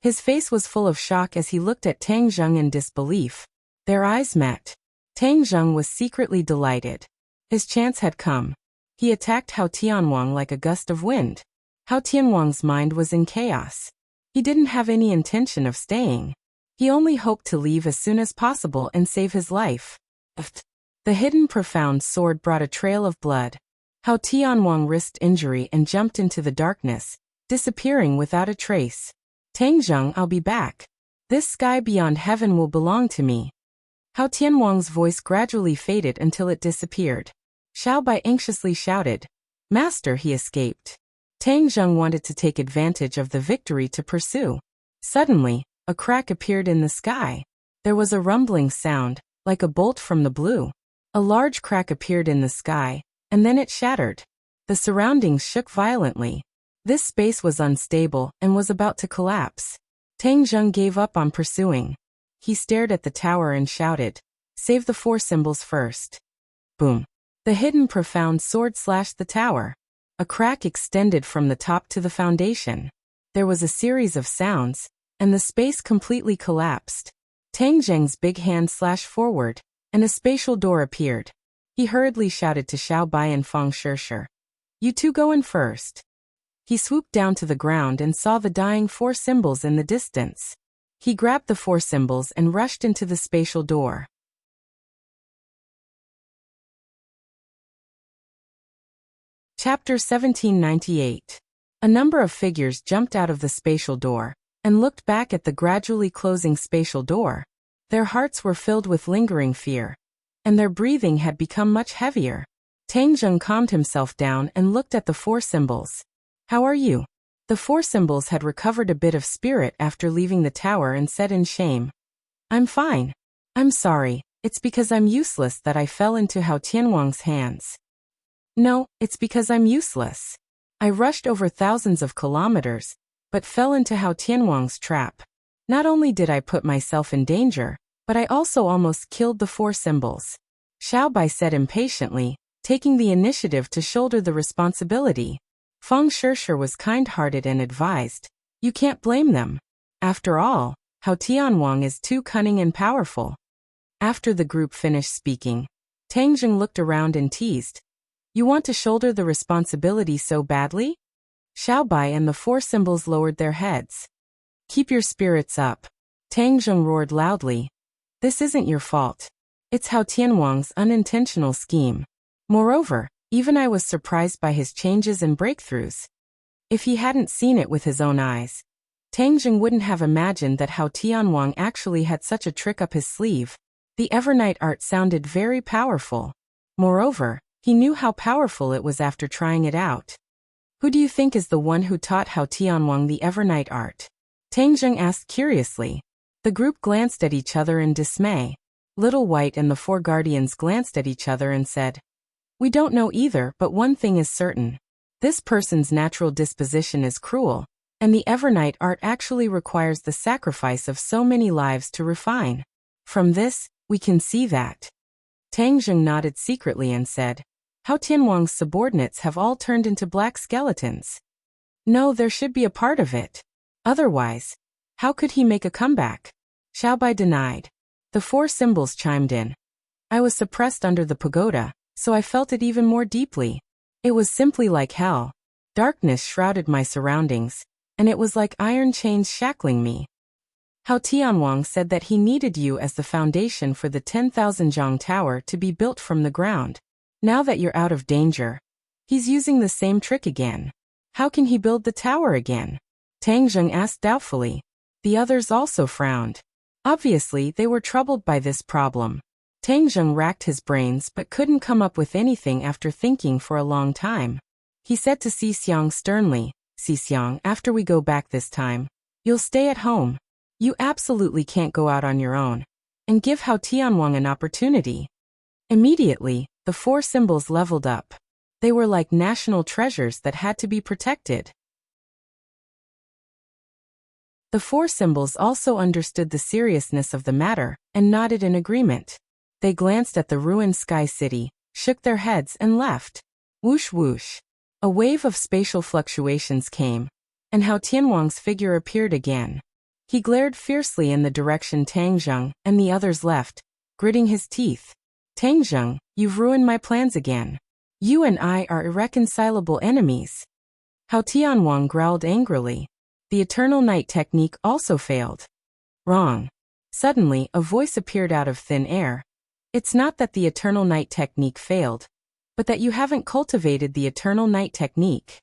His face was full of shock as he looked at Tang Zheng in disbelief. Their eyes met. Tang Zheng was secretly delighted. His chance had come. He attacked Hao Tianwang like a gust of wind. Hao Tianwang's mind was in chaos. He didn't have any intention of staying. He only hoped to leave as soon as possible and save his life. The hidden profound sword brought a trail of blood. Hao Tianwang risked injury and jumped into the darkness, disappearing without a trace. Tang Zheng, I'll be back. This sky beyond heaven will belong to me. Hao Tianwang's voice gradually faded until it disappeared. Xiao Bai anxiously shouted, "Master!" He escaped. Tang Zheng wanted to take advantage of the victory to pursue. Suddenly, a crack appeared in the sky. There was a rumbling sound, like a bolt from the blue. A large crack appeared in the sky, and then it shattered. The surroundings shook violently. This space was unstable and was about to collapse. Tang Zheng gave up on pursuing. He stared at the tower and shouted, "Save the 4 symbols first." Boom. The hidden profound sword slashed the tower. A crack extended from the top to the foundation. There was a series of sounds, and the space completely collapsed. Tang Zheng's big hand slashed forward, and a spatial door appeared. He hurriedly shouted to Xiao Bai and Feng Shishir. You two go in first. He swooped down to the ground and saw the dying 4 symbols in the distance. He grabbed the 4 symbols and rushed into the spatial door. Chapter 1798. A number of figures jumped out of the spatial door and looked back at the gradually closing spatial door. Their hearts were filled with lingering fear, and their breathing had become much heavier. Tang Zheng calmed himself down and looked at the 4 symbols. How are you? The 4 symbols had recovered a bit of spirit after leaving the tower and said in shame. I'm fine. I'm sorry, it's because I'm useless that I fell into Hao Tianwang's hands. No, it's because I'm useless. I rushed over thousands of kilometers, but fell into Hao Tianwang's trap. Not only did I put myself in danger, but I also almost killed the 4 symbols. Xiao Bai said impatiently, taking the initiative to shoulder the responsibility. Feng Shishir was kind-hearted and advised, you can't blame them. After all, Hao Tianwang is too cunning and powerful. After the group finished speaking, Tang Zheng looked around and teased, you want to shoulder the responsibility so badly? Xiao Bai and the 4 symbols lowered their heads. Keep your spirits up. Tang Zheng roared loudly. This isn't your fault. It's Hao Tianwang's unintentional scheme. Moreover, even I was surprised by his changes and breakthroughs. If he hadn't seen it with his own eyes, Tang Zheng wouldn't have imagined that Hao Tianwang actually had such a trick up his sleeve. The Evernight art sounded very powerful. Moreover, he knew how powerful it was after trying it out. Who do you think is the one who taught Hao Tianwang the Evernight art? Tang Zheng asked curiously. The group glanced at each other in dismay. Little White and the 4 guardians glanced at each other and said, we don't know either, but one thing is certain. This person's natural disposition is cruel, and the Evernight art actually requires the sacrifice of so many lives to refine. From this, we can see that. Tang Zheng nodded secretly and said, Hao Tianwang's subordinates have all turned into black skeletons. No, there should be a part of it. Otherwise, how could he make a comeback? Xiao Bai denied. The 4 symbols chimed in. I was suppressed under the pagoda, so I felt it even more deeply. It was simply like hell. Darkness shrouded my surroundings, and it was like iron chains shackling me. Hao Tianwang said that he needed you as the foundation for the 10,000 Zhang Tower to be built from the ground. Now that you're out of danger, he's using the same trick again. How can he build the tower again? Tang Zheng asked doubtfully. The others also frowned. Obviously, they were troubled by this problem. Tang Zheng racked his brains but couldn't come up with anything after thinking for a long time. He said to Xixiang sternly, Xixiang, after we go back this time, you'll stay at home. You absolutely can't go out on your own. And give Hao Tianwang an opportunity. Immediately, the 4 symbols leveled up. They were like national treasures that had to be protected. The 4 symbols also understood the seriousness of the matter and nodded in agreement. They glanced at the ruined sky city, shook their heads and left. Whoosh whoosh. A wave of spatial fluctuations came, and Hao Tianwang's figure appeared again. He glared fiercely in the direction Tang Zheng and the others left, gritting his teeth. Tang Zheng, you've ruined my plans again. You and I are irreconcilable enemies. Hao Tianwang growled angrily. The Eternal Night technique also failed. Wrong. Suddenly, a voice appeared out of thin air. It's not that the Eternal Night technique failed, but that you haven't cultivated the Eternal Night technique.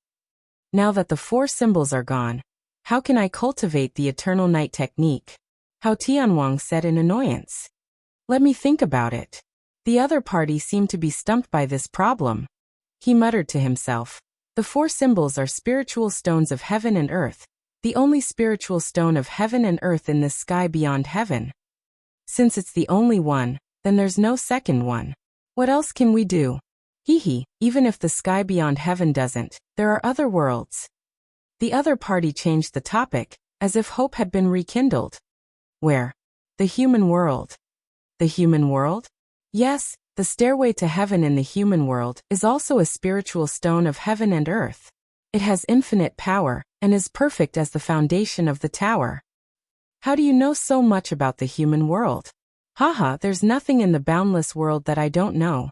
Now that the 4 symbols are gone, how can I cultivate the Eternal Night technique? Hao Tianwang said in annoyance. Let me think about it. The other party seemed to be stumped by this problem. He muttered to himself. The 4 symbols are spiritual stones of heaven and earth, the only spiritual stone of heaven and earth in this sky beyond heaven. Since it's the only one, then there's no second one. What else can we do? Hee, even if the sky beyond heaven doesn't, there are other worlds. The other party changed the topic, as if hope had been rekindled. Where? The human world. The human world? Yes, The stairway to heaven in the human world is also a spiritual stone of heaven and earth. It has infinite power and is perfect as the foundation of the tower. How do you know so much about the human world? Haha, there's nothing in the boundless world that I don't know.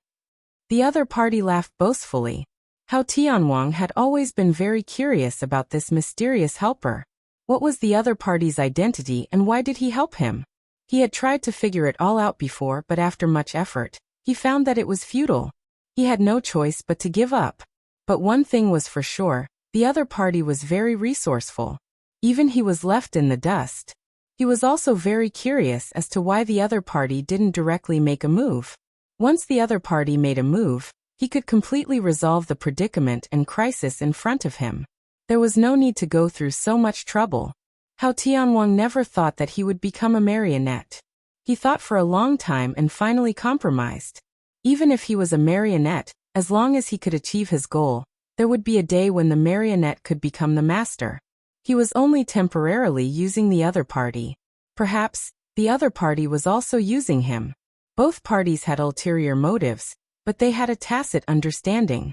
The other party laughed boastfully. Hao Tianwang had always been very curious about this mysterious helper. What was the other party's identity and why did he help him? He had tried to figure it all out before, but after much effort, he found that it was futile. He had no choice but to give up. But one thing was for sure, the other party was very resourceful. Even he was left in the dust. He was also very curious as to why the other party didn't directly make a move. Once the other party made a move, he could completely resolve the predicament and crisis in front of him. There was no need to go through so much trouble. Hao Tianwang never thought that he would become a marionette. He thought for a long time and finally compromised. Even if he was a marionette, as long as he could achieve his goal, there would be a day when the marionette could become the master. He was only temporarily using the other party. Perhaps, the other party was also using him. Both parties had ulterior motives, but they had a tacit understanding.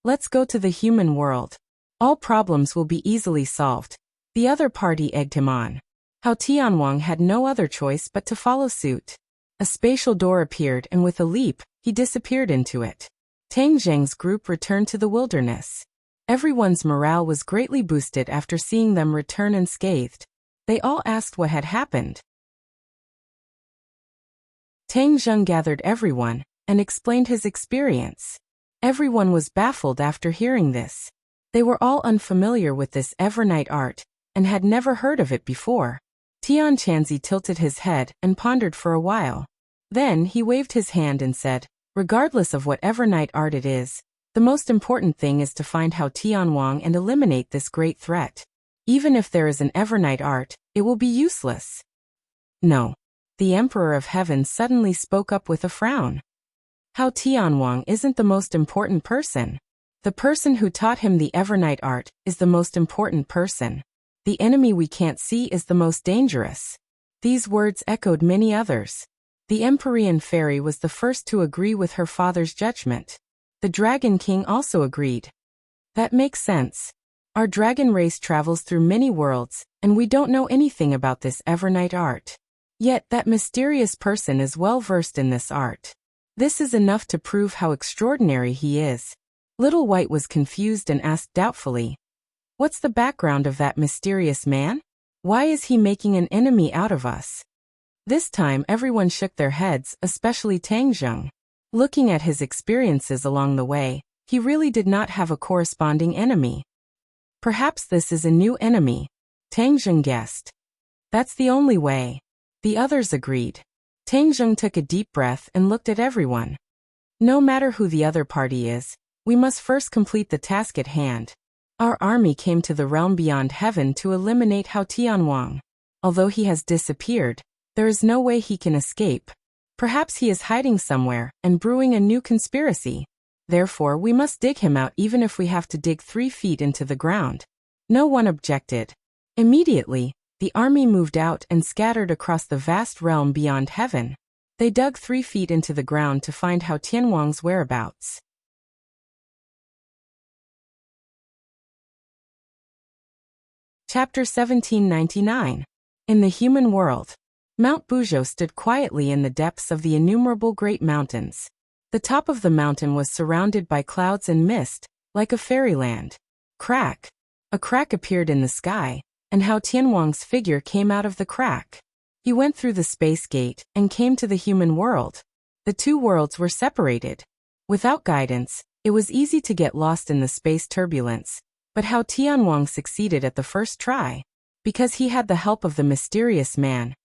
Let's go to the human world. All problems will be easily solved. The other party egged him on. Hao Tianwang had no other choice but to follow suit. A spatial door appeared and with a leap, he disappeared into it. Tang Zheng's group returned to the wilderness. Everyone's morale was greatly boosted after seeing them return unscathed. They all asked what had happened. Tang Zheng gathered everyone and explained his experience. Everyone was baffled after hearing this. They were all unfamiliar with this Evernight art and had never heard of it before. Tian Chanzi tilted his head and pondered for a while. Then he waved his hand and said, regardless of what Evernight art it is, the most important thing is to find Hao Tianwang and eliminate this great threat. Even if there is an Evernight art, it will be useless. No. The Emperor of Heaven suddenly spoke up with a frown. Hao Tianwang isn't the most important person. The person who taught him the Evernight art is the most important person. The enemy we can't see is the most dangerous. These words echoed many others. The Empyrean fairy was the first to agree with her father's judgment. The Dragon King also agreed. That makes sense. Our dragon race travels through many worlds, and we don't know anything about this Evernight art. Yet that mysterious person is well versed in this art. This is enough to prove how extraordinary he is. Little White was confused and asked doubtfully, what's the background of that mysterious man? Why is he making an enemy out of us? This time everyone shook their heads, especially Tang Zheng. Looking at his experiences along the way, he really did not have a corresponding enemy. Perhaps this is a new enemy, Tang Zheng guessed. That's the only way. The others agreed. Tang Zheng took a deep breath and looked at everyone. No matter who the other party is, we must first complete the task at hand. Our army came to the realm beyond heaven to eliminate Hao Tianwang. Although he has disappeared, there is no way he can escape. Perhaps he is hiding somewhere and brewing a new conspiracy. Therefore, we must dig him out even if we have to dig 3 feet into the ground. No one objected. Immediately, the army moved out and scattered across the vast realm beyond heaven. They dug 3 feet into the ground to find Hao Tianwang's whereabouts. Chapter 1799. In the Human World. Mount Buzhou stood quietly in the depths of the innumerable great mountains. The top of the mountain was surrounded by clouds and mist, like a fairyland. Crack! A crack appeared in the sky, and Hao Tianwang's figure came out of the crack. He went through the space gate and came to the human world. The two worlds were separated. Without guidance, it was easy to get lost in the space turbulence. But Hao Tianwang succeeded at the first try. Because he had the help of the mysterious man,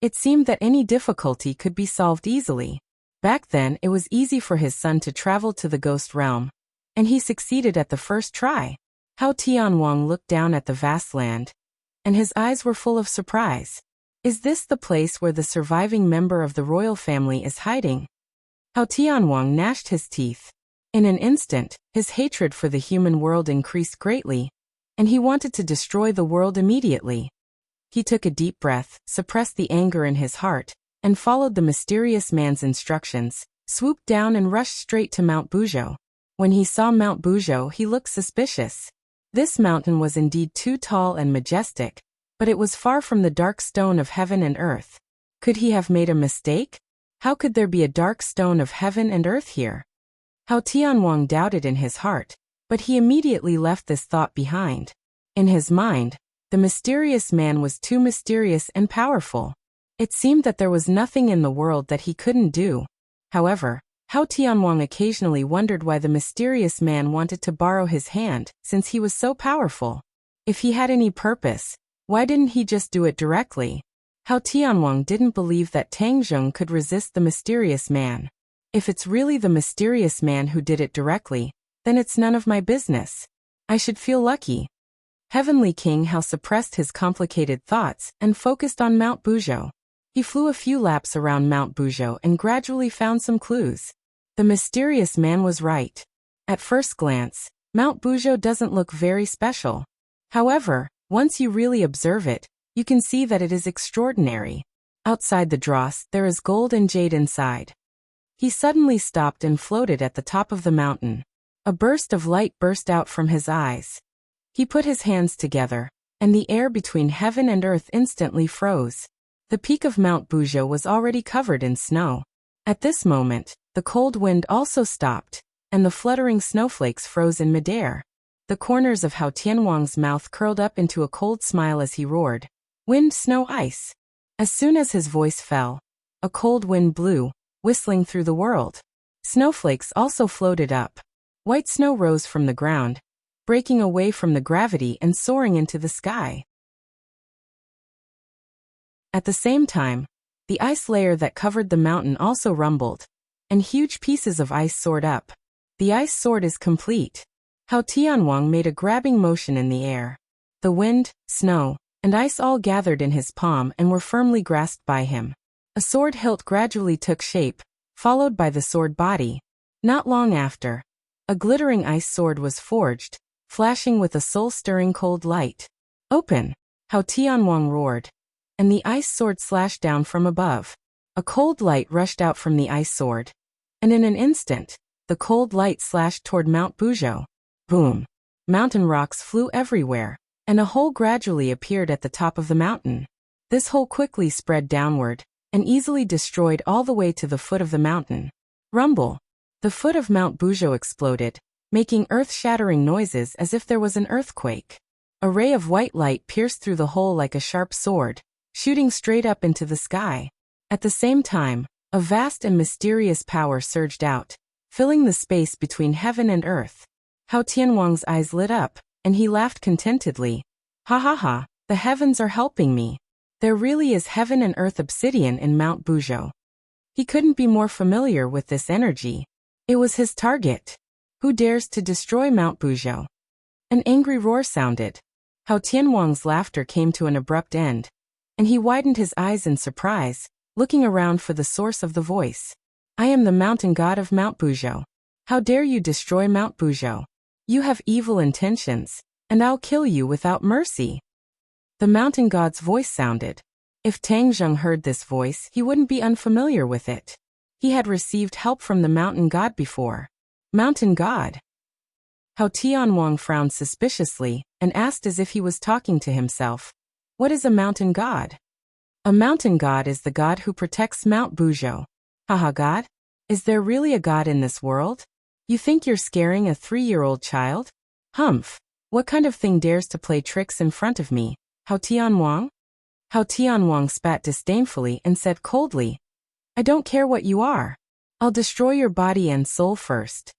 it seemed that any difficulty could be solved easily. Back then, it was easy for his son to travel to the ghost realm, and he succeeded at the first try. Hao Tianwang looked down at the vast land, and his eyes were full of surprise. Is this the place where the surviving member of the royal family is hiding? Hao Tianwang gnashed his teeth. In an instant, his hatred for the human world increased greatly, and he wanted to destroy the world immediately. He took a deep breath, suppressed the anger in his heart, and followed the mysterious man's instructions, swooped down and rushed straight to Mount Buzhou. When he saw Mount Buzhou, he looked suspicious. This mountain was indeed too tall and majestic, but it was far from the dark stone of heaven and earth. Could he have made a mistake? How could there be a dark stone of heaven and earth here? Hao Tianwang doubted in his heart, but he immediately left this thought behind. In his mind, the mysterious man was too mysterious and powerful. It seemed that there was nothing in the world that he couldn't do. However, Hao Tianwang occasionally wondered why the mysterious man wanted to borrow his hand, since he was so powerful. If he had any purpose, why didn't he just do it directly? Hao Tianwang didn't believe that Tang Zheng could resist the mysterious man. If it's really the mysterious man who did it directly, then it's none of my business. I should feel lucky. Heavenly King Hao suppressed his complicated thoughts and focused on Mount Buzhou. He flew a few laps around Mount Buzhou and gradually found some clues. The mysterious man was right. At first glance, Mount Buzhou doesn't look very special. However, once you really observe it, you can see that it is extraordinary. Outside the dross, there is gold and jade inside. He suddenly stopped and floated at the top of the mountain. A burst of light burst out from his eyes. He put his hands together, and the air between heaven and earth instantly froze. The peak of Mount Buzhou was already covered in snow. At this moment, the cold wind also stopped, and the fluttering snowflakes froze in midair. The corners of Hao Tianwang's mouth curled up into a cold smile as he roared, "Wind, snow, ice." As soon as his voice fell, a cold wind blew, whistling through the world. Snowflakes also floated up. White snow rose from the ground, breaking away from the gravity and soaring into the sky. At the same time, the ice layer that covered the mountain also rumbled, and huge pieces of ice soared up. The ice sword is complete. Hao Tianwang made a grabbing motion in the air. The wind, snow, and ice all gathered in his palm and were firmly grasped by him. A sword hilt gradually took shape, followed by the sword body. Not long after, a glittering ice sword was forged, flashing with a soul-stirring cold light. "Open!" Hao Tianwang roared, and the ice sword slashed down from above. A cold light rushed out from the ice sword, and in an instant, the cold light slashed toward Mount Buzhou. Boom! Mountain rocks flew everywhere, and a hole gradually appeared at the top of the mountain. This hole quickly spread downward, and easily destroyed all the way to the foot of the mountain. Rumble! The foot of Mount Buzhou exploded, making earth-shattering noises as if there was an earthquake. A ray of white light pierced through the hole like a sharp sword, shooting straight up into the sky. At the same time, a vast and mysterious power surged out, filling the space between heaven and earth. Hao Tianwang's eyes lit up, and he laughed contentedly. "Ha ha ha, the heavens are helping me. There really is heaven and earth obsidian in Mount Buzhou." He couldn't be more familiar with this energy. It was his target. Who dares to destroy Mount Buzhou? An angry roar sounded. Hao Tianwang's laughter came to an abrupt end, and he widened his eyes in surprise, looking around for the source of the voice. "I am the mountain god of Mount Buzhou. How dare you destroy Mount Buzhou? You have evil intentions, and I'll kill you without mercy." The mountain god's voice sounded. If Tang Zheng heard this voice, he wouldn't be unfamiliar with it. He had received help from the mountain god before. Mountain god? Hao Tianwang frowned suspiciously and asked as if he was talking to himself. "What is a mountain god?" "A mountain god is the god who protects Mount Buzhou." "Haha, god? Is there really a god in this world? You think you're scaring a 3-year-old child? Humph! What kind of thing dares to play tricks in front of me, Hao Tianwang?" Hao Tianwang spat disdainfully and said coldly, "I don't care what you are. I'll destroy your body and soul first."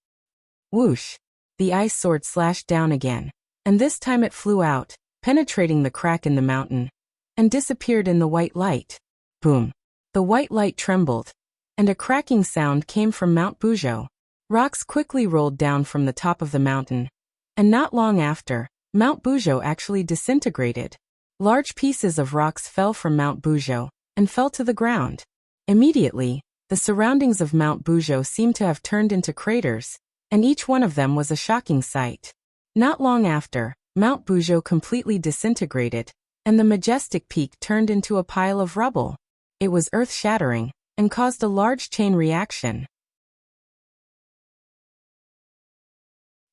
Whoosh! The ice sword slashed down again, and this time it flew out, penetrating the crack in the mountain, and disappeared in the white light. Boom! The white light trembled, and a cracking sound came from Mount Buzhou. Rocks quickly rolled down from the top of the mountain, and not long after, Mount Buzhou actually disintegrated. Large pieces of rocks fell from Mount Buzhou and fell to the ground. Immediately, the surroundings of Mount Buzhou seemed to have turned into craters, and each one of them was a shocking sight. Not long after, Mount Buzhou completely disintegrated, and the majestic peak turned into a pile of rubble. It was earth-shattering, and caused a large chain reaction.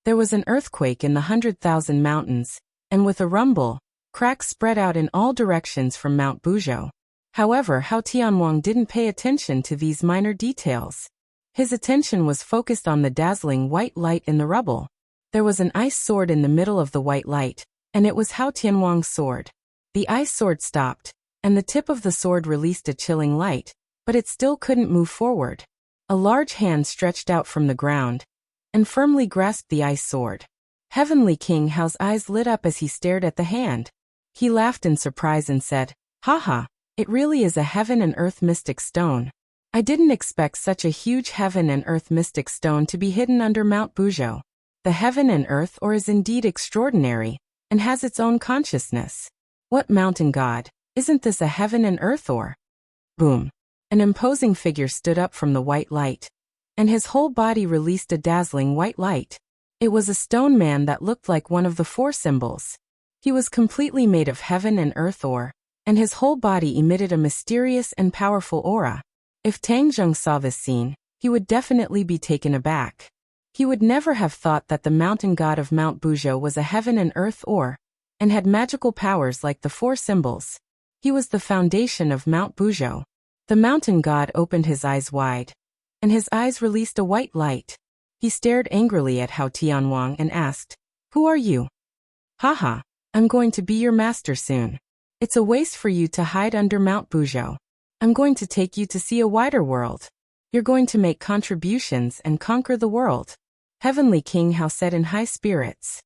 There was an earthquake in the 100,000 mountains, and with a rumble, cracks spread out in all directions from Mount Buzhou. However, Hao Tianwang didn't pay attention to these minor details. His attention was focused on the dazzling white light in the rubble. There was an ice sword in the middle of the white light, and it was Hao Tianwang's sword. The ice sword stopped, and the tip of the sword released a chilling light, but it still couldn't move forward. A large hand stretched out from the ground and firmly grasped the ice sword. Heavenly King Hao's eyes lit up as he stared at the hand. He laughed in surprise and said, "Haha, it really is a heaven and earth mystic stone. I didn't expect such a huge heaven and earth mystic stone to be hidden under Mount Buzhou. The heaven and earth ore is indeed extraordinary, and has its own consciousness. What mountain god, isn't this a heaven and earth ore?" Boom. An imposing figure stood up from the white light, and his whole body released a dazzling white light. It was a stone man that looked like one of the four symbols. He was completely made of heaven and earth ore, and his whole body emitted a mysterious and powerful aura. If Tang Zheng saw this scene, he would definitely be taken aback. He would never have thought that the mountain god of Mount Buzhou was a heaven and earth ore, and had magical powers like the four symbols. He was the foundation of Mount Buzhou. The mountain god opened his eyes wide, and his eyes released a white light. He stared angrily at Hao Tianwang and asked, "Who are you?" "Haha, I'm going to be your master soon. It's a waste for you to hide under Mount Buzhou. I'm going to take you to see a wider world. You're going to make contributions and conquer the world," Heavenly King Hao said in high spirits.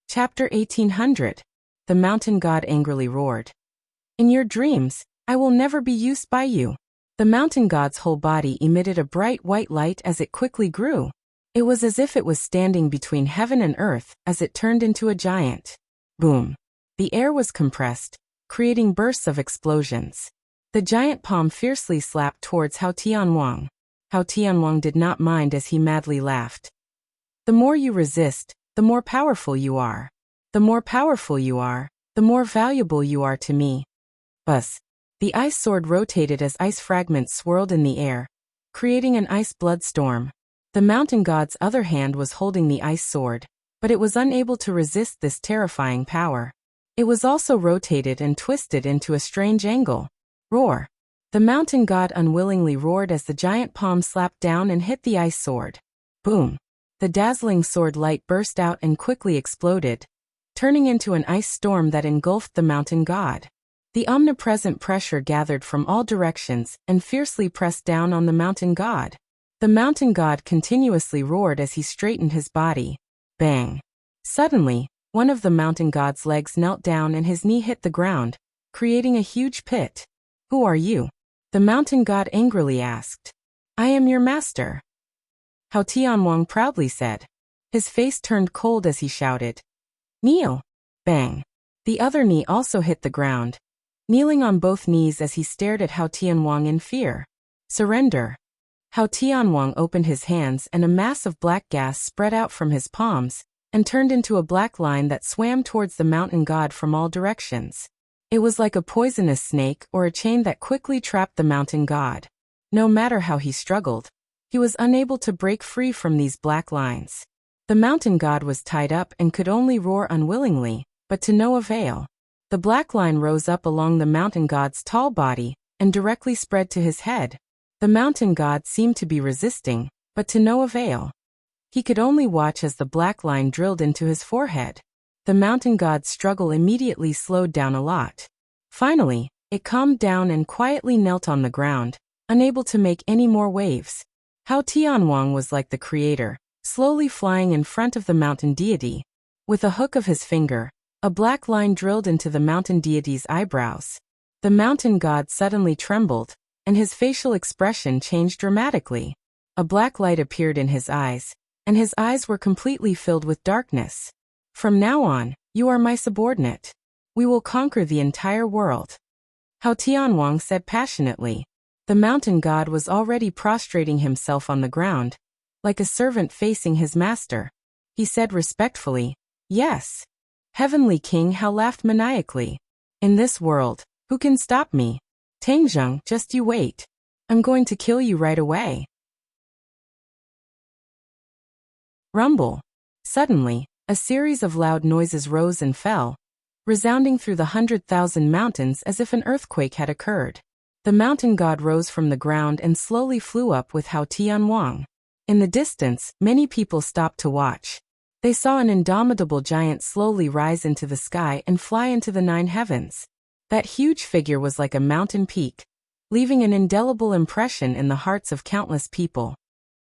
Chapter 1800. The mountain god angrily roared. "In your dreams, I will never be used by you." The mountain god's whole body emitted a bright white light as it quickly grew. It was as if it was standing between heaven and earth as it turned into a giant. Boom. The air was compressed, creating bursts of explosions. The giant palm fiercely slapped towards Hao Tianwang. Hao Tianwang did not mind as he madly laughed. "The more you resist, the more powerful you are. The more powerful you are, the more valuable you are to me." Buzz. The ice sword rotated as ice fragments swirled in the air, creating an ice blood storm. The mountain god's other hand was holding the ice sword, but it was unable to resist this terrifying power. It was also rotated and twisted into a strange angle. Roar. The mountain god unwillingly roared as the giant palm slapped down and hit the ice sword. Boom. The dazzling sword light burst out and quickly exploded, turning into an ice storm that engulfed the mountain god. The omnipresent pressure gathered from all directions and fiercely pressed down on the mountain god. The mountain god continuously roared as he straightened his body. Bang. Suddenly, one of the mountain god's legs knelt down and his knee hit the ground, creating a huge pit. "Who are you?" the mountain god angrily asked. "I am your master," Hao Tianwang proudly said. His face turned cold as he shouted, "Kneel!" Bang. The other knee also hit the ground, kneeling on both knees as he stared at Hao Tianwang in fear. "Surrender." Hao Tianwang opened his hands and a mass of black gas spread out from his palms and turned into a black line that swam towards the mountain god from all directions. It was like a poisonous snake or a chain that quickly trapped the mountain god. No matter how he struggled, he was unable to break free from these black lines. The mountain god was tied up and could only roar unwillingly, but to no avail. The black line rose up along the mountain god's tall body and directly spread to his head. The mountain god seemed to be resisting, but to no avail. He could only watch as the black line drilled into his forehead. The mountain god's struggle immediately slowed down a lot. Finally, it calmed down and quietly knelt on the ground, unable to make any more waves. Hao Tianwang was like the creator, slowly flying in front of the mountain deity. With a hook of his finger, a black line drilled into the mountain deity's eyebrows. The mountain god suddenly trembled, and his facial expression changed dramatically. A black light appeared in his eyes, and his eyes were completely filled with darkness. "From now on, you are my subordinate. We will conquer the entire world," Hao Tianwang said passionately. The mountain god was already prostrating himself on the ground, like a servant facing his master. He said respectfully, "Yes." Heavenly King Hao laughed maniacally. "In this world, who can stop me? Tang Zheng, just you wait. I'm going to kill you right away. Rumble. Suddenly, a series of loud noises rose and fell, resounding through the 100,000 mountains as if an earthquake had occurred. The mountain god rose from the ground and slowly flew up with Hao Tianwang. In the distance, many people stopped to watch. They saw an indomitable giant slowly rise into the sky and fly into the 9 heavens. That huge figure was like a mountain peak, leaving an indelible impression in the hearts of countless people.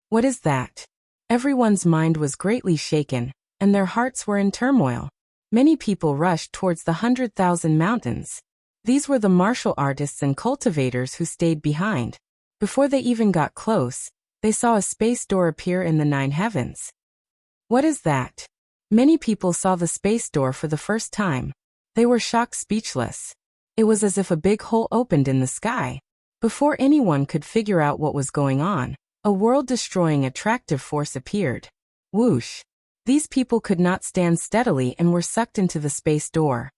What is that? Everyone's mind was greatly shaken, and their hearts were in turmoil. Many people rushed towards the 100,000 mountains. These were the martial artists and cultivators who stayed behind. Before they even got close, they saw a space door appear in the 9 heavens. What is that? Many people saw the space door for the first time. They were shocked, speechless. It was as if a big hole opened in the sky. Before anyone could figure out what was going on, a world-destroying attractive force appeared. Whoosh! These people could not stand steadily and were sucked into the space door.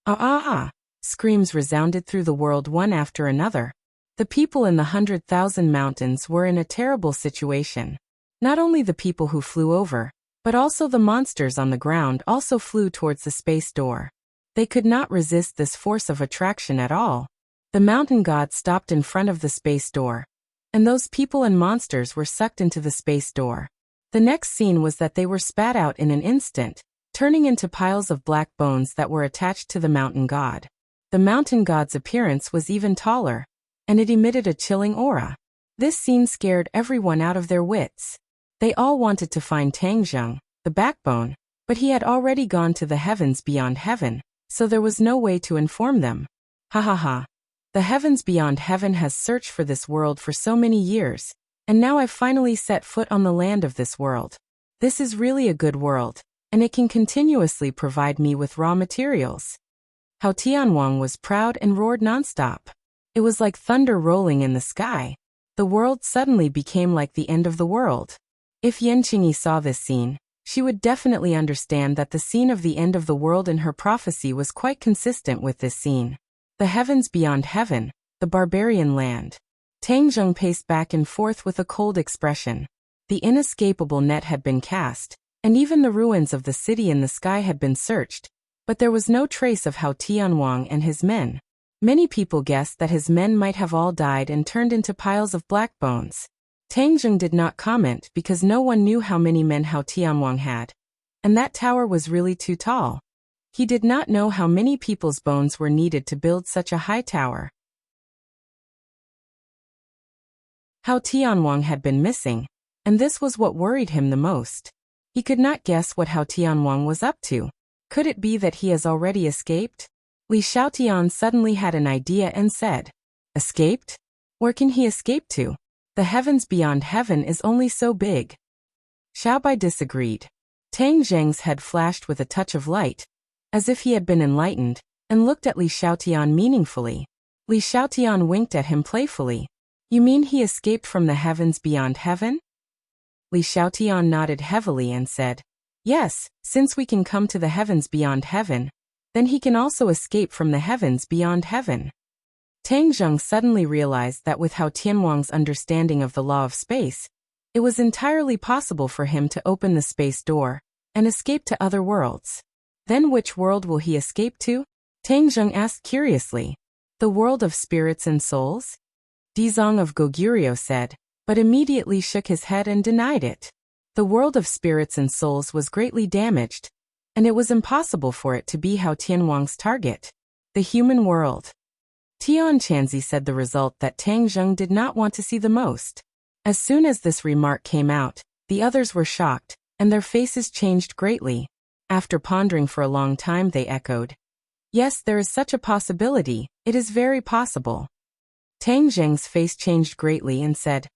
Ah ah ah! Screams resounded through the world one after another. The people in the 100,000 mountains were in a terrible situation. Not only the people who flew over, but also the monsters on the ground also flew towards the space door. They could not resist this force of attraction at all. The mountain god stopped in front of the space door, and those people and monsters were sucked into the space door. The next scene was that they were spat out in an instant, turning into piles of black bones that were attached to the mountain god. The mountain god's appearance was even taller, and it emitted a chilling aura. This scene scared everyone out of their wits. They all wanted to find Tangjung, the backbone, but he had already gone to the heavens beyond heaven, so there was no way to inform them. Ha ha ha. The heavens beyond heaven has searched for this world for so many years, and now I've finally set foot on the land of this world. This is really a good world, and it can continuously provide me with raw materials. Hao Tianwang was proud and roared nonstop. It was like thunder rolling in the sky. The world suddenly became like the end of the world. If Yanqingyi saw this scene, she would definitely understand that the scene of the end of the world in her prophecy was quite consistent with this scene. The heavens beyond heaven, the barbarian land. Tangjung paced back and forth with a cold expression. The inescapable net had been cast, and even the ruins of the city in the sky had been searched, but there was no trace of Hao Tianwang and his men. Many people guessed that his men might have all died and turned into piles of black bones. Tangjung did not comment because no one knew how many men Hao Tianwang had, and that tower was really too tall. He did not know how many people's bones were needed to build such a high tower. Hao Tianwang had been missing, and this was what worried him the most. He could not guess what Hao Tianwang was up to. Could it be that he has already escaped? Li Xiaotian suddenly had an idea and said, "Escaped? Where can he escape to? The heavens beyond heaven is only so big." Xiaobai disagreed. Tang Zheng's head flashed with a touch of light, as if he had been enlightened, and looked at Li Xiaotian meaningfully. Li Xiaotian winked at him playfully. "You mean he escaped from the heavens beyond heaven?" Li Xiaotian nodded heavily and said, "Yes, since we can come to the heavens beyond heaven, then he can also escape from the heavens beyond heaven." Tang Zheng suddenly realized that with Hao Tianwang's understanding of the law of space, it was entirely possible for him to open the space door and escape to other worlds. Then which world will he escape to? Tang Zheng asked curiously. The world of spirits and souls? Dizong of Goguryeo said, but immediately shook his head and denied it. The world of spirits and souls was greatly damaged, and it was impossible for it to be Hao Tianwang's target. The human world. Tian Chanzi said the result that Tang Zheng did not want to see the most. As soon as this remark came out, the others were shocked, and their faces changed greatly. After pondering for a long time, they echoed, "Yes, there is such a possibility, it is very possible." Tang Zheng's face changed greatly and said,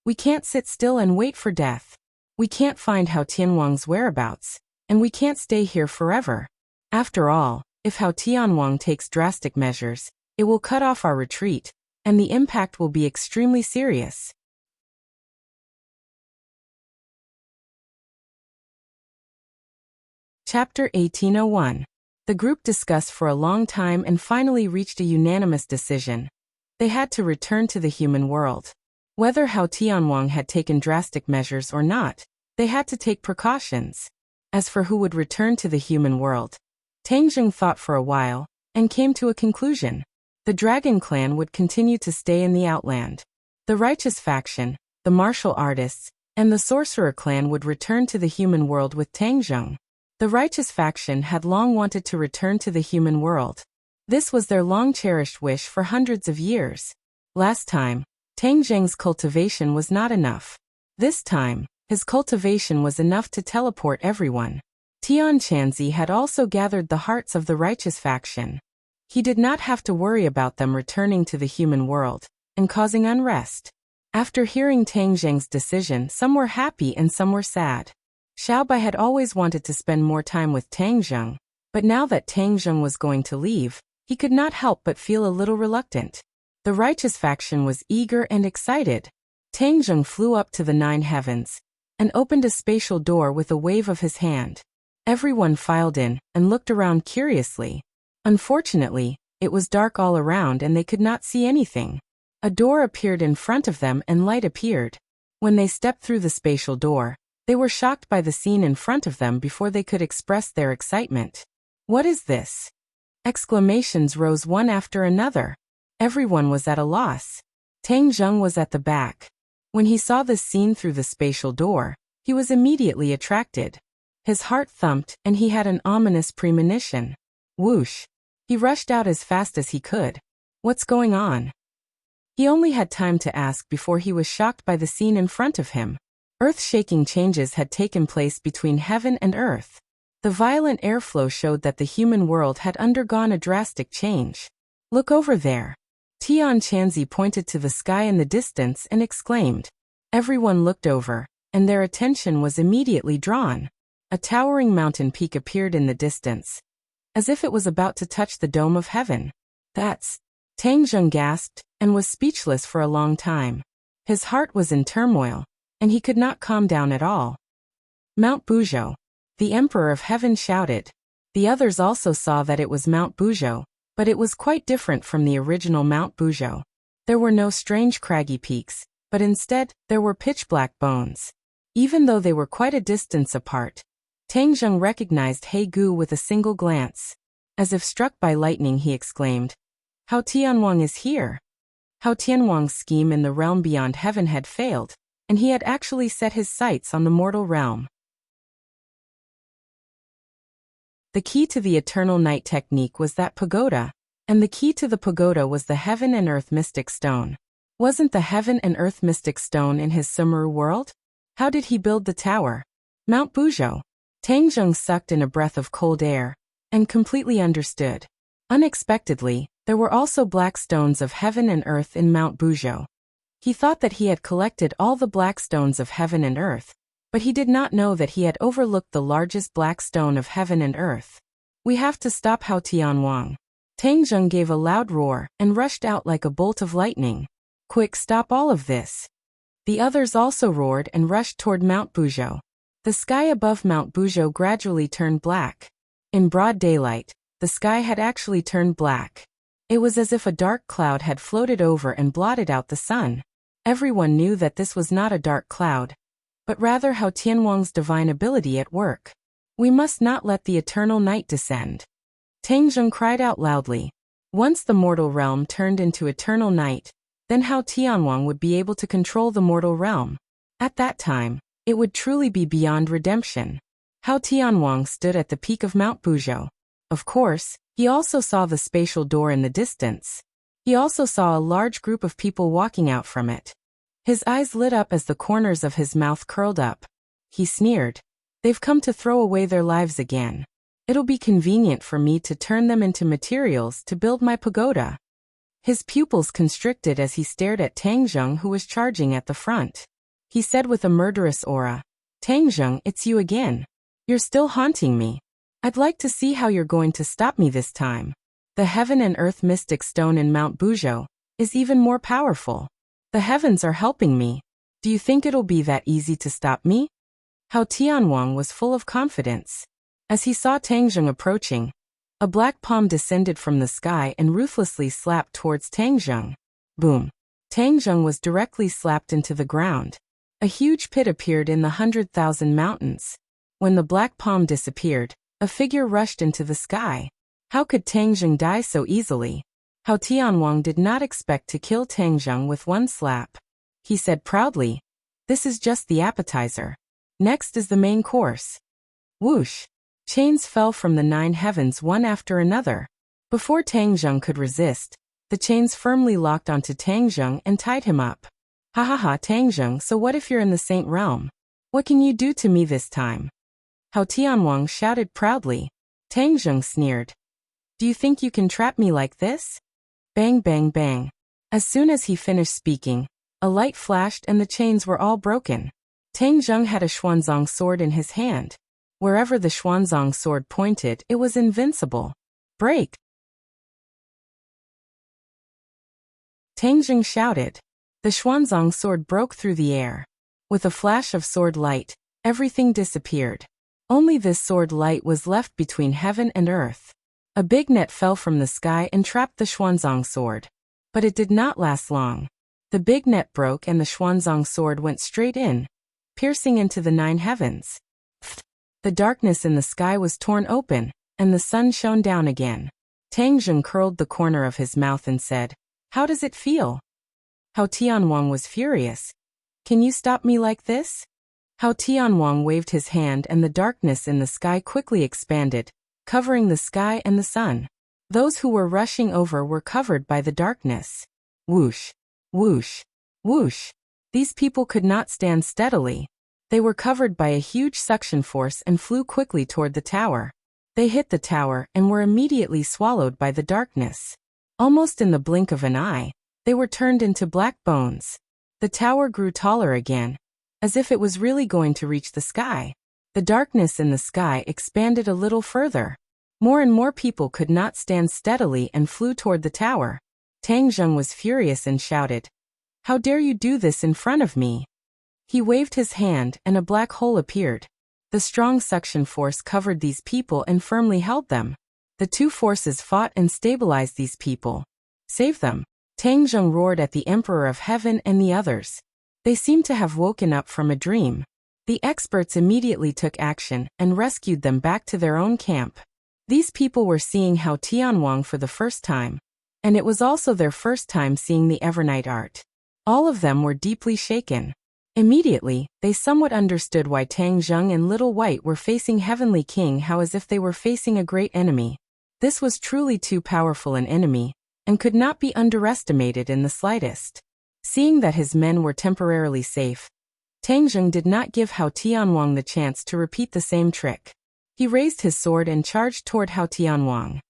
"We can't sit still and wait for death. We can't find Hao Tianwang's whereabouts, and we can't stay here forever. After all, if Hao Tianwang takes drastic measures, it will cut off our retreat, and the impact will be extremely serious." Chapter 1801. The group discussed for a long time and finally reached a unanimous decision. They had to return to the human world. Whether Hao Tianwang had taken drastic measures or not, they had to take precautions. As for who would return to the human world, Tang Zheng thought for a while, and came to a conclusion. The Dragon Clan would continue to stay in the Outland. The Righteous Faction, the Martial Artists, and the Sorcerer Clan would return to the human world with Tang Zheng. The Righteous Faction had long wanted to return to the human world. This was their long-cherished wish for hundreds of years. Last time, Tang Zheng's cultivation was not enough. This time, his cultivation was enough to teleport everyone. Tian Chanzi had also gathered the hearts of the Righteous Faction. He did not have to worry about them returning to the human world and causing unrest. After hearing Tang Zheng's decision, some were happy and some were sad. Xiaobai had always wanted to spend more time with Tang Zheng, but now that Tang Zheng was going to leave, he could not help but feel a little reluctant. The Righteous Faction was eager and excited. Tang Zheng flew up to the 9 heavens and opened a spatial door with a wave of his hand. Everyone filed in and looked around curiously. Unfortunately, it was dark all around and they could not see anything. A door appeared in front of them and light appeared. When they stepped through the spatial door, they were shocked by the scene in front of them before they could express their excitement. "What is this?" Exclamations rose one after another. Everyone was at a loss. Tang Zheng was at the back. When he saw this scene through the spatial door, he was immediately attracted. His heart thumped and he had an ominous premonition. Whoosh! He rushed out as fast as he could. "What's going on?" He only had time to ask before he was shocked by the scene in front of him. Earth-shaking changes had taken place between heaven and earth. The violent airflow showed that the human world had undergone a drastic change. "Look over there." Tian Chanzi pointed to the sky in the distance and exclaimed. Everyone looked over, and their attention was immediately drawn. A towering mountain peak appeared in the distance, as if it was about to touch the dome of heaven. "That's..." Tang Zheng gasped and was speechless for a long time. His heart was in turmoil, and he could not calm down at all. "Mount Buzhou," the Emperor of Heaven shouted. The others also saw that it was Mount Buzhou, but it was quite different from the original Mount Buzhou. There were no strange craggy peaks, but instead, there were pitch-black bones. Even though they were quite a distance apart, Tang Zheng recognized He Gu with a single glance. As if struck by lightning, he exclaimed, "Hao Tianwang is here." Hao Tianwang's scheme in the realm beyond heaven had failed, and he had actually set his sights on the mortal realm. The key to the eternal night technique was that pagoda, and the key to the pagoda was the Heaven and Earth Mystic Stone. Wasn't the Heaven and Earth Mystic Stone in his Sumeru world? How did he build the tower? Mount Buzhou. Tang Zheng sucked in a breath of cold air, and completely understood. Unexpectedly, there were also black stones of heaven and earth in Mount Buzhou. He thought that he had collected all the black stones of heaven and earth, but he did not know that he had overlooked the largest black stone of heaven and earth. "We have to stop Hao Tianwang." Tang Zheng gave a loud roar and rushed out like a bolt of lightning. "Quick, stop all of this." The others also roared and rushed toward Mount Buzhou. The sky above Mount Buzhou gradually turned black. In broad daylight, the sky had actually turned black. It was as if a dark cloud had floated over and blotted out the sun. Everyone knew that this was not a dark cloud, but rather Hao Tianwang's divine ability at work. "We must not let the eternal night descend." Tang Zheng cried out loudly. Once the mortal realm turned into eternal night, then Hao Tianwang would be able to control the mortal realm. At that time, it would truly be beyond redemption. Hao Tianwang stood at the peak of Mount Buzhou. Of course, he also saw the spatial door in the distance. He also saw a large group of people walking out from it. His eyes lit up as the corners of his mouth curled up. He sneered. "They've come to throw away their lives again. It'll be convenient for me to turn them into materials to build my pagoda." His pupils constricted as he stared at Tang Zheng, who was charging at the front. He said with a murderous aura, "Tang Zheng, it's you again. You're still haunting me. I'd like to see how you're going to stop me this time. The Heaven and Earth Mystic Stone in Mount Buzhou is even more powerful. The heavens are helping me. Do you think it'll be that easy to stop me?" Hao Tianwang was full of confidence. As he saw Tang Zheng approaching, a black palm descended from the sky and ruthlessly slapped towards Tang Zheng. Boom. Tang Zheng was directly slapped into the ground. A huge pit appeared in the 100,000 mountains. When the black palm disappeared, a figure rushed into the sky. How could Tang Zheng die so easily? Hao Tianwang did not expect to kill Tang Zheng with one slap. He said proudly, "This is just the appetizer. Next is the main course." Whoosh! Chains fell from the 9 heavens one after another. Before Tang Zheng could resist, the chains firmly locked onto Tang Zheng and tied him up. "Ha ha ha, Tang Zheng, so what if you're in the saint realm? What can you do to me this time?" Hao Tianwang shouted proudly. Tang Zheng sneered. "Do you think you can trap me like this?" Bang bang bang. As soon as he finished speaking, a light flashed and the chains were all broken. Tang Zheng had a Xuanzang sword in his hand. Wherever the Xuanzang sword pointed, it was invincible. "Break!" Tang Zheng shouted. The Xuanzang sword broke through the air. With a flash of sword light, everything disappeared. Only this sword light was left between heaven and earth. A big net fell from the sky and trapped the Xuanzang sword. But it did not last long. The big net broke and the Xuanzang sword went straight in, piercing into the 9 heavens. The darkness in the sky was torn open, and the sun shone down again. Tang Zheng curled the corner of his mouth and said, "How does it feel?" Hao Tianwang was furious. "Can you stop me like this?" Hao Tianwang waved his hand and the darkness in the sky quickly expanded, covering the sky and the sun. Those who were rushing over were covered by the darkness. Whoosh! Whoosh! Whoosh! These people could not stand steadily. They were covered by a huge suction force and flew quickly toward the tower. They hit the tower and were immediately swallowed by the darkness. Almost in the blink of an eye, they were turned into black bones. The tower grew taller again, as if it was really going to reach the sky. The darkness in the sky expanded a little further. More and more people could not stand steadily and flew toward the tower. Tang Zheng was furious and shouted, "How dare you do this in front of me?" He waved his hand and a black hole appeared. The strong suction force covered these people and firmly held them. The two forces fought and stabilized these people. "Save them!" Tang Zheng roared at the Emperor of Heaven and the others. They seemed to have woken up from a dream. The experts immediately took action and rescued them back to their own camp. These people were seeing Hao Tianwang for the first time, and it was also their first time seeing the Evernight art. All of them were deeply shaken. Immediately, they somewhat understood why Tang Zheng and Little White were facing Heavenly King Hao as if they were facing a great enemy. This was truly too powerful an enemy, and could not be underestimated in the slightest. Seeing that his men were temporarily safe, Tang Zheng did not give Hao Tianwang the chance to repeat the same trick. He raised his sword and charged toward Hao Tianwang.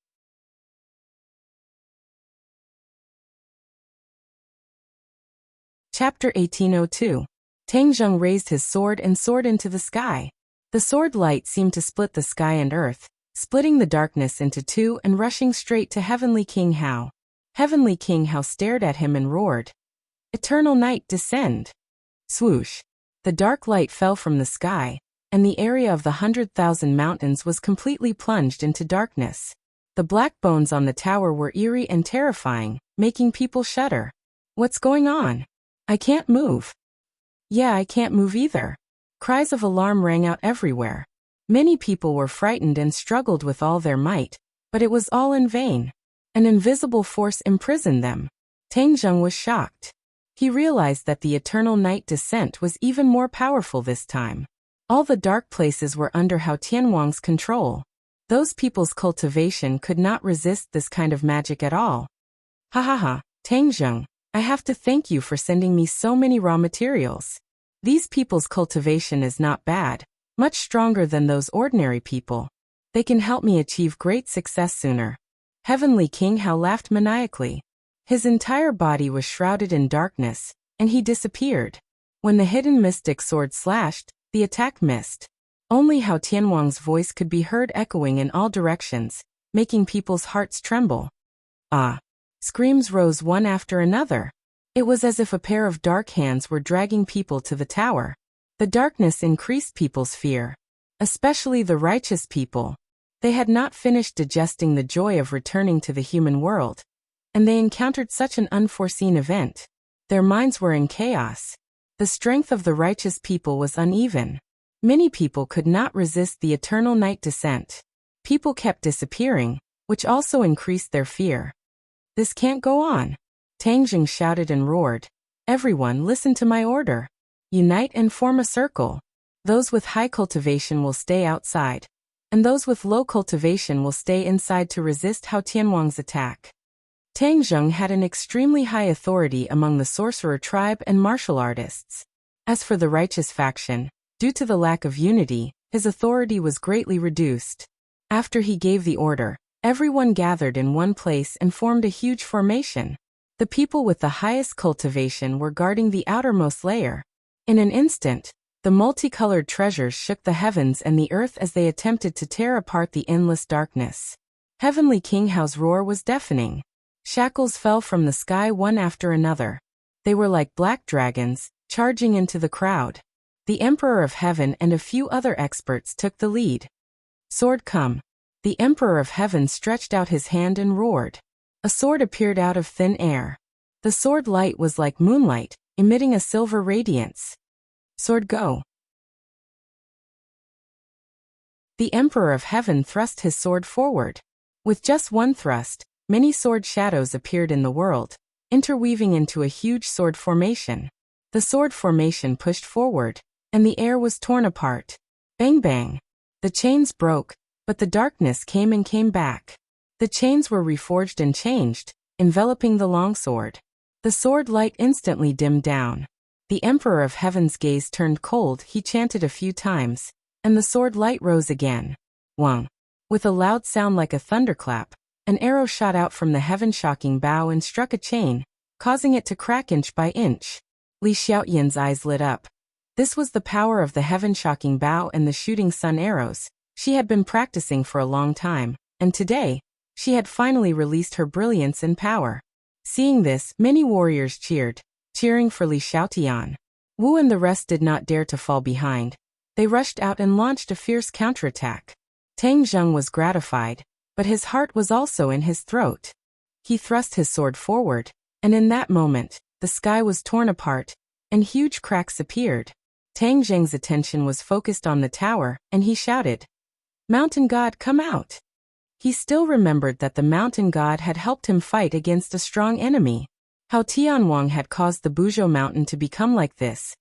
Chapter 1802. Tang Zheng raised his sword and soared into the sky. The sword light seemed to split the sky and earth, splitting the darkness into two and rushing straight to Heavenly King Hao. Heavenly King Hao stared at him and roared, "Eternal night, descend!" Swoosh! The dark light fell from the sky, and the area of the 100,000 mountains was completely plunged into darkness. The black bones on the tower were eerie and terrifying, making people shudder. "What's going on? I can't move." "Yeah, I can't move either." Cries of alarm rang out everywhere. Many people were frightened and struggled with all their might, but it was all in vain. An invisible force imprisoned them. Tang Zheng was shocked. He realized that the eternal night descent was even more powerful this time. All the dark places were under Hao Tianwang's control. Those people's cultivation could not resist this kind of magic at all. "Ha ha ha, Tang Zheng, I have to thank you for sending me so many raw materials. These people's cultivation is not bad, much stronger than those ordinary people. They can help me achieve great success sooner." Heavenly King Hao laughed maniacally. His entire body was shrouded in darkness, and he disappeared. When the hidden mystic sword slashed, the attack missed. Only Hao Tianwang's voice could be heard echoing in all directions, making people's hearts tremble. "Ah!" Screams rose one after another. It was as if a pair of dark hands were dragging people to the tower. The darkness increased people's fear, especially the righteous people. They had not finished digesting the joy of returning to the human world. and they encountered such an unforeseen event. Their minds were in chaos. The strength of the righteous people was uneven. Many people could not resist the eternal night descent. People kept disappearing, which also increased their fear. This can't go on. Tang Jing shouted and roared. Everyone, listen to my order. Unite and form a circle. Those with high cultivation will stay outside, and those with low cultivation will stay inside to resist Hao Tianwang's attack. Tang Jing had an extremely high authority among the sorcerer tribe and martial artists. As for the righteous faction, due to the lack of unity, his authority was greatly reduced. After he gave the order, everyone gathered in one place and formed a huge formation. The people with the highest cultivation were guarding the outermost layer. In an instant, the multicolored treasures shook the heavens and the earth as they attempted to tear apart the endless darkness. Heavenly King Hao's roar was deafening. Shackles fell from the sky one after another. They were like black dragons, charging into the crowd. The Emperor of Heaven and a few other experts took the lead. Sword come. The Emperor of Heaven stretched out his hand and roared. A sword appeared out of thin air. The sword light was like moonlight, emitting a silver radiance. Sword go. The Emperor of Heaven thrust his sword forward. With just one thrust, many sword shadows appeared in the world, interweaving into a huge sword formation. The sword formation pushed forward, and the air was torn apart. Bang bang. The chains broke, but the darkness came and came back. The chains were reforged and changed, enveloping the longsword. The sword light instantly dimmed down. The Emperor of Heaven's gaze turned cold. He chanted a few times, and the sword light rose again. Wang. With a loud sound like a thunderclap, an arrow shot out from the heaven-shocking bow and struck a chain, causing it to crack inch by inch. Li Xiaoyan's eyes lit up. This was the power of the heaven-shocking bow and the shooting sun arrows. She had been practicing for a long time, and today, she had finally released her brilliance and power. Seeing this, many warriors cheered, cheering for Li Xiaotian. Wu and the rest did not dare to fall behind. They rushed out and launched a fierce counterattack. Tang Jing was gratified, but his heart was also in his throat. He thrust his sword forward, and in that moment, the sky was torn apart, and huge cracks appeared. Tang Jing's attention was focused on the tower, and he shouted, "Mountain God, come out!" He still remembered that the mountain god had helped him fight against a strong enemy. How Tianwang had caused the Buzhou mountain to become like this.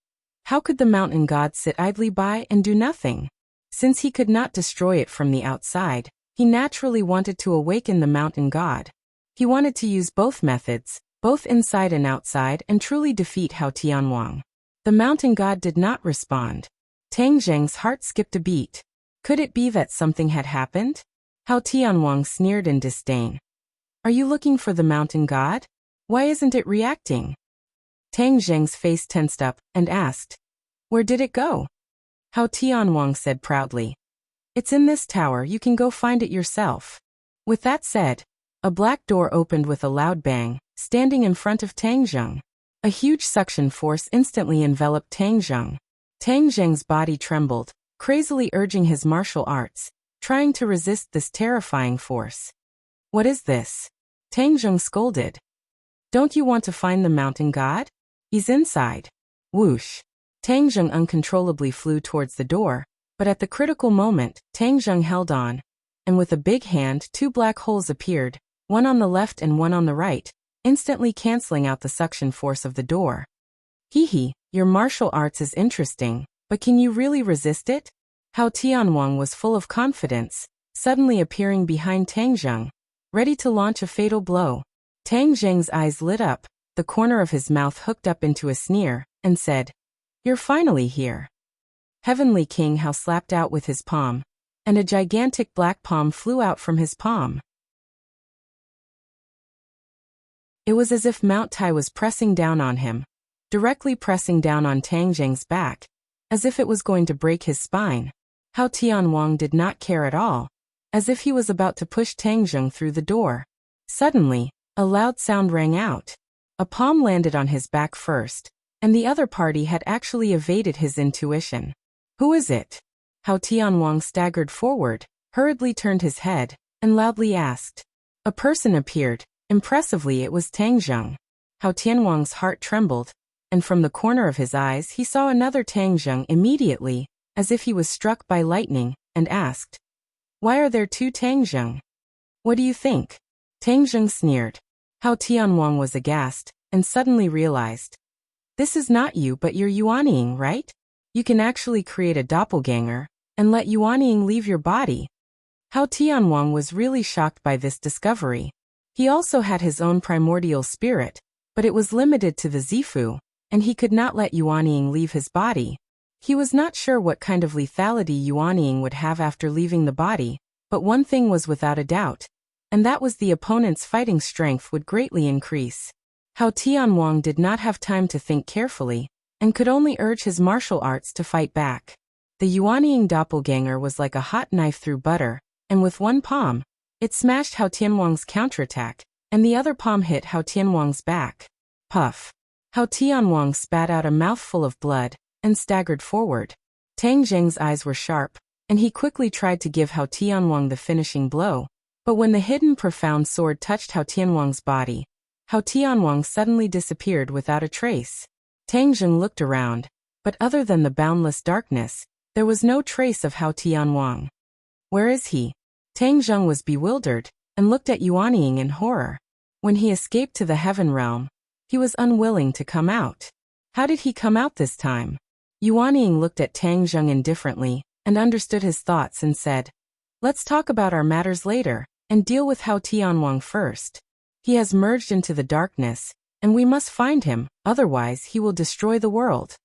How could the mountain god sit idly by and do nothing? Since he could not destroy it from the outside, he naturally wanted to awaken the mountain god. He wanted to use both methods, both inside and outside, and truly defeat Hao Tianwang. The mountain god did not respond. Tang Jing's heart skipped a beat. Could it be that something had happened? Hao Tianwang sneered in disdain. Are you looking for the mountain god? Why isn't it reacting? Tang Jing's face tensed up and asked, "Where did it go?" Hao Tianwang said proudly, "It's in this tower, you can go find it yourself." With that said, a black door opened with a loud bang, standing in front of Tang Jing. A huge suction force instantly enveloped Tang Jing. Tang Jing's body trembled, crazily urging his martial arts, trying to resist this terrifying force. "What is this?" Tang Jing scolded. "Don't you want to find the mountain god? He's inside." Whoosh! Tang Jing uncontrollably flew towards the door, but at the critical moment, Tang Jing held on, and with a big hand, two black holes appeared, one on the left and one on the right, instantly canceling out the suction force of the door. "Hee hee, your martial arts is interesting, but can you really resist it?" Hao Tianwang was full of confidence, suddenly appearing behind Tang Jing, ready to launch a fatal blow. Tang Jing's eyes lit up, the corner of his mouth hooked up into a sneer, and said, "You're finally here." Heavenly King Hao slapped out with his palm, and a gigantic black palm flew out from his palm. It was as if Mount Tai was pressing down on him, directly pressing down on Tang Jing's back, as if it was going to break his spine. Hao Tianwang did not care at all, as if he was about to push Tang Jing through the door. Suddenly, a loud sound rang out. A palm landed on his back first, and the other party had actually evaded his intuition. "Who is it?" Hao Tianwang staggered forward, hurriedly turned his head, and loudly asked. A person appeared, Impressively, it was Tang Zheng. Hao Tianwang's heart trembled, and from the corner of his eyes he saw another Tang Zheng immediately, as if he was struck by lightning, and asked, "Why are there two Tang Zheng? What do you think?" Tang Zheng sneered. Hao Tianwang was aghast, and suddenly realized, "This is not you but you're Yuanying, right? You can actually create a doppelganger, and let Yuanying leave your body." Hao Tianwang was really shocked by this discovery. He also had his own primordial spirit, but it was limited to the Zifu, and he could not let Yuanying leave his body. He was not sure what kind of lethality Yuanying would have after leaving the body, but one thing was without a doubt, and that was the opponent's fighting strength would greatly increase. Hao Tianwang did not have time to think carefully, and could only urge his martial arts to fight back. The Yuanying doppelganger was like a hot knife through butter, and with one palm, it smashed Hao Tianwang's counterattack, and the other palm hit Hao Tianwang's back. Puff. Hao Tianwang spat out a mouthful of blood, and staggered forward. Tang Zheng's eyes were sharp, and he quickly tried to give Hao Tianwang the finishing blow, but when the hidden profound sword touched Hao Tianwang's body, Hao Tianwang suddenly disappeared without a trace. Tang Zheng looked around, but other than the boundless darkness, there was no trace of Hao Tianwang. Where is he? Tang Zheng was bewildered, and looked at Yuanying in horror. When he escaped to the heaven realm, he was unwilling to come out. How did he come out this time? Yuanying looked at Tang Zheng indifferently, and understood his thoughts and said, "Let's talk about our matters later, and deal with Hao Tianwang first. He has merged into the darkness, and we must find him, otherwise he will destroy the world."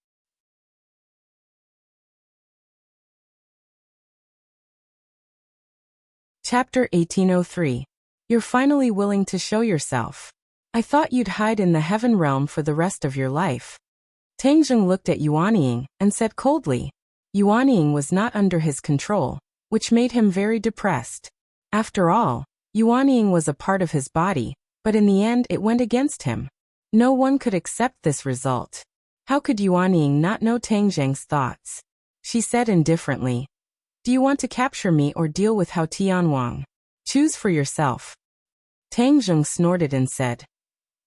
Chapter 1803. You're finally willing to show yourself. I thought you'd hide in the heaven realm for the rest of your life. Tang Zheng looked at Yuanying and said coldly. Yuanying was not under his control, which made him very depressed. After all, Yuanying was a part of his body, but in the end it went against him. No one could accept this result. How could Yuanying not know Tang Zheng's thoughts? She said indifferently, "Do you want to capture me or deal with Hao Tianwang? Choose for yourself." Tang Zheng snorted and said,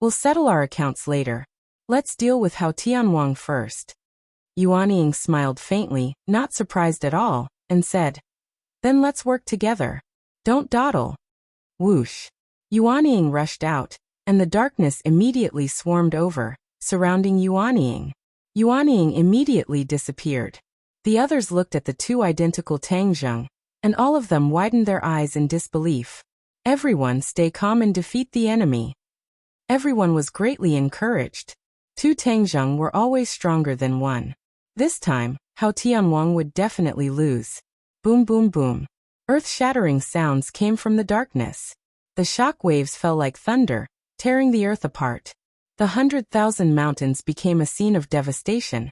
"We'll settle our accounts later. Let's deal with Hao Tianwang first." Yuanying smiled faintly, not surprised at all, and said, "Then let's work together. Don't dawdle." Whoosh. Yuanying rushed out, and the darkness immediately swarmed over, surrounding Yuanying. Yuanying immediately disappeared. The others looked at the two identical Tang Zheng, and all of them widened their eyes in disbelief. Everyone stay calm and defeat the enemy. Everyone was greatly encouraged. Two Tang Zheng were always stronger than one. This time, Hao Tianwang would definitely lose. Boom boom boom. Earth-shattering sounds came from the darkness. The shock waves fell like thunder, tearing the earth apart. The 100,000 mountains became a scene of devastation,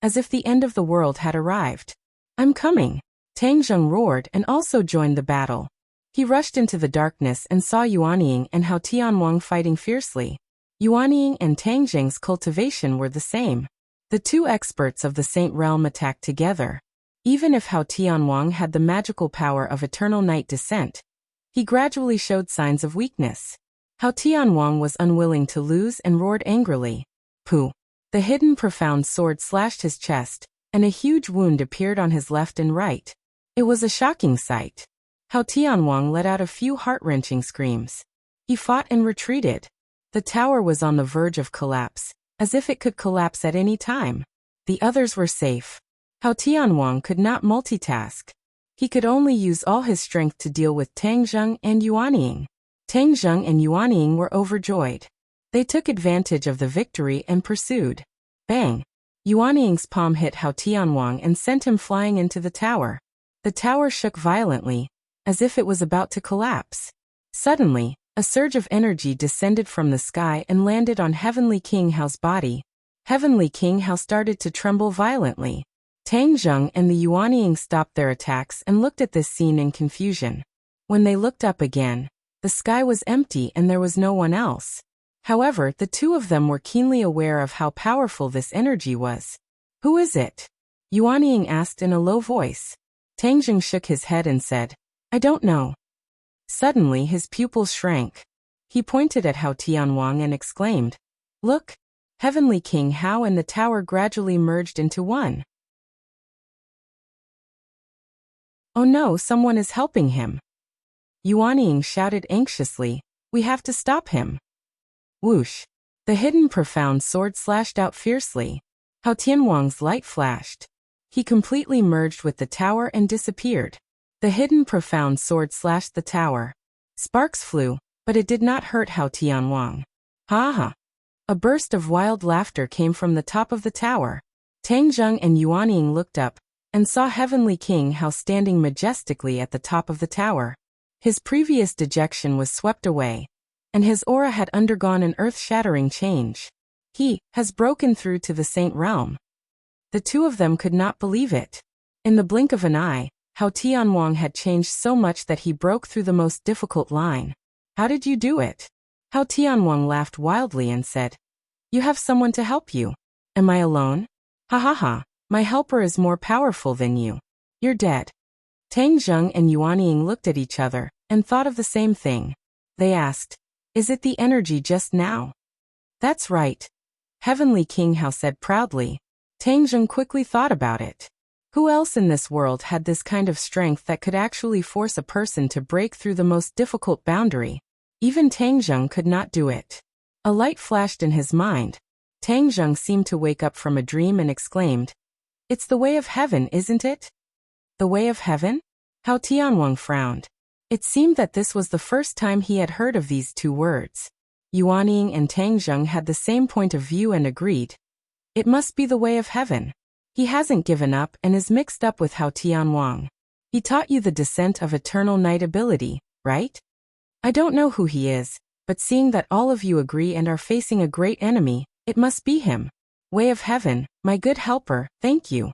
as if the end of the world had arrived. "I'm coming!" Tang Zheng roared and also joined the battle. He rushed into the darkness and saw Yuanying and Hao Tianwang fighting fiercely. Yuanying and Tang Zheng's cultivation were the same. The two experts of the Saint Realm attacked together. Even if Hao Tianwang had the magical power of eternal night descent, he gradually showed signs of weakness. Hao Tianwang was unwilling to lose and roared angrily. Pooh! The hidden profound sword slashed his chest, and a huge wound appeared on his left and right. It was a shocking sight. Hao Tianwang let out a few heart-wrenching screams. He fought and retreated. The tower was on the verge of collapse, as if it could collapse at any time. The others were safe. Hao Tianwang could not multitask. He could only use all his strength to deal with Tang Zheng and Yuanying. Tang Zheng and Yuanying were overjoyed. They took advantage of the victory and pursued. Bang! Yuanying's palm hit Hao Tianwang and sent him flying into the tower. The tower shook violently, as if it was about to collapse. Suddenly, a surge of energy descended from the sky and landed on Heavenly King Hao's body. Heavenly King Hao started to tremble violently. Tang Zheng and the Yuanying stopped their attacks and looked at this scene in confusion. When they looked up again, the sky was empty and there was no one else. However, the two of them were keenly aware of how powerful this energy was. "Who is it?" Yuanying asked in a low voice. Tang Zheng shook his head and said, "I don't know." Suddenly his pupils shrank. He pointed at Hao Tianwang and exclaimed, "Look! Heavenly King Hao and the tower gradually merged into one." "Oh no, someone is helping him!" Yuanying shouted anxiously, "We have to stop him!" Whoosh! The hidden profound sword slashed out fiercely. Hao Tianwang's light flashed. He completely merged with the tower and disappeared. The hidden profound sword slashed the tower. Sparks flew, but it did not hurt Hao Tianwang. Ha ha! A burst of wild laughter came from the top of the tower. Tang Zheng and Yuanying looked up and saw Heavenly King Hao standing majestically at the top of the tower. His previous dejection was swept away, and his aura had undergone an earth-shattering change. He has broken through to the Saint Realm. The two of them could not believe it. In the blink of an eye, Hao Tianwang had changed so much that he broke through the most difficult line. "How did you do it?" Hao Tianwang laughed wildly and said, "You have someone to help you. Am I alone? Ha ha ha, my helper is more powerful than you. You're dead." Tang Zheng and Yuanying looked at each other and thought of the same thing. They asked, "Is it the energy just now?" "That's right," Heavenly King Hao said proudly. Tang Zheng quickly thought about it. Who else in this world had this kind of strength that could actually force a person to break through the most difficult boundary? Even Tang Zheng could not do it. A light flashed in his mind. Tang Zheng seemed to wake up from a dream and exclaimed, "It's the way of heaven, isn't it?" The way of heaven? Hao Tianwang frowned. It seemed that this was the first time he had heard of these two words. Yuanying and Tang Zheng had the same point of view and agreed. It must be the way of heaven. He hasn't given up and is mixed up with Hao Tianwang. He taught you the descent of eternal night ability, right? I don't know who he is, but seeing that all of you agree and are facing a great enemy, it must be him. Way of heaven, my good helper, thank you.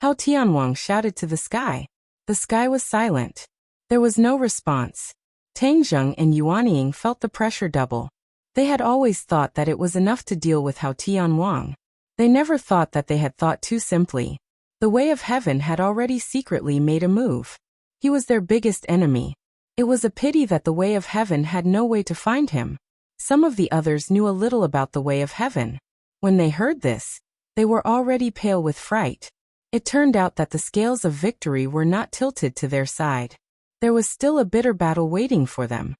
Hao Tianwang shouted to the sky. The sky was silent. There was no response. Tang Zheng and Yuanying felt the pressure double. They had always thought that it was enough to deal with Hao Tianwang. They never thought that they had thought too simply. The way of heaven had already secretly made a move. He was their biggest enemy. It was a pity that the way of heaven had no way to find him. Some of the others knew a little about the way of heaven. When they heard this, they were already pale with fright. It turned out that the scales of victory were not tilted to their side. There was still a bitter battle waiting for them.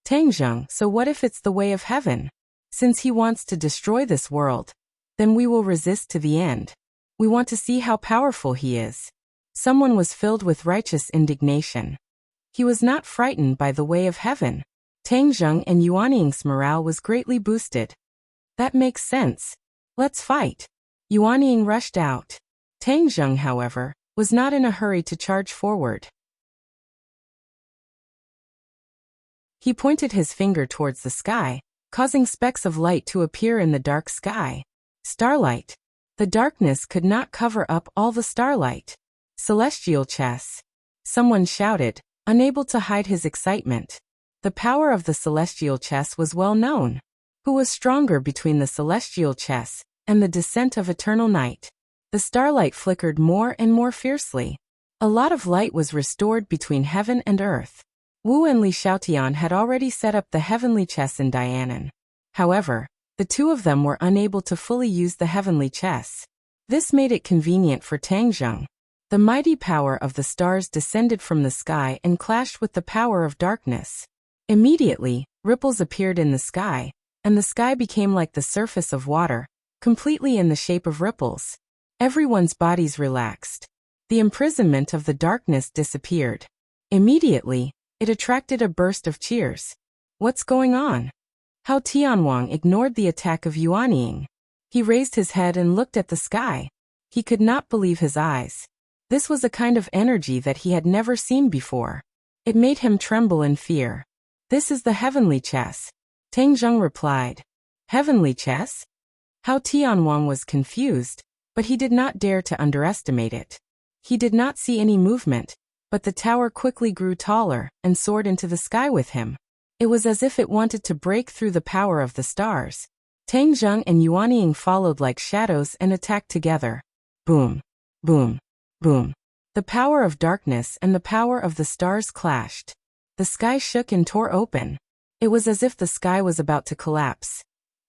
Tang Zheng, so what if it's the way of heaven? Since he wants to destroy this world, then we will resist to the end. We want to see how powerful he is. Someone was filled with righteous indignation. He was not frightened by the way of heaven. Tang Zheng and Yuanying's morale was greatly boosted. That makes sense. Let's fight. Yuanying rushed out. Tang Zheng, however, was not in a hurry to charge forward. He pointed his finger towards the sky, causing specks of light to appear in the dark sky. Starlight. The darkness could not cover up all the starlight. Celestial chess. Someone shouted, unable to hide his excitement. The power of the celestial chess was well known. Who was stronger between the celestial chess and the descent of eternal night? The starlight flickered more and more fiercely. A lot of light was restored between heaven and earth. Wu and Li Xiaotian had already set up the heavenly chess in Dianan. However, the two of them were unable to fully use the heavenly chess. This made it convenient for Tang Zheng. The mighty power of the stars descended from the sky and clashed with the power of darkness. Immediately, ripples appeared in the sky, and the sky became like the surface of water, completely in the shape of ripples. Everyone's bodies relaxed. The imprisonment of the darkness disappeared. Immediately, it attracted a burst of cheers. What's going on? Hao Tianwang ignored the attack of Yuanying. He raised his head and looked at the sky. He could not believe his eyes. This was a kind of energy that he had never seen before. It made him tremble in fear. This is the heavenly chess. Tang Zheng replied. Heavenly chess? Hao Tianwang was confused, but he did not dare to underestimate it. He did not see any movement, but the tower quickly grew taller and soared into the sky with him. It was as if it wanted to break through the power of the stars. Tang Zheng and Yuanying followed like shadows and attacked together. Boom, boom, boom. The power of darkness and the power of the stars clashed. The sky shook and tore open. It was as if the sky was about to collapse.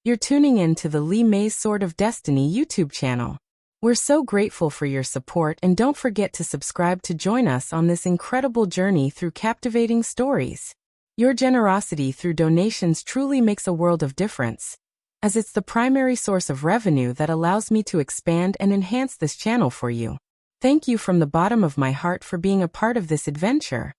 You're tuning in to the Lee May's Sword of Destiny YouTube channel. We're so grateful for your support, and don't forget to subscribe to join us on this incredible journey through captivating stories. Your generosity through donations truly makes a world of difference, as it's the primary source of revenue that allows me to expand and enhance this channel for you. Thank you from the bottom of my heart for being a part of this adventure.